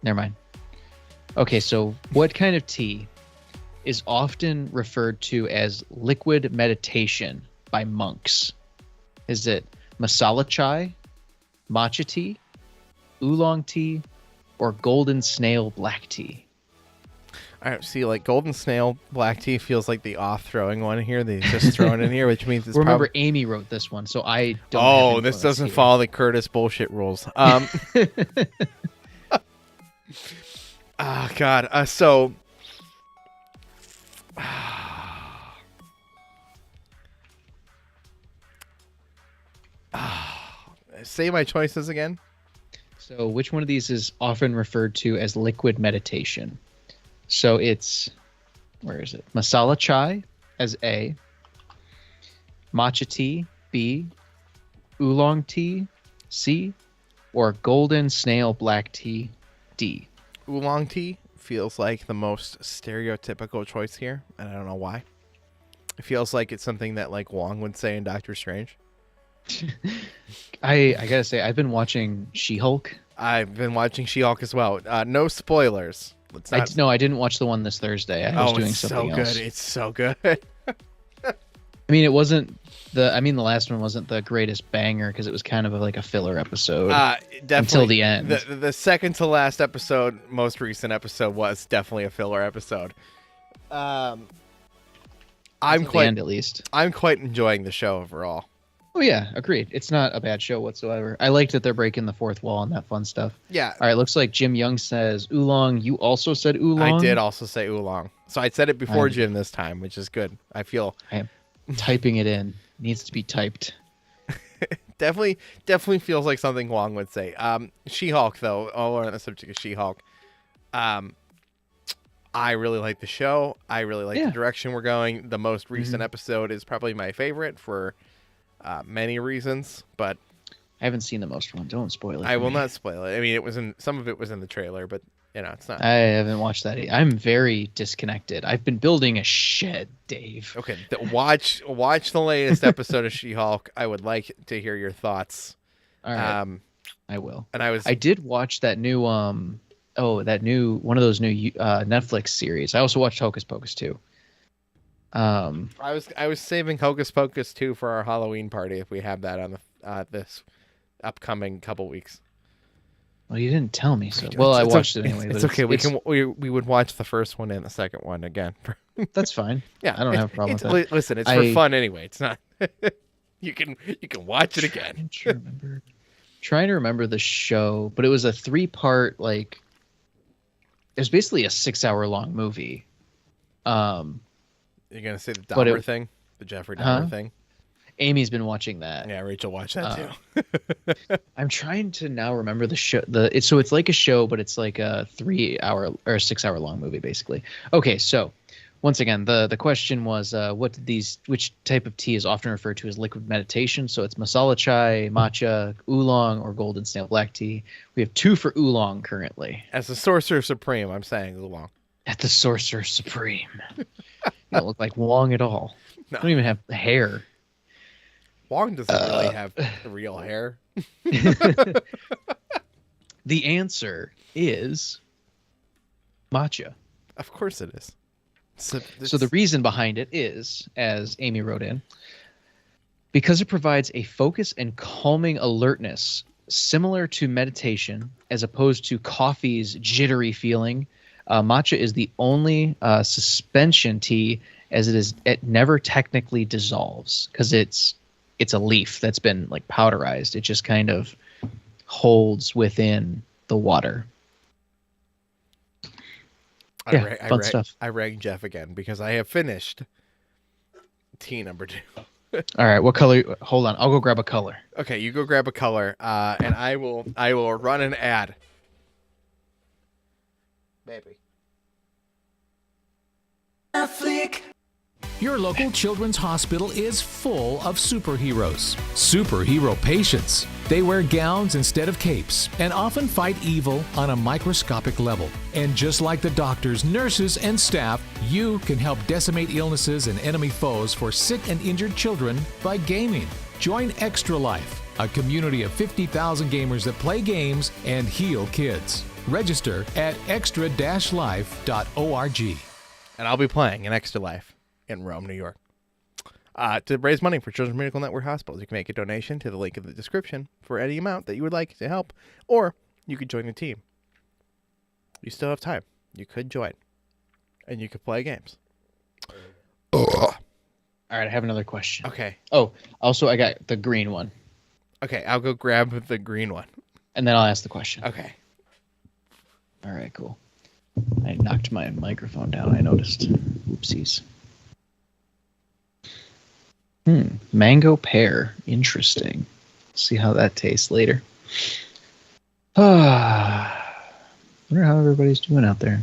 never mind. Okay, so what kind of tea is often referred to as liquid meditation by monks? Is it masala chai, matcha tea, oolong tea, or golden snail black tea? I don't see, like golden snail black tea feels like the off-throwing one here. They just thrown in here, which means it's remember Amy wrote this one, so I don't. Oh, this doesn't follow the Curtis bullshit rules. Oh God. So. Say my choices again. So, which one of these is often referred to as liquid meditation? So it's, where is it? Masala chai as A, matcha tea B, oolong tea C, or golden snail black tea D. Oolong tea feels like the most stereotypical choice here, and I don't know why. It feels like it's something that like Wong would say in Doctor Strange. I gotta say, I've been watching She-Hulk. I've been watching She-Hulk as well. No spoilers. No, I didn't watch the one this Thursday. I was doing something else. It's so good. I mean, it wasn't the last one wasn't the greatest banger because it was kind of like a filler episode until the end. The second to last episode, most recent episode, was definitely a filler episode. I'm quite enjoying the show overall. Oh yeah, agreed. It's not a bad show whatsoever. I like that they're breaking the fourth wall and that fun stuff. Yeah. All right, looks like Jim Young says oolong. You also said oolong? I did also say oolong. So I said it before Jim this time, which is good. I am typing it in. Needs to be typed. Definitely feels like something Wong would say. She-Hulk, though. Oh, we're on the subject of She-Hulk. I really like the show. I really like the direction we're going. The most recent episode is probably my favorite for many reasons, but I haven't seen the most one. Don't spoil it. I will not spoil it. I mean, some of it was in the trailer, but it's not. I haven't watched that. I'm very disconnected. I've been building a shed, Dave. Okay, watch the latest episode of She-Hulk. I would like to hear your thoughts. All right, I will. And I did watch that new one of those new Netflix series. I also watched Hocus Pocus too. I was saving Hocus Pocus 2 for our Halloween party if we have that on the this upcoming couple weeks. Well, you didn't tell me so. Well, I watched it anyway. It's okay. We would watch the first one and the second one again. That's fine. Yeah, I don't have a problem with that. Listen, it's for fun anyway. It's not. You can watch it again. Trying to remember the show, but it was a 3-part like. It was basically a 6-hour long movie. You're gonna say the Dahmer thing, the Jeffrey Dahmer thing. Amy's been watching that. Yeah, Rachel watched that too. I'm trying to now remember the show. It's like a show, but it's like a 3-hour or 6-hour long movie, basically. Okay, so once again, the question was, which type of tea is often referred to as liquid meditation? So it's masala chai, matcha, oolong, or golden snail black tea. We have 2 for oolong currently. As the Sorcerer Supreme, I'm saying oolong. At the Sorcerer Supreme. You don't look like Wong at all. I don't even have hair. Wong doesn't really have real hair. The answer is matcha. Of course it is. So the reason behind it is, as Amy wrote in, because it provides a focus and calming alertness similar to meditation as opposed to coffee's jittery feeling. Matcha is the only suspension tea as it never technically dissolves because it's a leaf that's been like powderized. It just kind of holds within the water. Fun stuff. I rang Jeff again because I have finished tea number 2. All right, what color? Hold on, I'll go grab a color. Okay, you go grab a color, and I will run an ad. Maybe. A flick. Your local children's hospital is full of superheroes. Superhero patients. They wear gowns instead of capes and often fight evil on a microscopic level. And just like the doctors, nurses, and staff, you can help decimate illnesses and enemy foes for sick and injured children by gaming. Join Extra Life, a community of 50,000 gamers that play games and heal kids. Register at extra-life.org. And I'll be playing an Extra Life in Rome, New York. To raise money for Children's Miracle Network Hospitals, you can make a donation to the link in the description for any amount that you would like to help, or you could join the team. You still have time. You could join, and you could play games. All right, I have another question. Okay. Oh, also, I got the green one. Okay, I'll go grab the green one. And then I'll ask the question. Okay. All right, cool. I knocked my microphone down, I noticed. Oopsies. Mango pear. Interesting. See how that tastes later. Wonder how everybody's doing out there.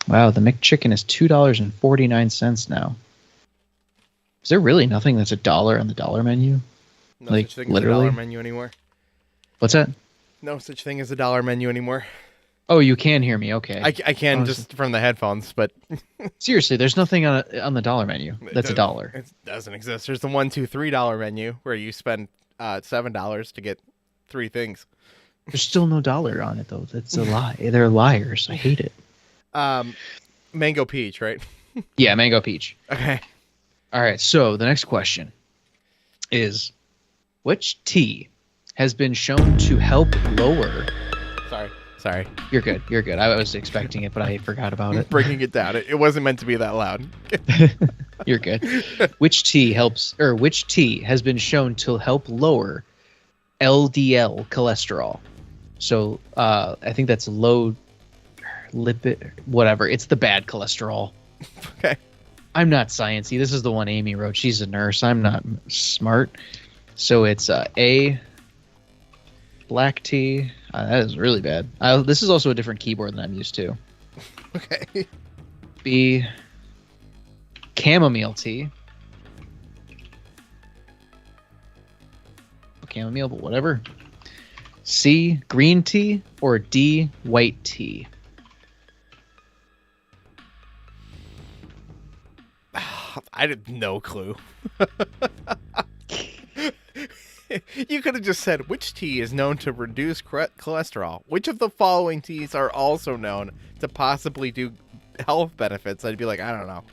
Wow, the McChicken is $2.49 now. Is there really nothing that's $1 on the dollar menu? No such thing as a dollar menu anymore. What's that? No such thing as a dollar menu anymore. Oh, you can hear me. Okay. I can just from the headphones, but seriously, there's nothing on the dollar menu that's $1. It doesn't exist. There's the $1, $2, $3 menu where you spend $7 to get 3 things. There's still no dollar on it though. That's a lie. They're liars. I hate it. Mango peach, right? Yeah, mango peach. Okay. All right. So the next question is, which tea has been shown to help lower? Sorry. You're good. You're good. I was expecting it, but I forgot about it. Bringing it down. It wasn't meant to be that loud. You're good. Which tea has been shown to help lower LDL cholesterol? So I think that's low lipid, whatever. It's the bad cholesterol. Okay. I'm not sciencey. This is the one Amy wrote. She's a nurse. I'm not smart. So it's A, black tea. That is really bad. This is also a different keyboard than I'm used to. Okay. B, chamomile tea. Chamomile, but whatever. C, green tea, or D, white tea. I had no clue. You could have just said, which tea is known to reduce cholesterol? Which of the following teas are also known to possibly do health benefits? I'd be like, I don't know.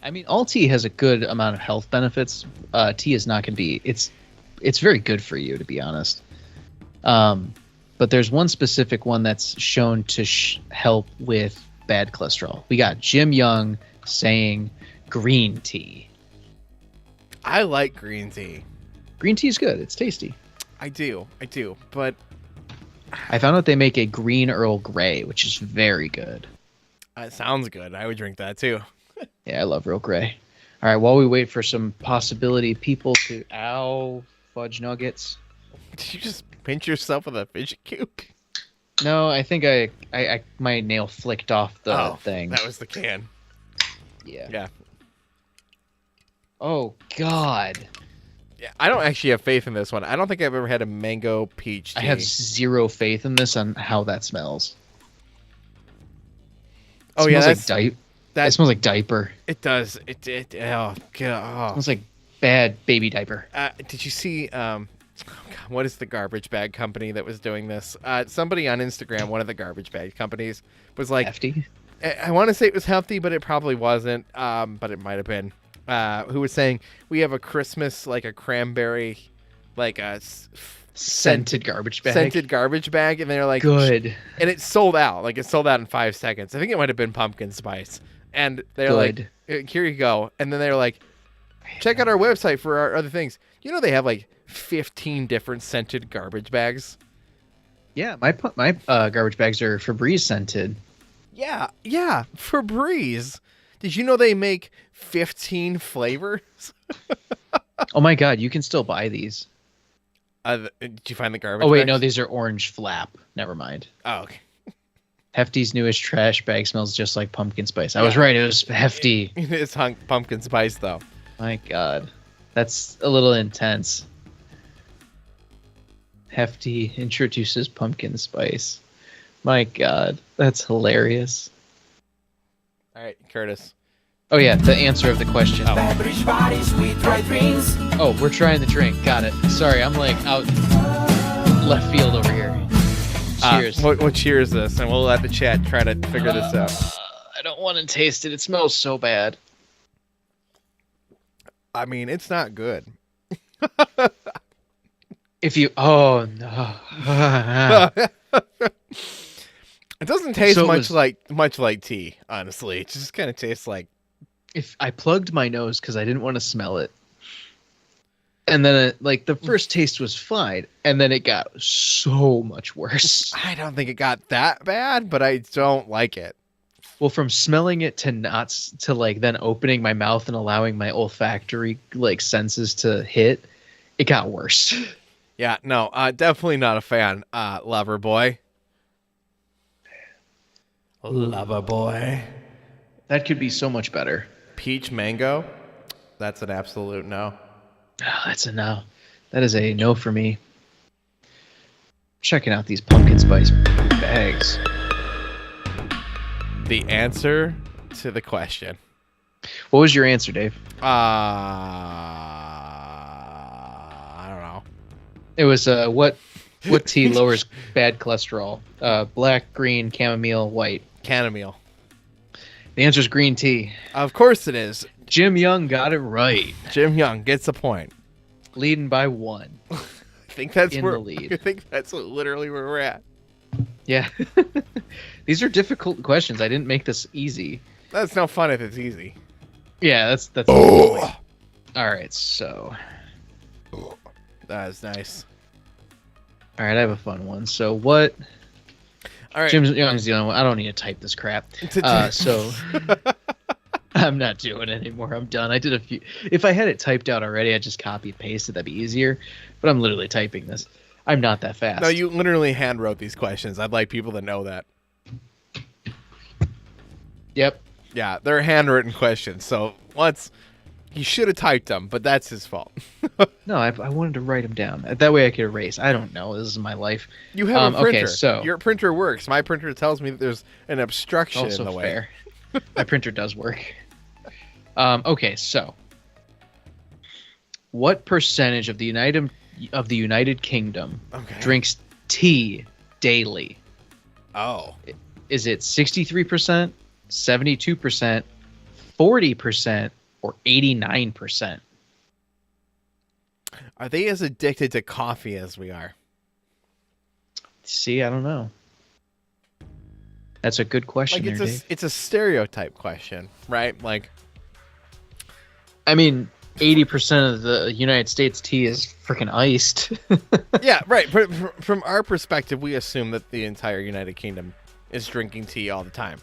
I mean, all tea has a good amount of health benefits. Tea is not going to be... It's very good for you, to be honest. But there's one specific one that's shown to help with bad cholesterol. We got Jim Young saying green tea. I like green tea. Green tea is good. It's tasty. I do. But I found out they make a green Earl Grey, which is very good. It sounds good. I would drink that too. Yeah, I love Earl Grey. All right, while we wait for some possibility people to... Ow, fudge nuggets. Did you just pinch yourself with a fidget cube? No, I think I my nail flicked off the thing. That was the can. Yeah. Oh, God. Yeah, I don't actually have faith in this one. I don't think I've ever had a mango peach tea. I have zero faith in this on how that smells. Oh It yeah, smells like It smells like diaper. It does. Oh god. It smells like bad baby diaper. Did you see? What is the garbage bag company that was doing this? Somebody on Instagram, one of the garbage bag companies, was like, Hefty. I want to say it was Healthy, but it probably wasn't. But it might have been. Who was saying we have a Christmas, like a cranberry, like a Scented garbage bag. Scented garbage bag, and they're like, good. And it sold out. Like it sold out in 5 seconds. I think it might have been pumpkin spice. And they're like, here you go. And then they're like, check out our website for our other things. You know they have like 15 different scented garbage bags. Yeah, my garbage bags are Febreze scented. Yeah, Febreze. Did you know they make 15 flavors? Oh my god, you can still buy these. Did you find the garbage? Oh wait, bags? no, these are orange flap. Never mind. Oh, okay. Hefty's newest trash bag smells just like pumpkin spice. I was right. It was Hefty. It's pumpkin spice though. My god, that's a little intense. Hefty introduces pumpkin spice. My god, that's hilarious. All right, Curtis. Oh yeah, the answer of the question. Beverage bodies, we try drinks. Oh, we're trying the drink. Got it. Sorry, I'm like out left field over here. Cheers. We'll cheers this, and we'll let the chat try to figure this out. I don't want to taste it. It smells so bad. I mean, it's not good. Oh no. It doesn't taste much like tea, honestly. It just kind of tastes like. If I plugged my nose because I didn't want to smell it, and then the first taste was fine, and then it got so much worse. I don't think it got that bad, but I don't like it. Well, from smelling it to then opening my mouth and allowing my olfactory senses to hit, it got worse. Yeah, no, definitely not a fan. Loverboy. Loverboy. That could be so much better. Peach mango. That's an absolute no. Oh, that's a no. That is a no for me. Checking out these pumpkin spice bags. The answer to the question. What was your answer, Dave? I don't know. It was what tea lowers bad cholesterol? Black, green, chamomile, white. Chamomile. The answer is green tea. Of course it is. Jim Young got it right. Jim Young gets a point. Leading by 1. I think that's in the lead. I think that's literally where we're at. Yeah. These are difficult questions. I didn't make this easy. That's no fun if it's easy. Yeah, that's the point. All right, so. That is nice. All right, I have a fun one. So what? All right. Jim Young's the only one. I don't need to type this crap. So I'm not doing it anymore. I'm done. I did a few. If I had it typed out already, I'd just copy and paste it. That'd be easier. But I'm literally typing this. I'm not that fast. No, you literally hand wrote these questions. I'd like people to know that. Yep. Yeah, they're handwritten questions. So he should have typed them, but that's his fault. No, I wanted to write them down. That way I could erase. I don't know. This is my life. You have a printer. Okay, so your printer works. My printer tells me that there's an obstruction in the way. Fair. My printer does work. Okay, so what percentage of the United Kingdom drinks tea daily? Oh. Is it 63%, 72%, 40%, or 89%? Are they as addicted to coffee as we are? See, I don't know. That's a good question. Like Dave. it's a stereotype question, right? Like, I mean, 80% of the United States tea is freaking iced. yeah, right. From our perspective, we assume that the entire United Kingdom is drinking tea all the time.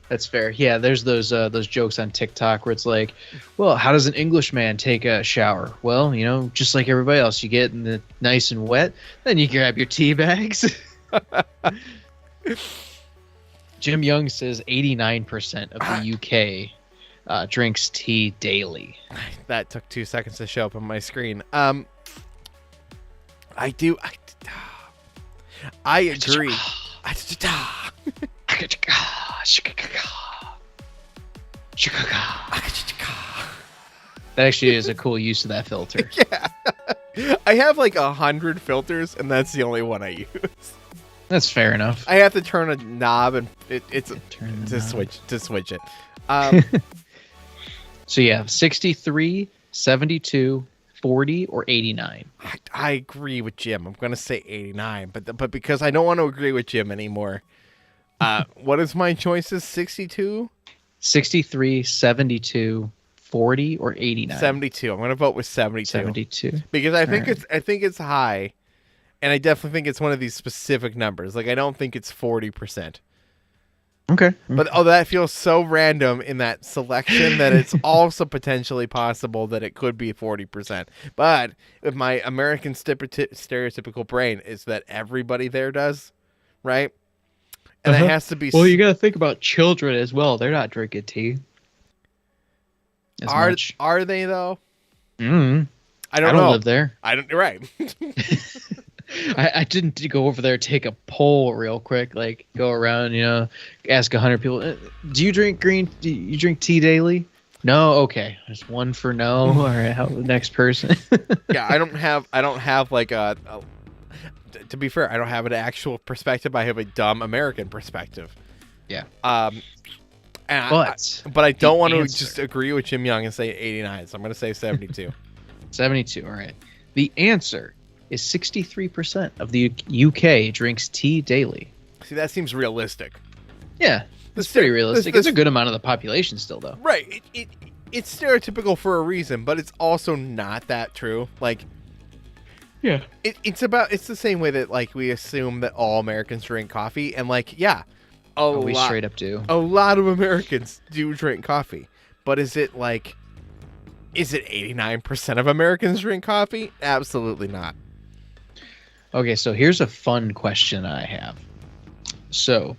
That's fair. Yeah, there's those jokes on TikTok where it's like, well, how does an Englishman take a shower? Well, just like everybody else, you get in the nice and wet, then you grab your tea bags. Jim Young says 89% of the UK drinks tea daily. That took 2 seconds to show up on my screen. I agree. That actually is a cool use of that filter. Yeah. I have like 100 filters, and that's the only one I use. That's fair enough. I have to turn a knob, and switch it. So yeah, 63, 72, 40, or 89. I agree with Jim. I'm going to say 89, but because I don't want to agree with Jim anymore. What is my choices? 62? 63, 72, 40, or 89. 72. I'm going to vote with 72. 72. Because I think it's high, and I definitely think it's one of these specific numbers. Like I don't think it's 40%. Okay. But that feels so random in that selection that it's also potentially possible that it could be 40%. But if my American stereotypical brain is that everybody there does, right? And it has to be. Well, you got to think about children as well. They're not drinking tea. Are they though? I don't know. live there. I don't. Right. I didn't go over there, take a poll real quick, like go around, ask 100 people, do you drink tea daily? No. Okay. There's one for no. All right. How the next person? Yeah. I don't have like to be fair, I don't have an actual perspective. I have a dumb American perspective. Yeah. But I don't want to just agree with Jim Young and say 89. So I'm going to say 72. 72. All right. The answer is 63% of the UK drinks tea daily. See, that seems realistic. Yeah, it's pretty realistic. It's a good amount of the population still, though. Right. It's stereotypical for a reason, but it's also not that true. Like, yeah, it's the same way that like we assume that all Americans drink coffee, and like, yeah, we straight up do. A lot of Americans do drink coffee, but is it 89% of Americans drink coffee? Absolutely not. Okay, so here's a fun question I have. So,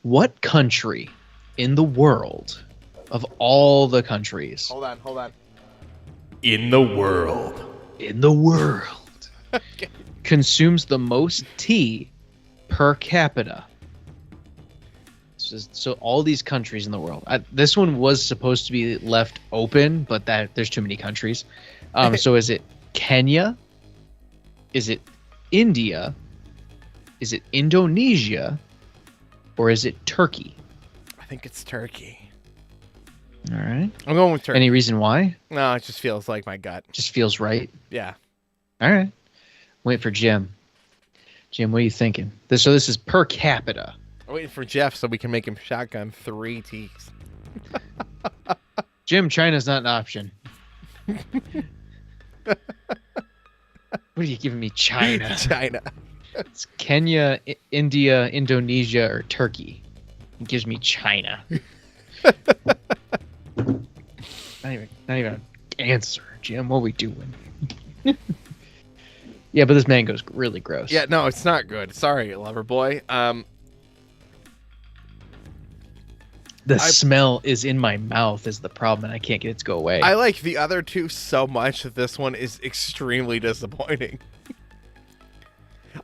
what country in the world, of all the countries... Hold on. In the world. Okay. Consumes the most tea per capita? So all these countries in the world. This one was supposed to be left open, but there's too many countries. So is it Kenya? Is it India? Is it Indonesia? Or is it Turkey? I think it's Turkey. All right. I'm going with Turkey. Any reason why? No, it just feels like my gut. Just feels right? Yeah. All right. Wait for Jim. Jim, what are you thinking? This is per capita. I'm waiting for Jeff so we can make him shotgun 3 teas. Jim, China's not an option. What are you giving me, China? China. It's Kenya, India, Indonesia, or Turkey. It gives me China. Not even an answer, Jim. What are we doing? Yeah, but this mango's really gross. Yeah, no, it's not good. Sorry, Loverboy. The smell is in my mouth is the problem, and I can't get it to go away. I like the other two so much that this one is extremely disappointing.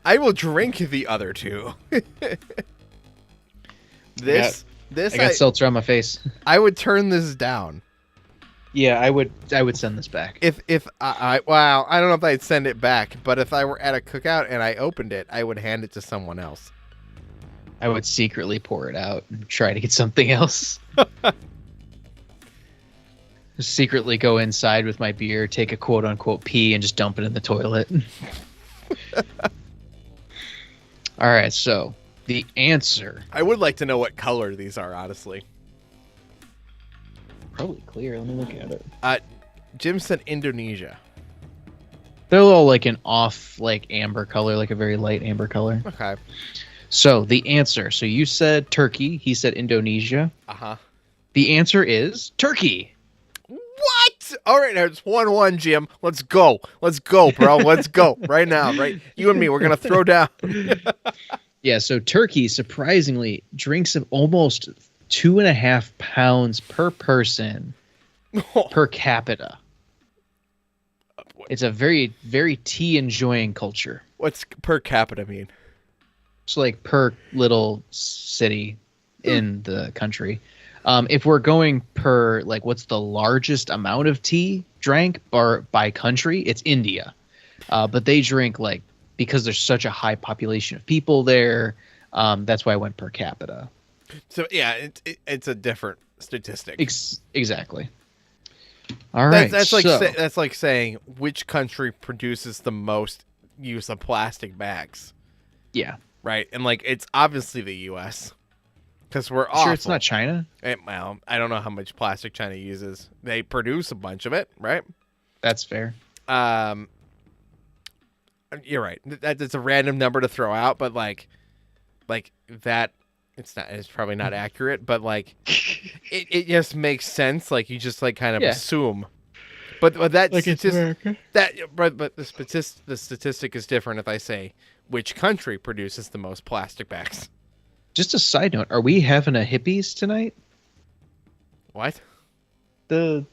I will drink the other two. I got seltzer on my face. I would turn this down. Yeah, I would send this back. I don't know if I'd send it back, but if I were at a cookout and I opened it, I would hand it to someone else. I would secretly pour it out and try to get something else. Secretly go inside with my beer, take a quote-unquote pee, and just dump it in the toilet. All right, so the answer... I would like to know what color these are, honestly. Probably clear. Let me look at it. Jim said Indonesia. They're all like an off, like amber color, like a very light amber color. Okay. So the answer. So you said Turkey. He said Indonesia. Uh-huh. The answer is Turkey. What? All right, now it's 1-1, Jim. Let's go. Let's go, bro. Let's go right now. Right, you and me. We're gonna throw down. Yeah. So Turkey, surprisingly, drinks of almost 2.5 pounds per person per capita. It's a very, very tea enjoying culture. What's per capita mean? So like per little city in the country. If we're going per like what's the largest amount of tea drank by country, it's India. But they drink like, because there's such a high population of people there, that's why I went per capita. So yeah, it's a different statistic. Exactly. All right. That's like saying which country produces the most use of plastic bags. Yeah. Right, and like it's obviously the U.S. because we're awful. Sure, it's not China. Well, I don't know how much plastic China uses. They produce a bunch of it, right? That's fair. You're right. That's a random number to throw out, but like that, it's probably not accurate, but like it just makes sense. Like you just like kind of assume. But that like statistic, but the statistic is different if I say which country produces the most plastic bags. Just a side note, are we having a hippies tonight? What? The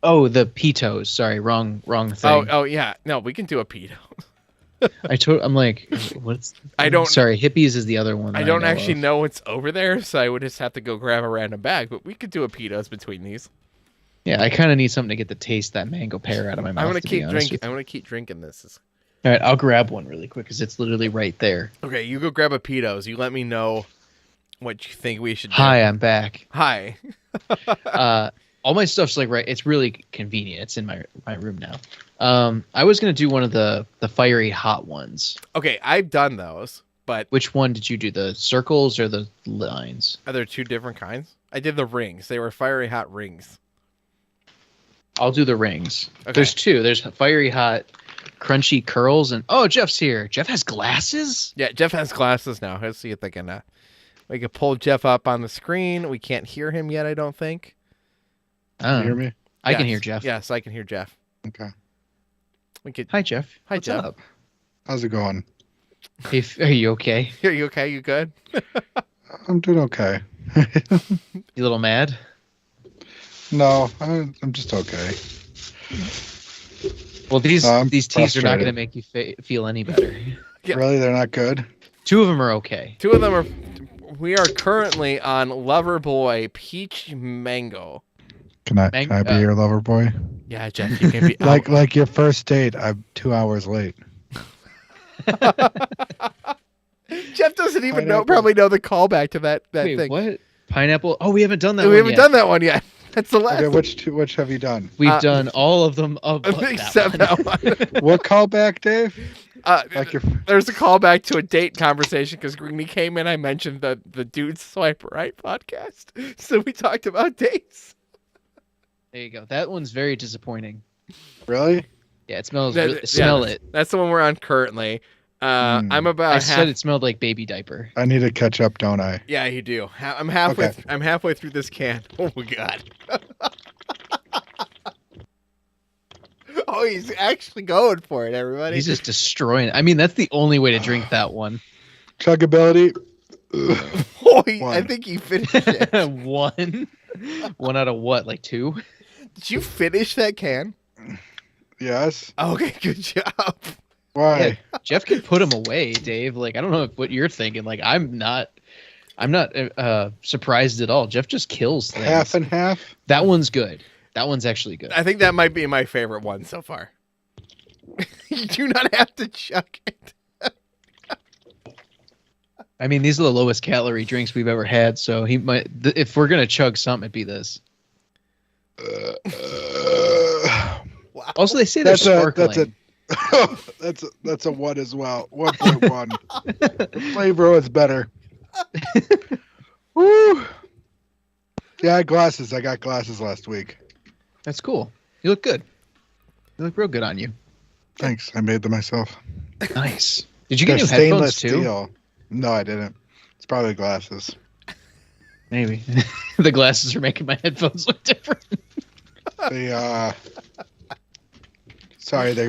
pitos. Sorry, wrong thing. Oh yeah. No, we can do a pito. I'm like, what's? Sorry, hippies is the other one. I don't actually know what's over there, so I would just have to go grab a random bag. But we could do a pitos between these. Yeah, I kind of need something to get the taste that mango pear out of my mouth. I want to keep drinking this. All right, I'll grab one really quick because it's literally right there. Okay, you go grab a pitos. You let me know what you think we should do. Hi, I'm back. Hi. All my stuff's like right. It's really convenient. It's in my room now. I was gonna do one of the fiery hot ones. Okay, I've done those, but which one did you do? The circles or the lines? Are there two different kinds? I did the rings. They were fiery hot rings. I'll do the rings. Okay. There's two. There's fiery hot, crunchy curls, and Jeff's here. Jeff has glasses. Yeah, Jeff has glasses now. Let's see if we can pull Jeff up on the screen. We can't hear him yet, I don't think. Can you hear me? I can hear Jeff. Yes, I can hear Jeff. Okay. Hi, Jeff. What's Jeff. Up? How's it going? Are you okay? Are you okay? You good? I'm doing okay. You a little mad? No, I'm just okay. Well, these teas are not going to make you feel any better. Yeah. Really? They're not good? Two of them are okay. Two of them are... We are currently on Loverboy Peach Mango. Can I be your lover boy? Yeah, Jeff, you can be... like your first date, I'm 2 hours late. Jeff doesn't even probably know the callback to that Wait, thing. What? Pineapple? Oh, we haven't done that one yet. We haven't done that one yet. That's the last. Okay, which have you done? We've done all of them except that one. What callback, Dave? There's a callback to a date conversation because Greeny came in. I mentioned the Dude Swipe Right podcast, so we talked about dates. There you go. That one's very disappointing. Really? Yeah, it smells. Smell it. That's the one we're on currently. I'm about. I said it smelled like baby diaper. I need to catch up, don't I? Yeah, you do. I'm halfway. Okay. I'm halfway through this can. Oh my god. Oh, he's actually going for it, everybody. He's just destroying it. I mean, that's the only way to drink that one. Chuggability. I think he finished it. One out of what? Like two? Did you finish that can? Yes. Okay, good job. Why? Yeah, Jeff can put him away, Dave. Like, I don't know what you're thinking. Like, I'm not surprised at all. Jeff just kills things. Half and half? That one's good. That one's actually good. I think that might be my favorite one so far. You do not have to chug it. I mean, these are the lowest calorie drinks we've ever had, so he might. If we're gonna chug something, it'd be this. Wow. Also, they say they're sparkling. That's a 1 as well. 1.1. The flavor was better. Woo! Yeah, I had glasses. I got glasses last week. That's cool. You look good. You look real good on you. Thanks. I made them myself. Nice. Did you get new headphones too? Steel. No, I didn't. It's probably glasses. Maybe. The glasses are making my headphones look different. They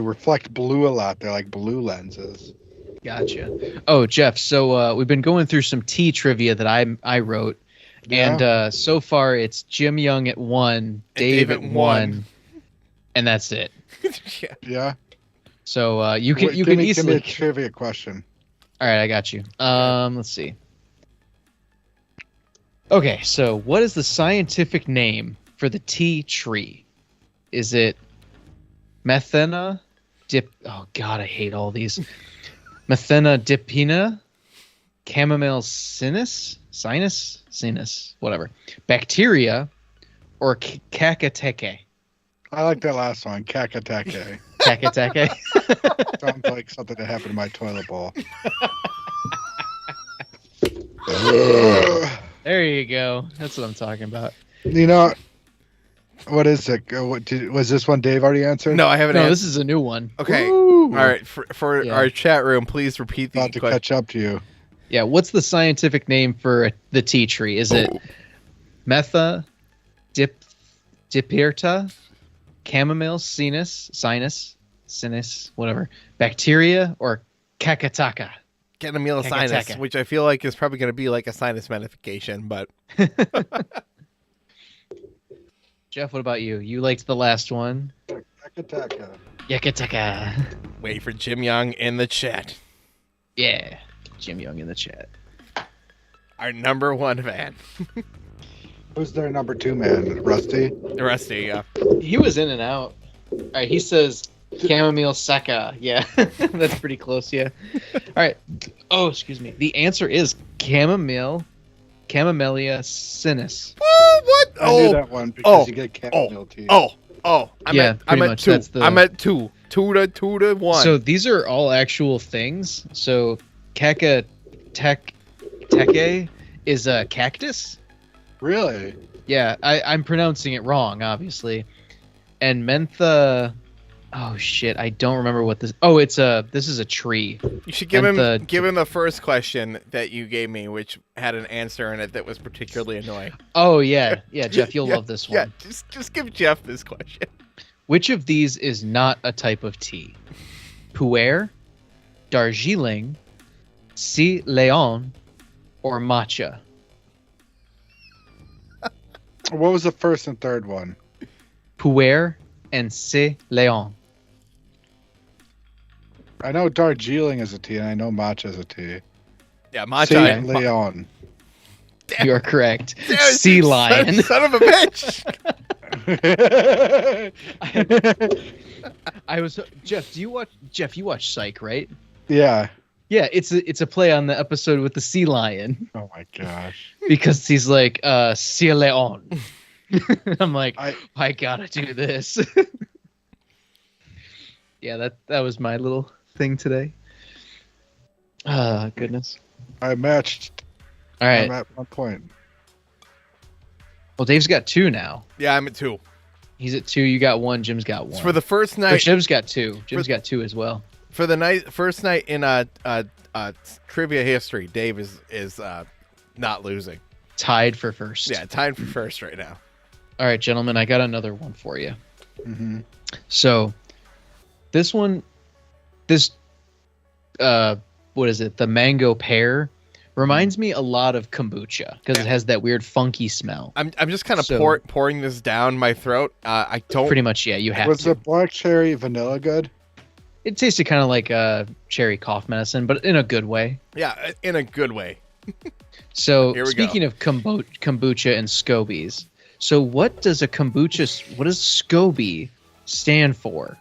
reflect blue a lot. They're like blue lenses. Gotcha. Oh, Jeff, so we've been going through some tea trivia that I wrote. Yeah. And so far it's Jim Young at 1, Dave at 1, and that's it. Yeah. So you can easily give me a trivia question. All right, I got you. Let's see. Okay, so what is the scientific name for the tea tree? Is it Methena Oh God, I hate all these. Methena dipina, chamomile sinus, whatever. Bacteria, or Kakateke? I like that last one, Kakatake. Kakateke. Sounds like something that happened in my toilet bowl. There you go. That's what I'm talking about. You know, what is it? Was this one Dave already answered? No, I haven't. No, this is a new one. Okay. Woo! All right. For our chat room, please repeat the About to question. catch up to you. Yeah, what's the scientific name for the tea tree? Is it Metha dipirta, chamomile sinus, whatever, bacteria, or Kakataka? Chamomile sinus, which I feel like is probably going to be like a sinus magnification, but Jeff, what about you? You liked the last one. Yakataka. wait for Jim Young in the chat. Yeah, Jim Young in the chat. Our number one fan. Who's their number 2 man? Rusty? Rusty, yeah. He was in and out. All right, he says chamomile saka. Yeah, that's pretty close. Yeah. All right. Oh, excuse me. The answer is Camellia sinus. What? I knew that one because you get chamomile tea. I'm at 2. I'm at 2. 2 to 1. So these are all actual things. So Kakateke is a cactus. Really? Yeah, I'm pronouncing it wrong, obviously. And Mentha. Oh shit! I don't remember what this. Oh, this is a tree. You should give him the first question that you gave me, which had an answer in it that was particularly annoying. Oh yeah, Jeff, you'll love this one. Yeah, just give Jeff this question. Which of these is not a type of tea? Pu'er, Darjeeling, Si Leon, or matcha? What was the first and third one? Pu'er and Si Leon. I know Darjeeling is a tea, and I know matcha is a tea. Yeah, matcha. Saint Leon. You are correct. Sea lion. Son of a bitch. I was Jeff. You watch Psych, right? Yeah. Yeah, it's a play on the episode with the sea lion. Oh my gosh. Because he's like, Sea Leon. I'm like, I gotta do this. Yeah, that was my little thing today. Goodness. I matched. All right. I'm at 1 point. Well, Dave's got 2 now. Yeah, I'm at 2. He's at 2. You got 1. Jim's got 1. For the first night. Or Jim's got 2. Jim's got 2 as well. For the first night in trivia history, Dave is not losing. Tied for first. Yeah, tied for first right now. All right, gentlemen, I got another one for you. Mm-hmm. So, this one, what is it? The mango pear reminds me a lot of kombucha because it has that weird funky smell. I'm just kind of pouring this down my throat. I don't pretty much. Yeah, you have Was to. the black cherry vanilla good? It tasted kind of like cherry cough medicine, but in a good way. Yeah, in a good way. So speaking of kombucha and scobies, so what does SCOBY stand for?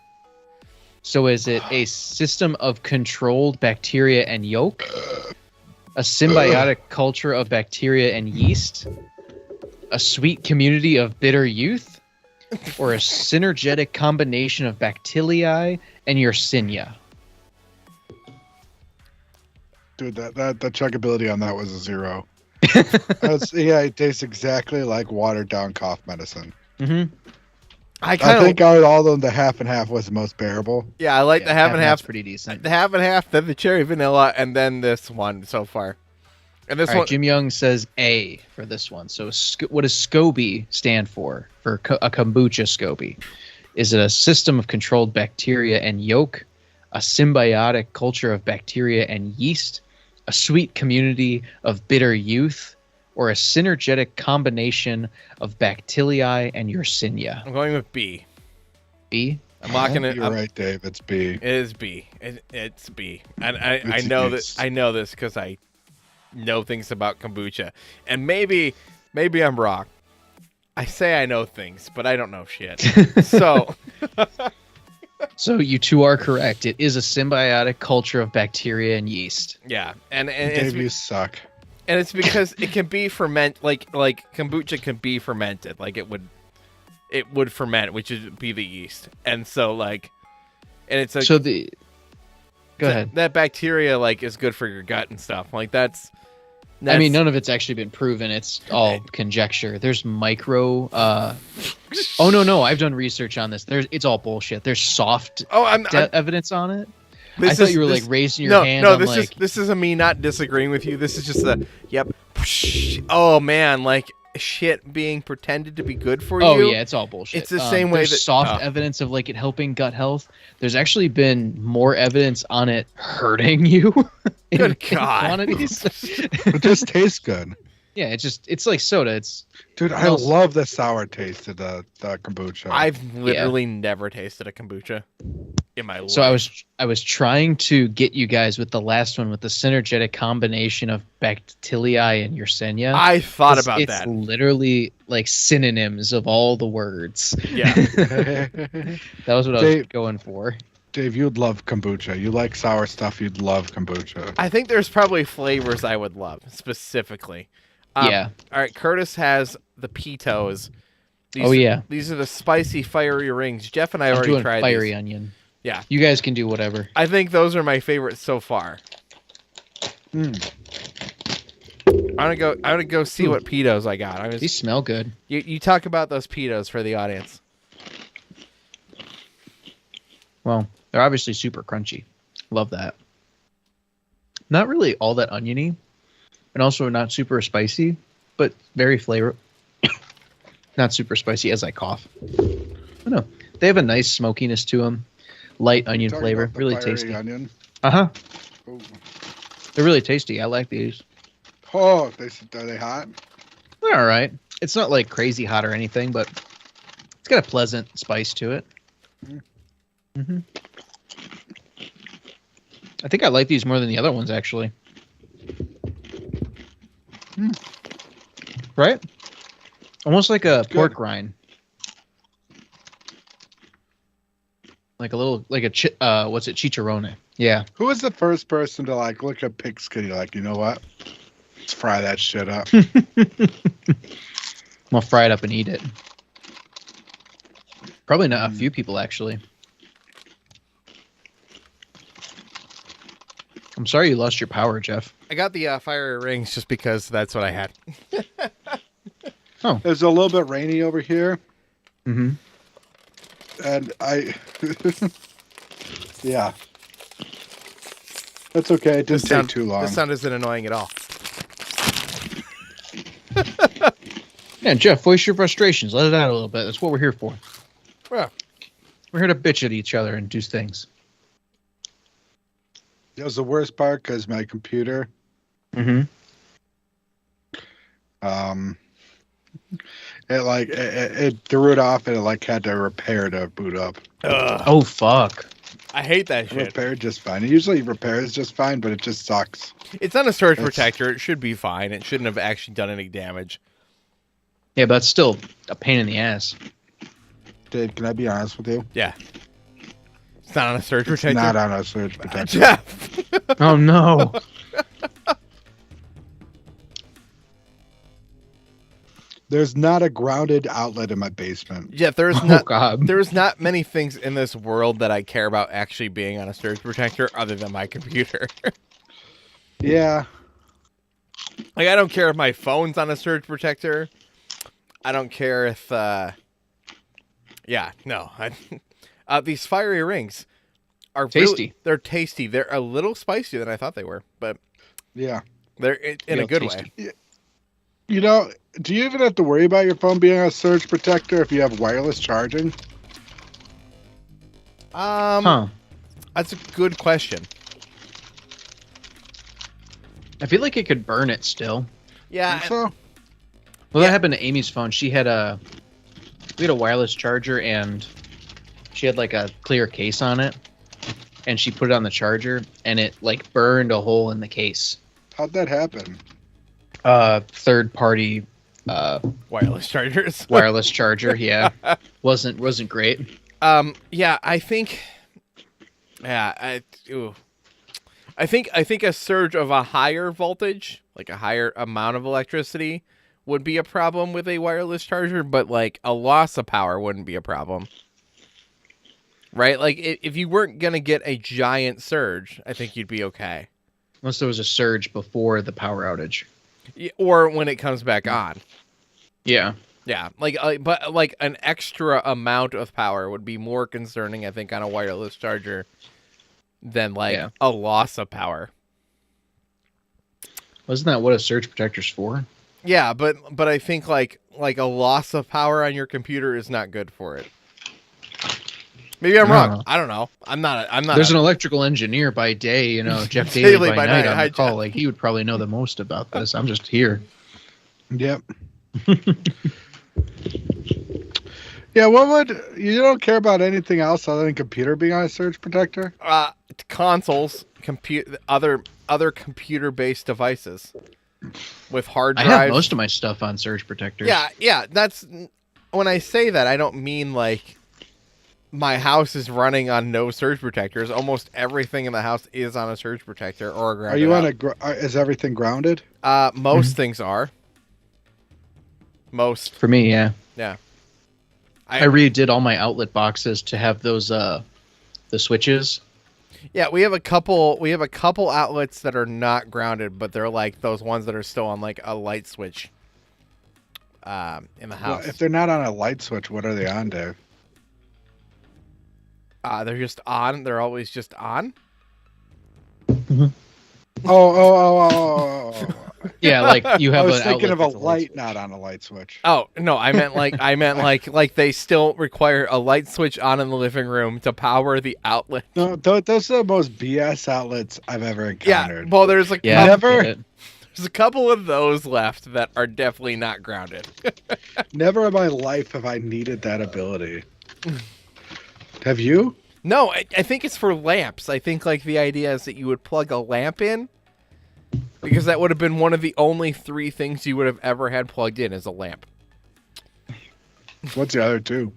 So is it a system of controlled bacteria and yolk, a symbiotic culture of bacteria and yeast, a sweet community of bitter youth, or a synergetic combination of bacilli and Yersinia? Dude, the chuggability on that was a 0. It tastes exactly like watered down cough medicine. Mm-hmm. I think out of all of them, the half and half was the most bearable. Yeah, I like the half and half. Pretty decent. The half and half, then the cherry vanilla, and then this one so far. And this one, Jim Young says A for this one. So what does SCOBY stand for a kombucha SCOBY? Is it a system of controlled bacteria and yolk, a symbiotic culture of bacteria and yeast, a sweet community of bitter youth, or a synergetic combination of bacilli and Yersinia? I'm going with B. B? I'm locking it. You're right, Dave. It's B. It is B. It's B. And I know this because I know things about kombucha. And maybe maybe I'm wrong. I say I know things, but I don't know shit. So you two are correct. It is a symbiotic culture of bacteria and yeast. yeah, and Dave, you suck. And it's because it can be like kombucha can be fermented, like it would ferment, which would be the yeast, and so like, and it's a Go ahead. That bacteria like is good for your gut and stuff. Like that's I mean, none of it's actually been proven. It's all conjecture. There's micro. Oh no! I've done research on this. It's all bullshit. There's soft evidence on it. I thought you were like raising your hand. No, this is me not disagreeing with you. This is just oh man, like shit being pretended to be good for you. Oh yeah, it's all bullshit. It's the same way that soft evidence of like it helping gut health. There's actually been more evidence on it hurting you. Good God. Quantities. It just tastes good. Yeah, it's like soda. Dude, I love the sour taste of the kombucha. I've literally never tasted a kombucha in my life. So I was trying to get you guys with the last one with the synergetic combination of Bactilii and Yersinia. I thought about that. It's literally like synonyms of all the words. Yeah. That was what I was going for. Dave, you'd love kombucha. You like sour stuff, you'd love kombucha. I think there's probably flavors I would love, specifically. Yeah. All right, Curtis has the pitos. These are the spicy, fiery rings. Jeff and I already tried fiery these. onion. Yeah. You guys can do whatever. I think those are my favorites so far. I'm gonna go see what pitos I got. These smell good. You talk about those pitos for the audience. Well, they're obviously super crunchy. Love that. Not really all that oniony, and also not super spicy, but very flavor. Not super spicy as I cough. I don't know. They have a nice smokiness to them. Light onion flavor. Really tasty. Onion? Uh-huh. Ooh. They're really tasty. I like these. Oh, are they hot? They're all right. It's not like crazy hot or anything, but it's got a pleasant spice to it. Mm-hmm. I think I like these more than the other ones, actually. Right? Almost like a pork rind. Like a little, like a what's it, chicharrone? Yeah. Who was the first person to like look at pig skin? You're like, you know what? Let's fry that shit up. I'll fry it up and eat it. Probably not a few people, actually. I'm sorry you lost your power, Jeff. I got the fiery rings just because that's what I had. Oh. It's a little bit rainy over here. Mm-hmm. And yeah. That's okay. It didn't take too long. This sound isn't annoying at all. Yeah, Jeff, voice your frustrations. Let it out a little bit. That's what we're here for. Yeah. We're here to bitch at each other and do things. That was the worst part because my computer. Mm-hmm. It threw it off and it had to repair to boot up. Oh fuck! I hate that shit. Repaired just fine. It usually repairs just fine, but it just sucks. It's on a surge protector. It should be fine. It shouldn't have actually done any damage. Yeah, but it's still a pain in the ass. Dave, can I be honest with you? Yeah. It's not on a surge protector. It's not on a surge protector. Jeff. Oh no. There's not a grounded outlet in my basement. Yeah, there's not many things in this world that I care about actually being on a surge protector other than my computer. Yeah. Like, I don't care if my phone's on a surge protector. I don't care if, these fiery rings are tasty. Really, they're tasty. They're a little spicier than I thought they were, but yeah, they're in a good way. You know, do you even have to worry about your phone being on a surge protector if you have wireless charging? That's a good question. I feel like it could burn it still. Yeah. So? Well, that happened to Amy's phone. We had a wireless charger, and she had like a clear case on it, and she put it on the charger, and it burned a hole in the case. How'd that happen? Third party wireless chargers. wireless charger. Yeah, wasn't great. Yeah, I think. Yeah, I think a surge of a higher voltage, like a higher amount of electricity, would be a problem with a wireless charger, but like a loss of power wouldn't be a problem. Right? Like if you weren't going to get a giant surge, I think you'd be okay. Unless there was a surge before the power outage. Or when it comes back on. Yeah. Yeah, but like an extra amount of power would be more concerning, I think, on a wireless charger than a loss of power. Wasn't that what a surge protector's for? Yeah, but I think like a loss of power on your computer is not good for it. Maybe I'm wrong. I don't know. I'm not. There's an electrical engineer by day, Jeff Daly by night on the call. Like he would probably know the most about this. I'm just here. Yep. Yeah, you don't care about anything else other than computer being on a surge protector? Consoles, other computer-based devices with hard drives. I have most of my stuff on surge protectors. Yeah. That's when I say that, I don't mean like my house is running on no surge protectors. Almost everything in the house is on a surge protector or a grounded. Are you on is everything grounded? Most things are. Most. For me, yeah. Yeah. I redid all my outlet boxes to have those the switches. Yeah, we have a couple outlets that are not grounded, but they're like those ones that are still on like a light switch in the house. Well, if they're not on a light switch, what are they on, Dave? They're just on. They're always just on. Mm-hmm. Oh. Yeah, like you have. I was thinking of a light not on a light switch. Oh no, I meant like they still require a light switch on in the living room to power the outlet. No, those are the most BS outlets I've ever encountered. Yeah, well, there's like there's a couple of those left that are definitely not grounded. Never in my life have I needed that ability. Have you? No, I think it's for lamps. I think like the idea is that you would plug a lamp in. Because that would have been one of the only 3 things you would have ever had plugged in as a lamp. What's the other 2?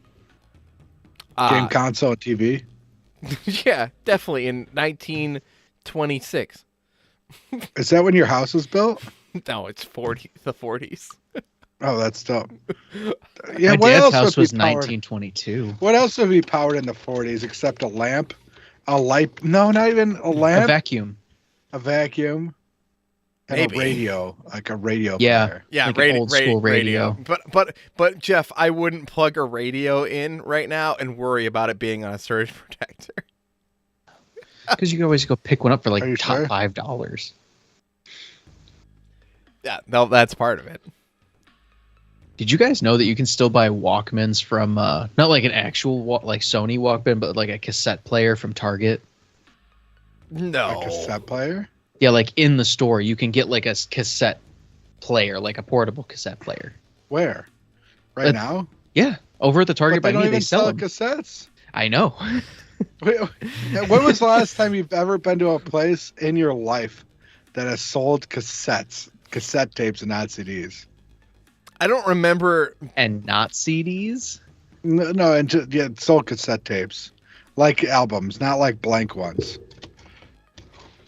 Game console, TV? Yeah, definitely in 1926. Is that when your house was built? No, it's the 40s. Oh, that's dope. Yeah, my dad's house was 1922. What else would be powered in the 40s except a lamp? A light? No, not even a lamp. A vacuum. A vacuum. And maybe. A radio, like a radio player. Yeah, like old school radio. But Jeff, I wouldn't plug a radio in right now and worry about it being on a surge protector. Because you can always go pick one up for like top sure? $5. Yeah, no, that's part of it. Did you guys know that you can still buy Walkmans from not like an actual like Sony Walkman, but like a cassette player from Target? No. A cassette player? Yeah, like in the store, you can get like a cassette player, like a portable cassette player. Where? Right now? Yeah, over at the Target by me, they sell them. Cassettes. I know. When was the last time you've ever been to a place in your life that has sold cassette tapes, and not CDs? I don't remember. And not CDs? No, and it sold cassette tapes, like albums, not like blank ones.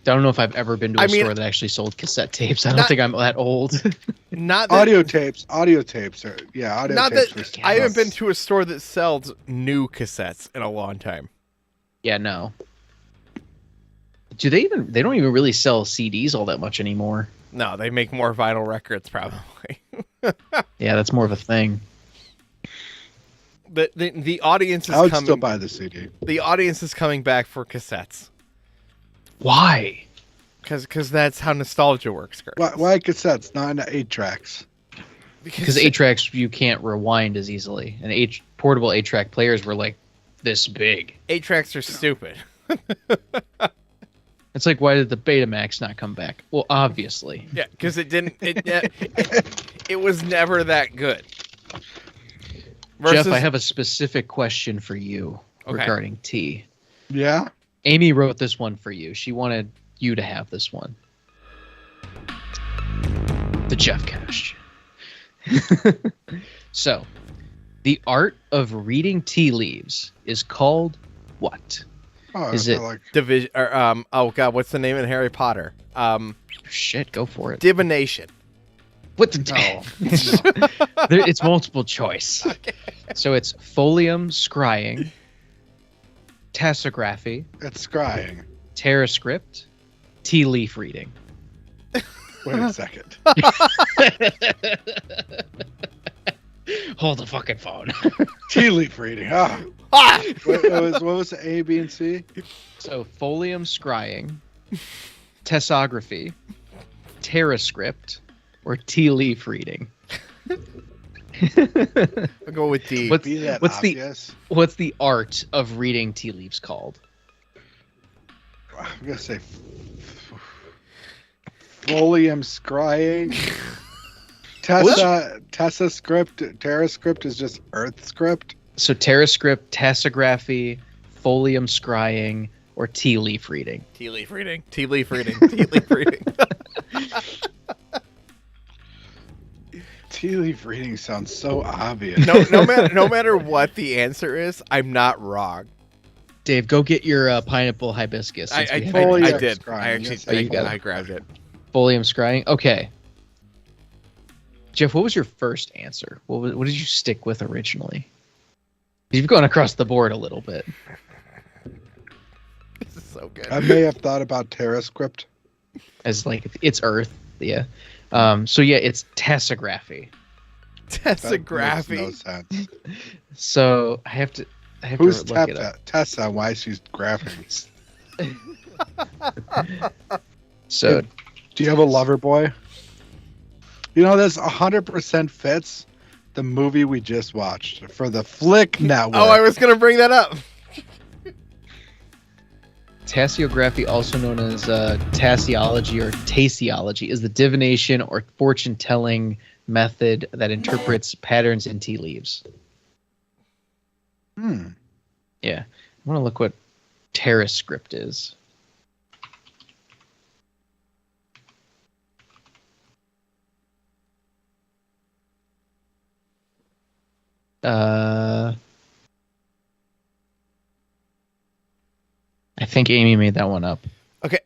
I don't know if I've ever been to a store that actually sold cassette tapes. I don't think I'm that old. Not that, audio tapes are audio tapes. Not that I haven't been to a store that sells new cassettes in a long time. Yeah, no. They don't even really sell CDs all that much anymore. No, they make more vinyl records probably. Yeah, that's more of a thing. The audience is I would coming. still buy the CD. The audience is coming back for cassettes. Why? Because that's how nostalgia works, Kurt. Why cassettes, not 8-tracks? Because 8-tracks you can't rewind as easily, and portable 8-track players were like this big. 8-tracks are stupid. It's like, why did the Betamax not come back? Well, obviously. Yeah, because it didn't. It was never that good. Jeff, I have a specific question for you regarding tea. Yeah. Amy wrote this one for you. She wanted you to have this one. The Jeff question. So, the art of reading tea leaves is called what? Oh, Is it division? Or oh god, what's the name in Harry Potter? Shit, go for it. Divination. What the no. It's multiple choice. Okay. So it's folium scrying, tassography, It's scrying. terrascript, tea leaf reading. Wait a second. Hold the fucking phone. Tea leaf reading. Ah. What was the A, B, and C? So folium scrying, tessography, terrascript, or tea leaf reading. I'll go with D. What's the art of reading tea leaves called? I'm gonna say folium scrying. Tessa script, Terra script is just Earth script. So terrascript, tassography, folium scrying, or tea leaf reading. Tea leaf reading. Tea leaf reading. Tea leaf reading. Tea leaf reading sounds so obvious. No matter what the answer is, I'm not wrong. Dave, go get your pineapple hibiscus. I did. Scrying. I grabbed it. Folium scrying. Okay. Jeff, what was your first answer? What did you stick with originally? You've gone across the board a little bit. This is so good. I may have thought about Terra script. As like it's Earth, yeah. So yeah, it's tassography. Tassography. That makes no sense. So I have to Who's look it up. Tessa? Why she's graphing? So, do you have a lover boy? You know, this 100% fits the movie we just watched for the Flick Network. Oh, I was gonna bring that up. Tassiography, also known as tassiology or tasiology, is the divination or fortune-telling method that interprets patterns in tea leaves. Yeah. I want to look what terrascript is. I think Amy made that one up. Okay.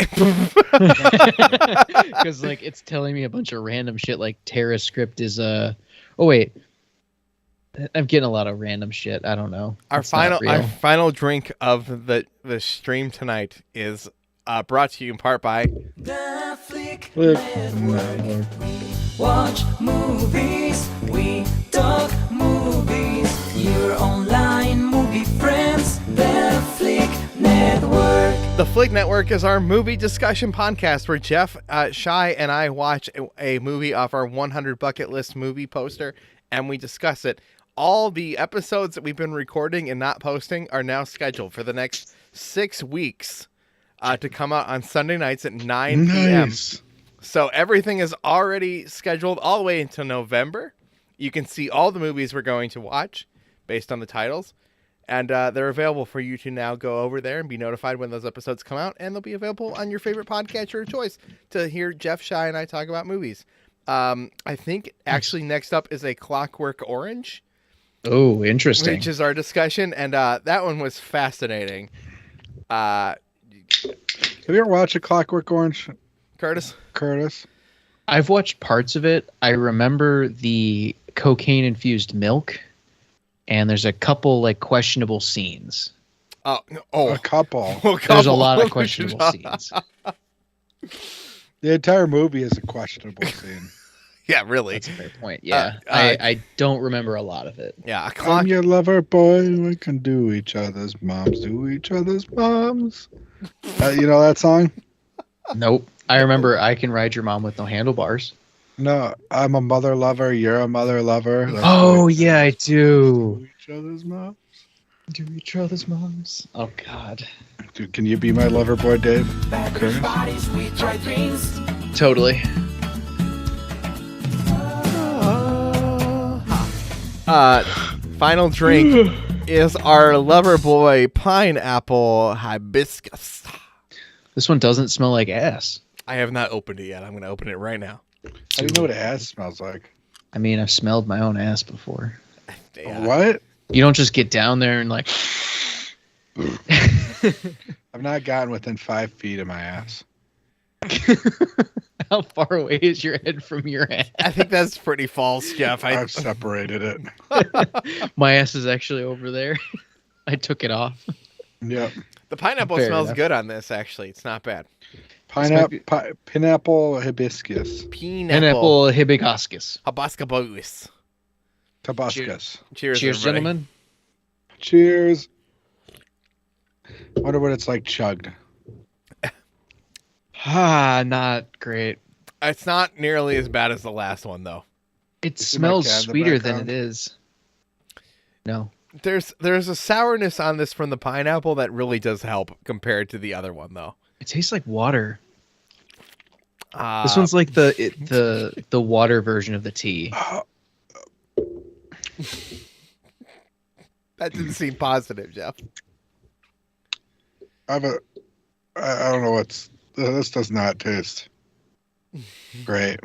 Because like it's telling me a bunch of random shit. Like terrascript is oh wait, I'm getting a lot of random shit. I don't know. Our final drink of the stream tonight is brought to you in part by The Flick Network. We watch movies, we talk movies. Your online movie friends, The Flick Network. The Flick Network is our movie discussion podcast where Jeff, Shy, and I watch a movie off our 100 bucket list movie poster, and we discuss it. All the episodes that we've been recording and not posting are now scheduled for the next 6 weeks to come out on Sunday nights at 9 p.m. So everything is already scheduled all the way until November. You can see all the movies we're going to watch based on the titles. And they're available for you to now go over there and be notified when those episodes come out. And they'll be available on your favorite podcatcher of choice to hear Jeff, Shy, and I talk about movies. I think actually next up is A Clockwork Orange. Oh, interesting. Which is our discussion. And that one was fascinating. Have you ever watched A Clockwork Orange, Curtis? I've watched parts of it. I remember the cocaine-infused milk. And there's a couple like questionable scenes. A couple. There's a lot of questionable scenes. The entire movie is a questionable scene. Yeah, really. That's a fair point. Yeah, I don't remember a lot of it. Yeah, I'm your lover boy. We can do each other's moms. Do each other's moms. You know that song? Nope. I remember I Can Ride Your Mom with No Handlebars. No, I'm a mother lover. You're a mother lover. Yeah, I do. Do each other's moms. Do each other's moms. Oh God. Dude, can you be my lover boy, Dave? Bodies, we try dreams. Totally. Final drink is our Loverboy Pineapple Hibiscus. This one doesn't smell like ass. I have not opened it yet. I'm going to open it right now. I didn't know what ass smells like. I mean, I've smelled my own ass before. Yeah. What? You don't just get down there and like. I've not gotten within 5 feet of my ass. How far away is your head from your ass? I think that's pretty false, Jeff. I've separated it. My ass is actually over there. I took it off. Yep. The pineapple Fair smells enough. good on this, actually. It's not bad. Pineapple hibiscus. Pineapple hibiscus. Hibiscus. Tabascus. Cheers, Cheers, everybody. gentlemen. Cheers. Wonder what it's like chugged. Not great. It's not nearly as bad as the last one, though. It See my smells cat in the sweeter than background? it is. No. There's a sourness on this from the pineapple that really does help compared to the other one, though. It tastes like water. This one's like the water version of the tea. That didn't seem positive, Jeff. I don't know this does not taste great.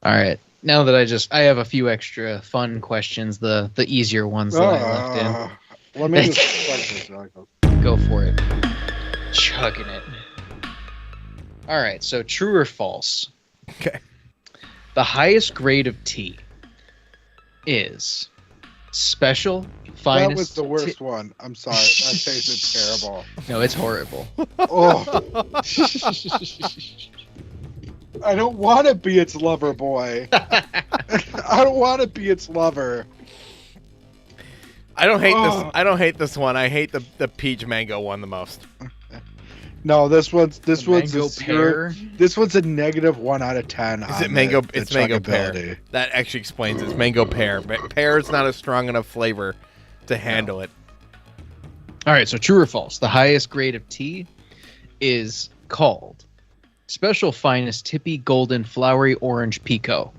All right. Now that I have a few extra fun questions, the easier ones that I left Let me just in. Go for it. Chugging it. All right. So true or false? Okay. The highest grade of tea is special, finest. That was the worst one. I'm sorry. That tasted terrible. No, it's horrible. Oh, I don't want to be its lover boy. I don't want to be its lover. I don't hate this. I don't hate this one. I hate the peach mango one the most. No, this one's Mango a zero. pear. This one's a -1 out of 10. Is it mango? It's mango pear. That actually explains it. It's mango pear. But pear is not a strong enough flavor to handle it. All right, so true or false? The highest grade of tea is called Special Finest Tippy Golden Flowery Orange Pico.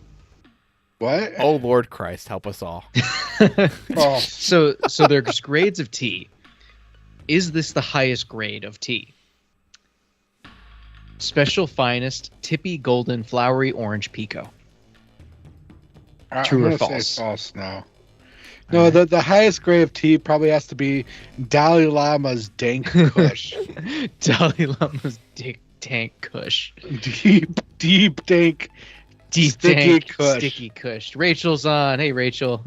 What? Oh Lord Christ, help us all. Oh, So there's grades of tea. Is this the highest grade of tea? Special Finest Tippy Golden Flowery Orange Pico. True I'm or gonna false? say false now. No, the highest grade of tea probably has to be Dalai Lama's dank kush. Dalai Lama's tank kush. deep dank, Deep sticky dank, kush. sticky kush. Rachel's on. Hey, Rachel.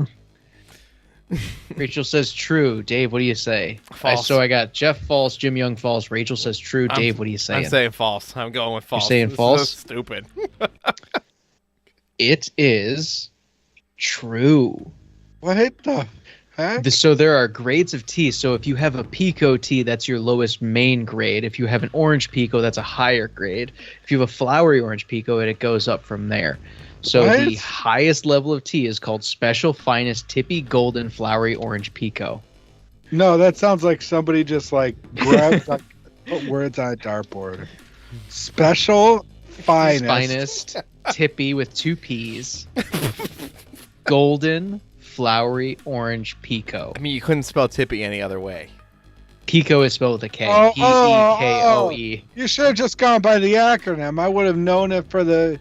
Rachel says true. Dave, what do you say? False. So I got Jeff false, Jim Young false. Rachel says true. Dave, what are you saying? I'm saying false. I'm going with false. saying This is false? so stupid. It is true. What the heck? So there are grades of tea. So if you have a Pico tea, that's your lowest main grade. If you have an orange Pico, that's a higher grade. If you have a flowery orange Pico, it goes up from there. So What? the highest level of tea is called Special Finest Tippy Golden Flowery Orange Pico. No, that sounds like somebody just like grabbed put words on a dartboard. Special finest. Tippy with 2 P's. Golden Flowery Orange Pico. I mean, you couldn't spell Tippy any other way. Pico is spelled with a K. Oh, P-E-K-O-E. You should have just gone by the acronym. I would have known it for the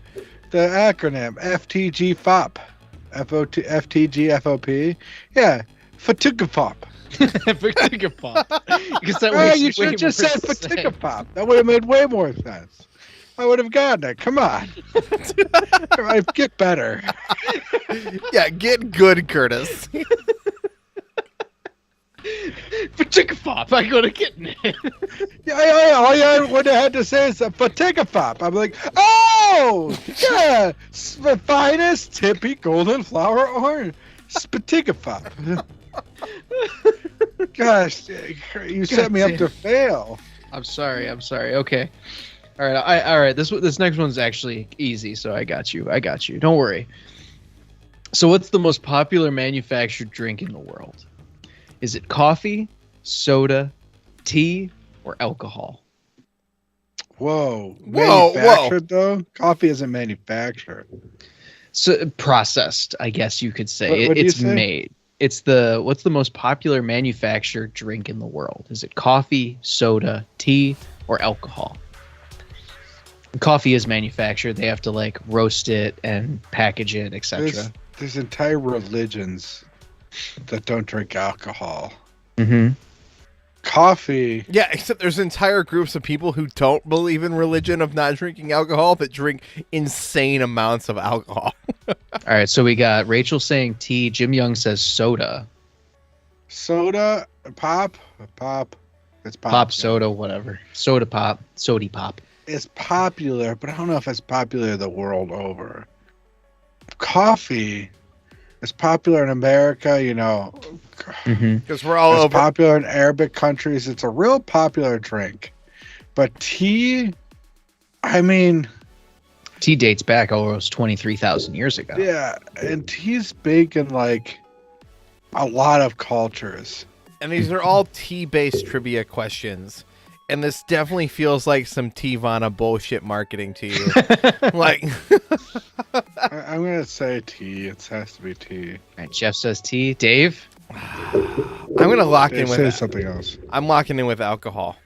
acronym FTG FOP. FTG FOP. Yeah, Fatigafop. Because that Oh, makes you way should have just more said sense. Fatigafop. That would have made way more sense. I would have gotten it. Come on. Get better. Yeah, get good, Curtis. Fatigafop, I go to getting it. Yeah, all you would have had to say is Fatigafop. I'm like, oh, yeah, the finest tippy golden flower orange. Spatigafop. Gosh, you set me up to fail. I'm sorry. Okay. All right. This next one's actually easy, so I got you. Don't worry. So what's the most popular manufactured drink in the world? Is it coffee, soda, tea, or alcohol? Whoa. Whoa. Manufactured, though? Coffee isn't manufactured. So processed, I guess you could say. What do you It's say? made. What's the most popular manufactured drink in the world? Is it coffee, soda, tea, or alcohol? Coffee is manufactured. They have to like roast it and package it, etc. There's entire religions that don't drink alcohol. Mm-hmm. Coffee. Yeah, except there's entire groups of people who don't believe in religion of not drinking alcohol that drink insane amounts of alcohol. All right, so we got Rachel saying tea. Jim Young says soda. Soda, pop. It's pop. Pop soda, whatever. Soda pop, sody pop. It's popular, but I don't know if it's popular the world over. Coffee is popular in America, you know. Because we're all over. Popular in Arabic countries. It's a real popular drink. But tea, I mean... Tea dates back almost 23,000 years ago. Yeah, and tea's big in, like, a lot of cultures. And these are all tea-based trivia questions. And this definitely feels like some Tivana bullshit marketing to you. Like, I'm going to say tea. It has to be tea. All right, Jeff says tea. Dave? I'm going to lock in with say something else. I'm locking in with alcohol.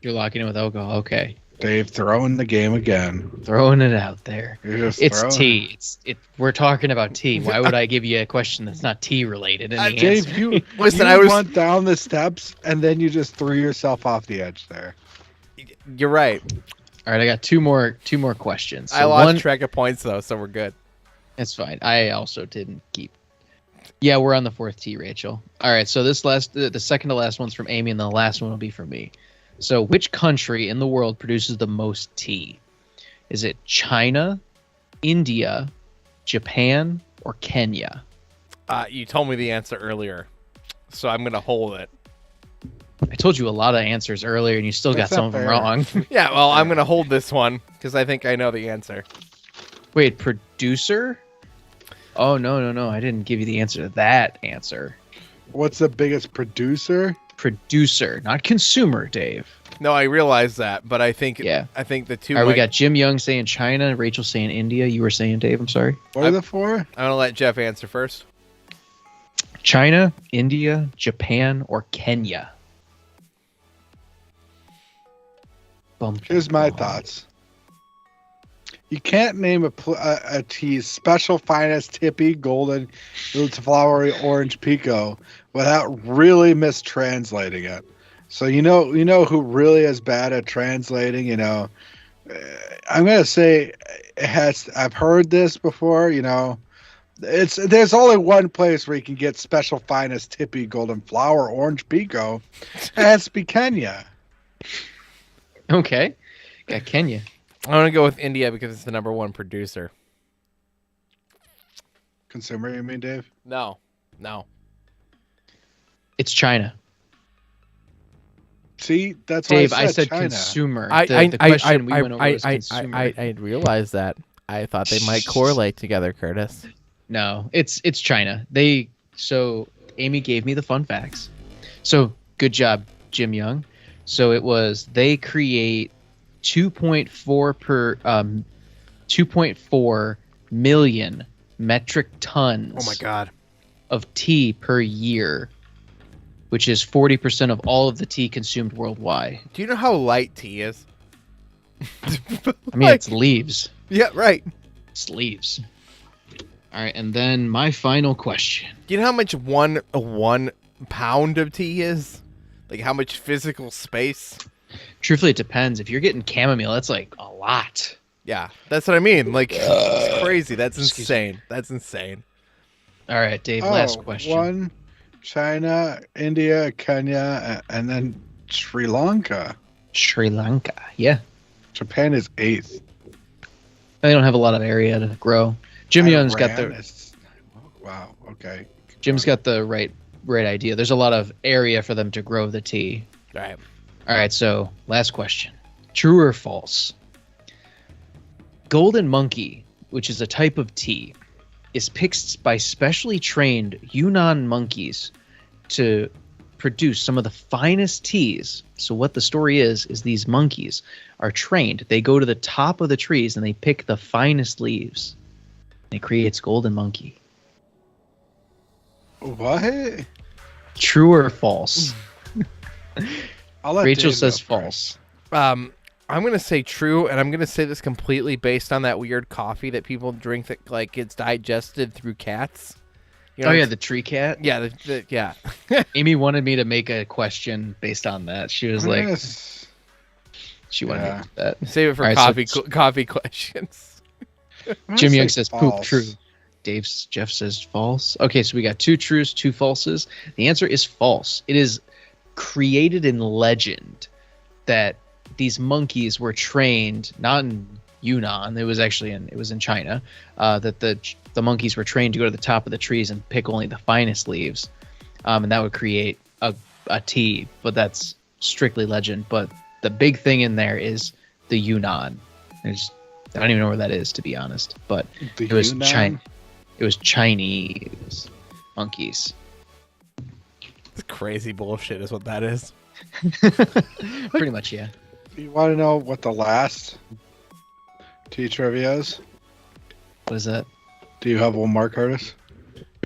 You're locking in with alcohol. Okay. Dave, throwing the game again. Throwing it out there. It's throwing. tea. We're talking about tea. Why would I give you a question that's not tea related? Dave, you went down the steps and then you just threw yourself off the edge there. You're right. All right, I got two more questions. So I lost track of points though, so we're good. That's fine. I also didn't keep. Yeah, we're on the fourth tee, Rachel. All right, so the second to last one's from Amy, and the last one will be from me. So, which country in the world produces the most tea? Is it China, India, Japan, or Kenya? You told me the answer earlier, so I'm gonna hold it. I told you a lot of answers earlier, and you still got some of them wrong. Yeah, well, I'm gonna hold this one because I think I know the answer. Wait, producer? Oh, no. I didn't give you the answer to that answer. What's the biggest producer? Producer, not consumer, Dave. No, I realize that, but I think I think the two. All right, we got Jim Young saying China, Rachel saying India. You were saying Dave. I'm sorry. What are the four? I'm gonna let Jeff answer first. China, India, Japan, or Kenya. Here's my thoughts. You can't name a tea special finest tippy golden flowery orange pico without really mistranslating it. So you know who really is bad at translating. You know, I'm gonna say it has. I've heard this before. You know, there's only one place where you can get special finest tippy golden flower orange pico. It has to be Kenya. Okay, got Kenya. I'm gonna go with India because it's the number one producer. Consumer, you mean, Dave? No. It's China. See, that's Dave. why I said China. Consumer. I realized that. I thought they might correlate together, Curtis. No, it's China. So Amy gave me the fun facts. So good job, Jim Young. So it was they create 2.4 million metric tons. Oh my god. Of tea per year, which is 40% of all of the tea consumed worldwide. Do you know how light tea is? I mean, it's leaves. Yeah, right. It's leaves. All right, and then my final question. Do you know how much one pound of tea is? Like how much physical space? Truthfully, it depends. If you're getting chamomile, that's like a lot. Yeah, that's what I mean. Like, it's crazy. That's insane. That's insane. All right, Dave, last question. One, China, India, Kenya, and then Sri Lanka. Sri Lanka, yeah. Japan is 8th. They don't have a lot of area to grow. Jim Young's got the... Wow, okay. Jim's got the right idea. There's a lot of area for them to grow the tea. All right, so last question. True or false? Golden monkey, which is a type of tea, is picked by specially trained Yunnan monkeys to produce some of the finest teas. So what the story is these monkeys are trained. They go to the top of the trees and they pick the finest leaves. And it creates golden monkey. What? True or false? I'll let Rachel Dave says go false. I'm gonna say true, and I'm gonna say this completely based on that weird coffee that people drink that like gets digested through cats. You know, oh yeah, the tree cat. Yeah, yeah. Amy wanted me to make a question based on that. She was like, she wanted me to do that. Save it for coffee questions. Jim Young says false. poop. True. Jeff says false. Okay, so we got 2 trues, 2 falses. The answer is false. It is created in legend that these monkeys were trained not in Yunnan. It was actually in China. That the monkeys were trained to go to the top of the trees and pick only the finest leaves, and that would create a tea. But that's strictly legend. But the big thing in there is the Yunnan. I don't even know where that is, to be honest. But it was China. It was Chinese monkeys. It's crazy bullshit is what that is. Pretty much, yeah. You want to know what the last tea trivia is? What is that? Do you have one more, Curtis?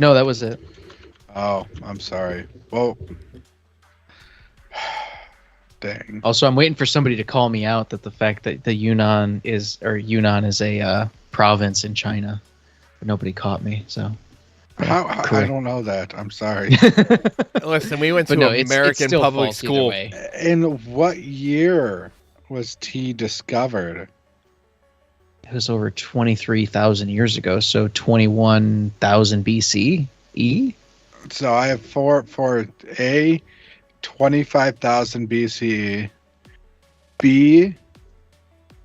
No, that was it. Oh, I'm sorry. Well, dang. Also, I'm waiting for somebody to call me out that the fact that the Yunnan is a province in China. But nobody caught me, so. How I don't know that. I'm sorry. Listen, we went to American public school. In what year was tea discovered? It was over 23,000 years ago, so 21,000 BCE. So I have for A, 25,000 BCE, B,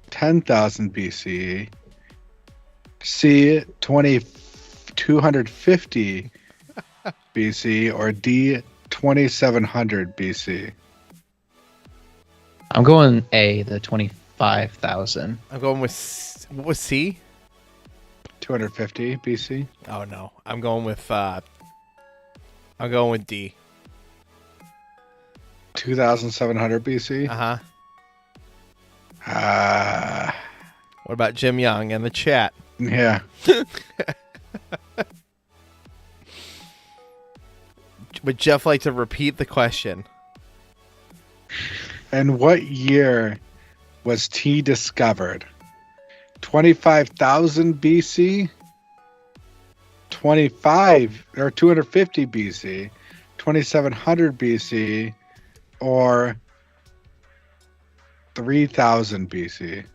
10,000 BCE, C, 250 BC, or D, 2700 BC. I'm going A, the 25,000. I'm going with what was C? 250 BC. Oh no, I'm going with D. 2700 BC. What about Jim Young in the chat? Yeah. Would Jeff like to repeat the question? And what year was tea discovered? 25,000 BC, 250 BC, 2700 BC, or 3000 BC?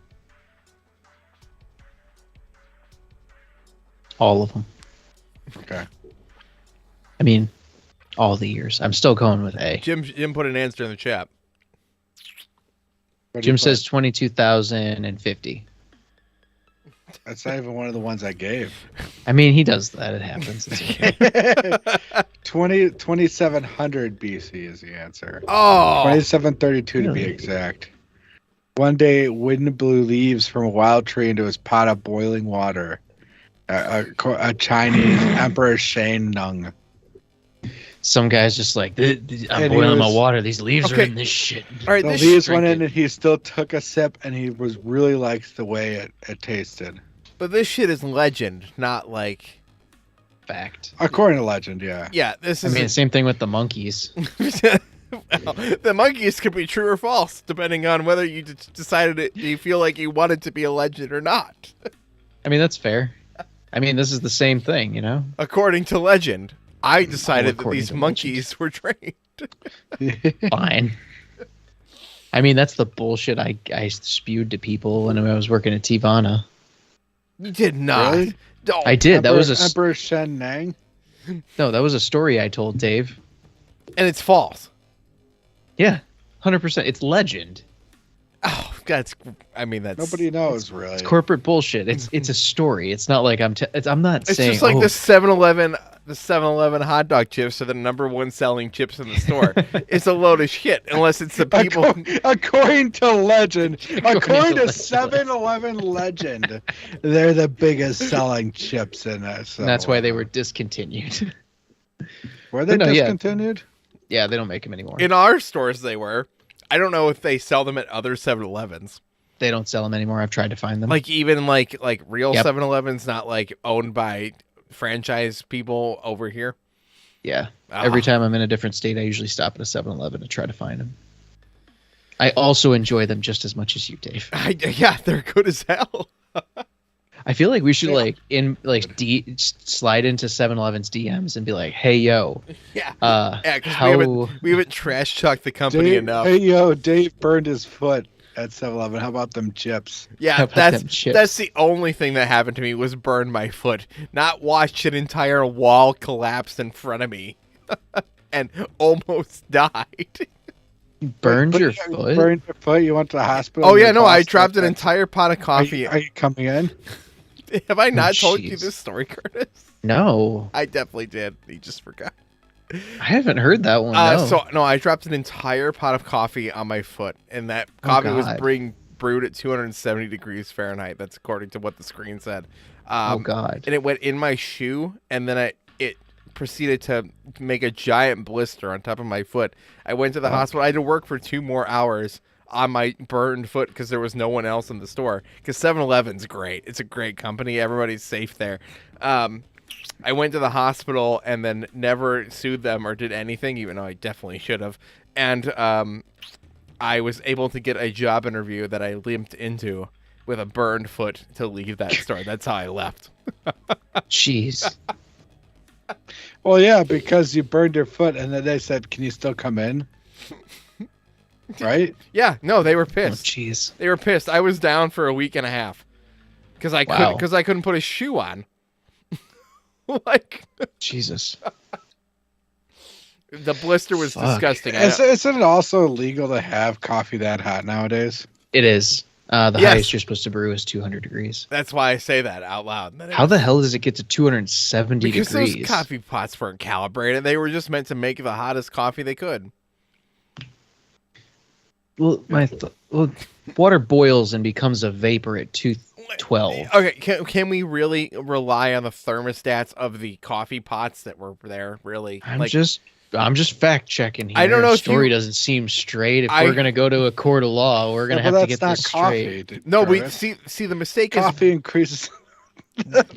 All of them. Okay. I mean, all the years. I'm still going with A. Jim put an answer in the chat. Jim says 22,050. That's not even one of the ones I gave. I mean, he does that. It happens. It's okay. 2700 BC is the answer. Oh, 2732 to be exact. One day, wind blew leaves from a wild tree into his pot of boiling water. A Chinese Emperor Shane Nung. Some guy's just like, I'm boiling my water. These leaves are in this shit. All right, the leaves went in, and he still took a sip, and he was really liked the way it tasted. But this shit is legend, not like fact. According to legend, yeah. Yeah, this is. I mean, same thing with the monkeys. Well, the monkeys could be true or false, depending on whether you decided it. You feel like you want it to be a legend or not. I mean, that's fair. I mean, this is the same thing, you know? According to legend, I decided that these monkeys were trained. Fine. I mean, that's the bullshit I spewed to people when I was working at Tivana. You did not. Really? No. I did. That was Emperor Shen Nang? No, that was a story I told Dave. And it's false. Yeah, 100%. It's legend. Oh, that's. I mean, that's. Nobody knows, really. It's corporate bullshit. It's a story. It's not like I'm not It's saying. just like the 7-Eleven hot dog chips are the #1 selling chips in the store. It's a load of shit unless it's the people. According to legend, according to 7-Eleven legend, they're the biggest selling chips in that. And that's why they were discontinued. Were they discontinued? Yeah, they don't make them anymore. In our stores, they were. I don't know if they sell them at other 7-Elevens. They don't sell them anymore. I've tried to find them. Like even like real 7-Elevens, not like owned by franchise people over here. Yeah. Every time I'm in a different state, I usually stop at a 7-Eleven to try to find them. I also enjoy them just as much as you, Dave. Yeah, they're good as hell. I feel like we should slide into 7-Eleven's DMs and be like, "Hey, yo, Yeah, how we haven't trash talked the company enough. Hey, yo, Dave burned his foot at 7-Eleven. How about them chips? Yeah, them chips? that's the only thing that happened to me was burn my foot, not watch an entire wall collapse in front of me, and almost died. burned your foot? Burned your foot? You went to the hospital? Oh yeah, no, I dropped an entire pot of Are coffee. you coming in? Have I not told you jeez. this story, Curtis? No, I definitely did. You just forgot. I haven't heard that one. No. I dropped an entire pot of coffee on my foot, and that coffee was God. brewed at 270 degrees Fahrenheit. That's according to what the screen said. Oh God! And it went in my shoe, and then it proceeded to make a giant blister on top of my foot. I went to the hospital. I had to work for 2 more hours on my burned foot because there was no one else in the store. Because 7-Eleven's great. It's a great company. Everybody's safe there. I went to the hospital and then never sued them or did anything, even though I definitely should have. And I was able to get a job interview that I limped into with a burned foot to leave that store. That's how I left. Jeez. Well, yeah, because you burned your foot, and then they said, "Can you still come in?" Right? Yeah, no, they were Oh, pissed. jeez. They were pissed. I was down for a week and a half because I couldn't put a shoe on. Like Jesus. The blister was disgusting. Isn't it also illegal to have coffee that hot nowadays? It is. The Yes. highest you're supposed to brew is 200 degrees. That's why I say that out loud. How the hell does it get to 270 because degrees? those coffee pots weren't calibrated. They were just meant to make the hottest coffee they could. Well, water boils and becomes a vapor at 212. Okay, can we really rely on the thermostats of the coffee pots that were there? Really? I'm just fact checking here. I don't know The if story you- doesn't seem straight. If we're gonna go to a court of law, we're gonna Yeah, have but to get that's this not coffee. straight. dude, No, we Curtis. see the mistake is Coffee increases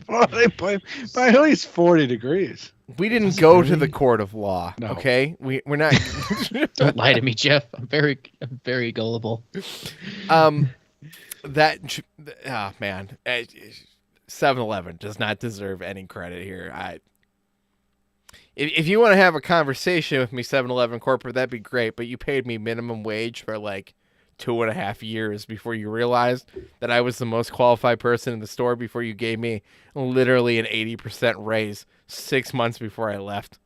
boiling point by at least 40 degrees. we didn't go to the court of law. No. Okay, we're not. Don't lie to me, Jeff. I'm very gullible. Man, 7-Eleven does not deserve any credit here. If you want to have a conversation with me, 7-Eleven corporate, that'd be great. But you paid me minimum wage for like 2.5 years before you realized that I was the most qualified person in the store before you gave me literally an 80% raise 6 months before I left.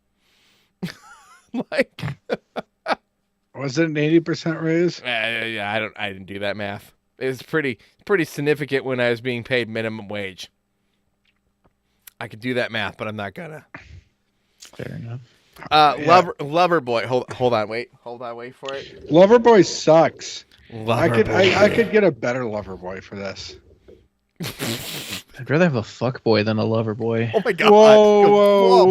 Like, Was it an 80% raise? yeah, I didn't do that math. It was pretty significant when I was being paid minimum wage. I could do that math, but I'm not gonna. Fair enough. Loverboy. Hold on, wait for it. Loverboy sucks. I Loverboy. could get a better Loverboy for this. I'd rather have a fuck boy than a lover boy. Oh my god! Whoa,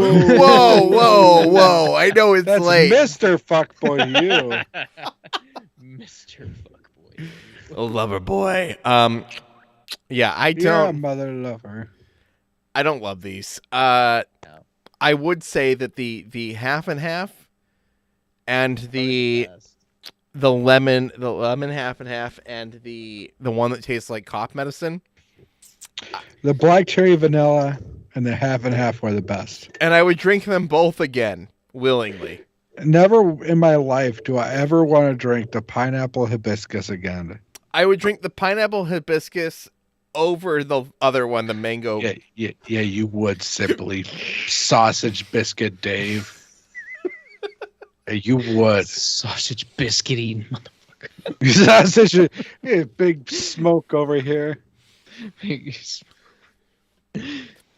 Whoa! I know it's That's late. Mr. Fuckboy to you. Mr. Fuckboy. Loverboy. Yeah, I You're a don't. mother lover. I don't love these. I would say that the half and half, and the lemon half and half, and the one that tastes like cough medicine. The black cherry vanilla and the half and half were the best. And I would drink them both again willingly. Never in my life do I ever want to drink the pineapple hibiscus again. I would drink the pineapple hibiscus over the other one, the mango. Yeah, you would simply sausage biscuit, Dave. Yeah, you would. Sausage biscuit eating Sausage, yeah, big smoke over here. motherfucker.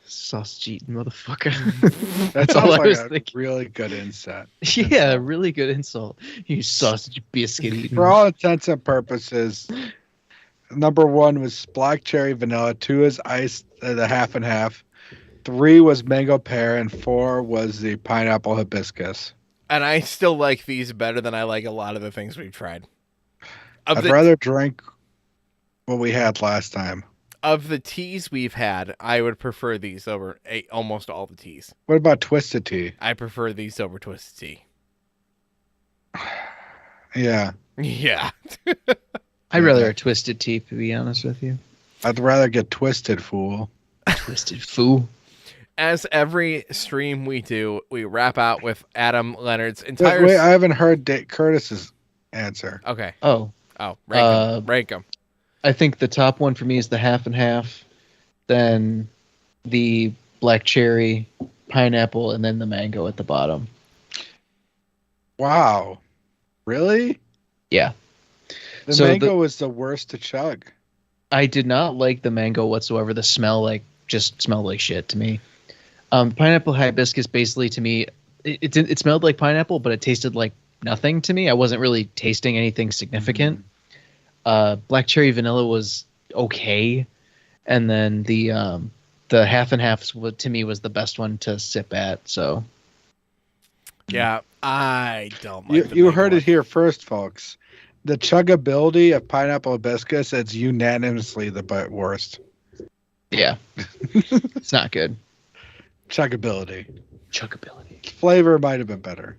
Sausage eating motherfucker. That all sounds I like was a thinking. really good inset. Yeah, really good insult. You sausage biscuit eating. For all intents and purposes, number 1 was black cherry vanilla. 2 is iced, the half and half. 3 was mango pear, and 4 was the pineapple hibiscus. And I still like these better than I like a lot of the things we've tried. I'd rather drink what we had last time. Of the teas we've had, I would prefer these over almost all the teas. What about twisted tea? I prefer these over twisted tea. Yeah. Yeah. I'd rather a twisted tea, to be honest with you. I'd rather get twisted, fool. Twisted fool. As every stream we do, we wrap out with Adam Leonard's entire... Wait, I haven't heard Curtis's answer. Okay. Oh, rank them. I think the top one for me is the half and half, then the black cherry, pineapple, and then the mango at the bottom. Wow. Really? Yeah. The mango was the worst to chug. I did not like the mango whatsoever. The smell just smelled like shit to me. Pineapple hibiscus basically to me, it smelled like pineapple, but it tasted like nothing to me. I wasn't really tasting anything significant. Black cherry vanilla was okay, and then the half and half to me was the best one to sip at. So yeah, I don't like. You heard it here first, folks. The chuggability of pineapple hibiscus is unanimously the worst. Yeah, it's not good. Chuggability. Flavor might have been better.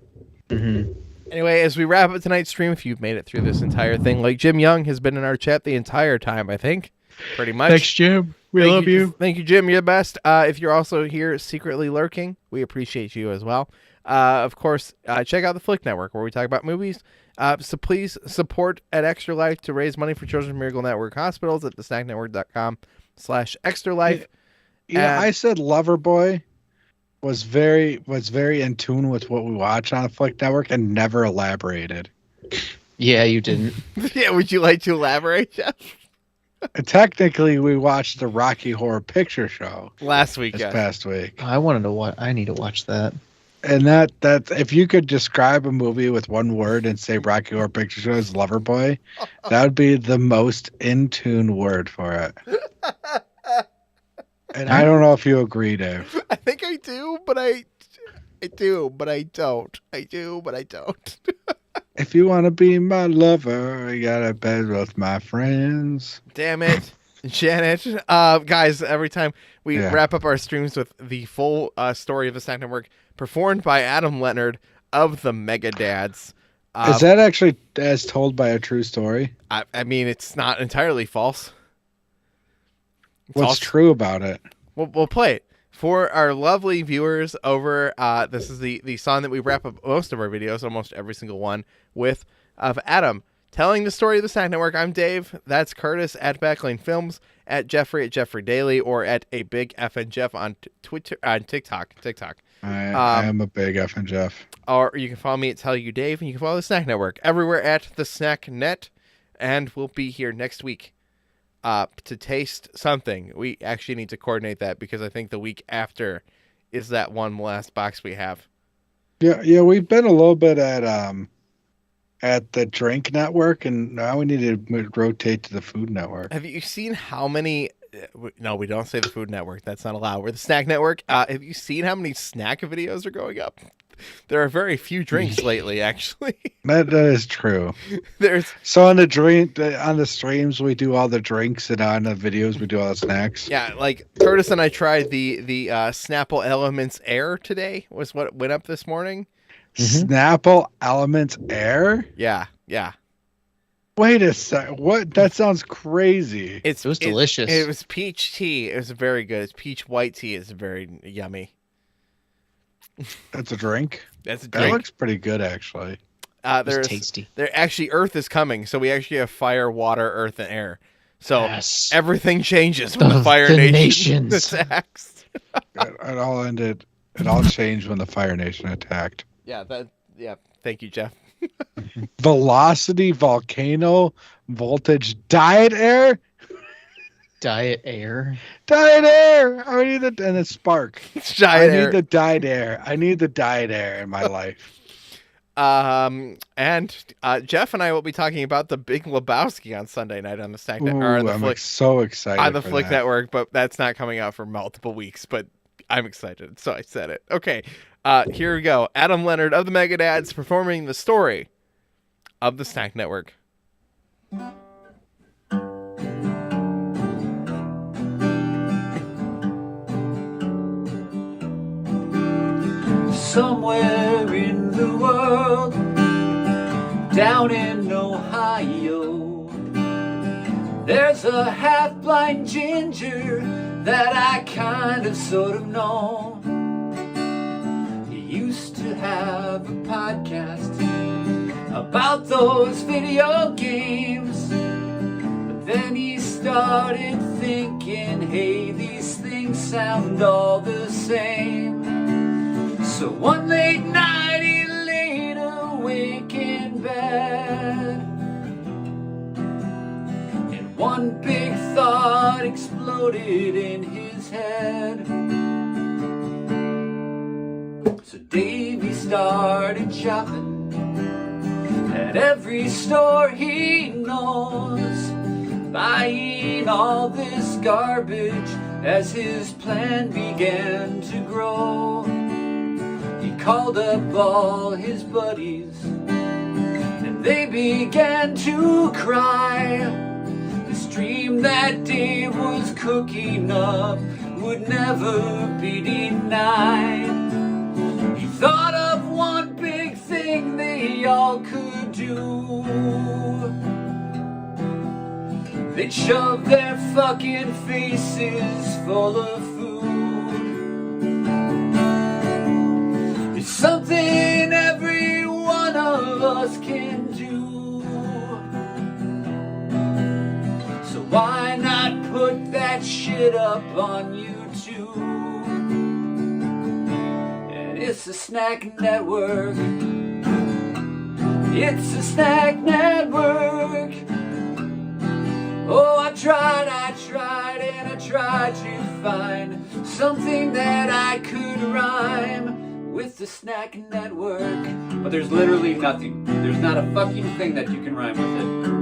Mm-hmm. Anyway, as we wrap up tonight's stream, if you've made it through this entire thing, like Jim Young has been in our chat the entire time, I think. Pretty much. Thanks, Jim. We love you. Thank you, Jim. You're the best. If you're also here secretly lurking, we appreciate you as well. Of course, check out the Flick Network where we talk about movies. So please support at Extra Life to raise money for Children's Miracle Network hospitals at thesnacknetwork.com/extra life. Yeah, I said Loverboy was very in tune with what we watch on the Flick Network and never elaborated. Yeah, you didn't. Yeah, would you like to elaborate, Jeff? Technically, we watched the Rocky Horror Picture Show last week. This past week. I need to watch that. And that if you could describe a movie with one word and say Rocky Horror Picture Show is Loverboy, that would be the most in tune word for it. And I don't know if you agree, Dave. I think I do, but I do, but I don't. I do, but I don't. If you want to be my lover, you gotta bed with my friends. Damn it, Janet. Guys, every time we wrap up our streams with the full story of the Snack Network, performed by Adam Leonard of the Mega Dads. Is that actually as told by a true story? I mean, it's not entirely false. What's true about it? We'll play it for our lovely viewers over. This is the song that we wrap up most of our videos, almost every single one, with of Adam telling the story of the Snack Network. I'm Dave. That's Curtis at Backlane Films, at Jeffrey at Jeffrey Daily, or at a big FN Jeff on Twitter, on TikTok. I am a big FN Jeff. Or you can follow me at Tell You Dave, and you can follow the Snack Network everywhere at the Snack Net, and we'll be here next week. To taste something. We actually need to coordinate that because I think the week after is that one last box we have. Yeah, we've been a little bit at the Drink Network, and now we need to rotate to the Food Network. Have you seen how many? No, we don't say the Food Network. That's not allowed. We're the Snack Network. Have you seen how many snack videos are going up? There are very few drinks lately, actually. That is true. So on the streams we do all the drinks, and on the videos we do all the snacks. Yeah, like Curtis and I tried the Snapple Elements Air today. Was what went up this morning. Snapple Elements Air? Yeah. Wait a sec. What? That sounds crazy. It was delicious. It was peach tea. It was very good. It's peach white tea. It's very yummy. That's a drink? That's a drink. That looks pretty good, actually. It's tasty. There actually, Earth is coming, so we actually have fire, water, earth, and air. So everything changes when the Fire Nation attacks. It all changed when the Fire Nation attacked. Yeah. Thank you, Jeff. Velocity, volcano, voltage, diet air. Diet air. I need and a spark. I need the diet air. I need the diet air in my life. And Jeff and I will be talking about the Big Lebowski on Sunday night on the Snack Network. I'm so excited on the Flick Network, but that's not coming out for multiple weeks. But I'm excited, so I said it. Okay, here we go. Adam Leonard of the Mega Dads performing the story of the Snack Network. Somewhere in the world down in Ohio. There's a half-blind ginger that I kind of sort of know. He used to have a podcast about those video games, but then he started thinking, hey, these things sound all the same. So one late night he laid awake in bed, and one big thought exploded in his head. So Davey started shopping at every store he knows, buying all this garbage as his plan began to grow. He called up all his buddies and they began to cry. This dream that Dave was cooking up would never be denied. He thought of one big thing they all could do. They'd shove their fucking faces full of food. It's something every one of us can do. So why not put that shit up on YouTube? And it's a snack network. It's a snack network. Oh, I tried, and I tried to find something that I could rhyme with the snack network. But there's literally nothing. There's not a fucking thing that you can rhyme with it.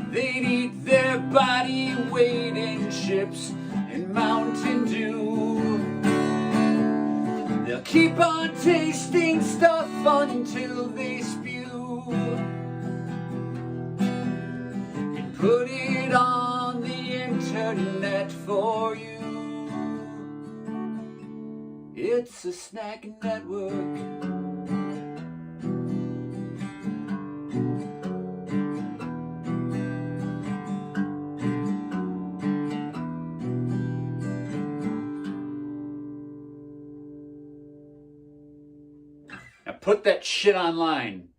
They'd eat their body weight in chips and Mountain Dew. They'll keep on tasting stuff until they spew and put it on the internet for you. It's a snack network. Now put that shit online.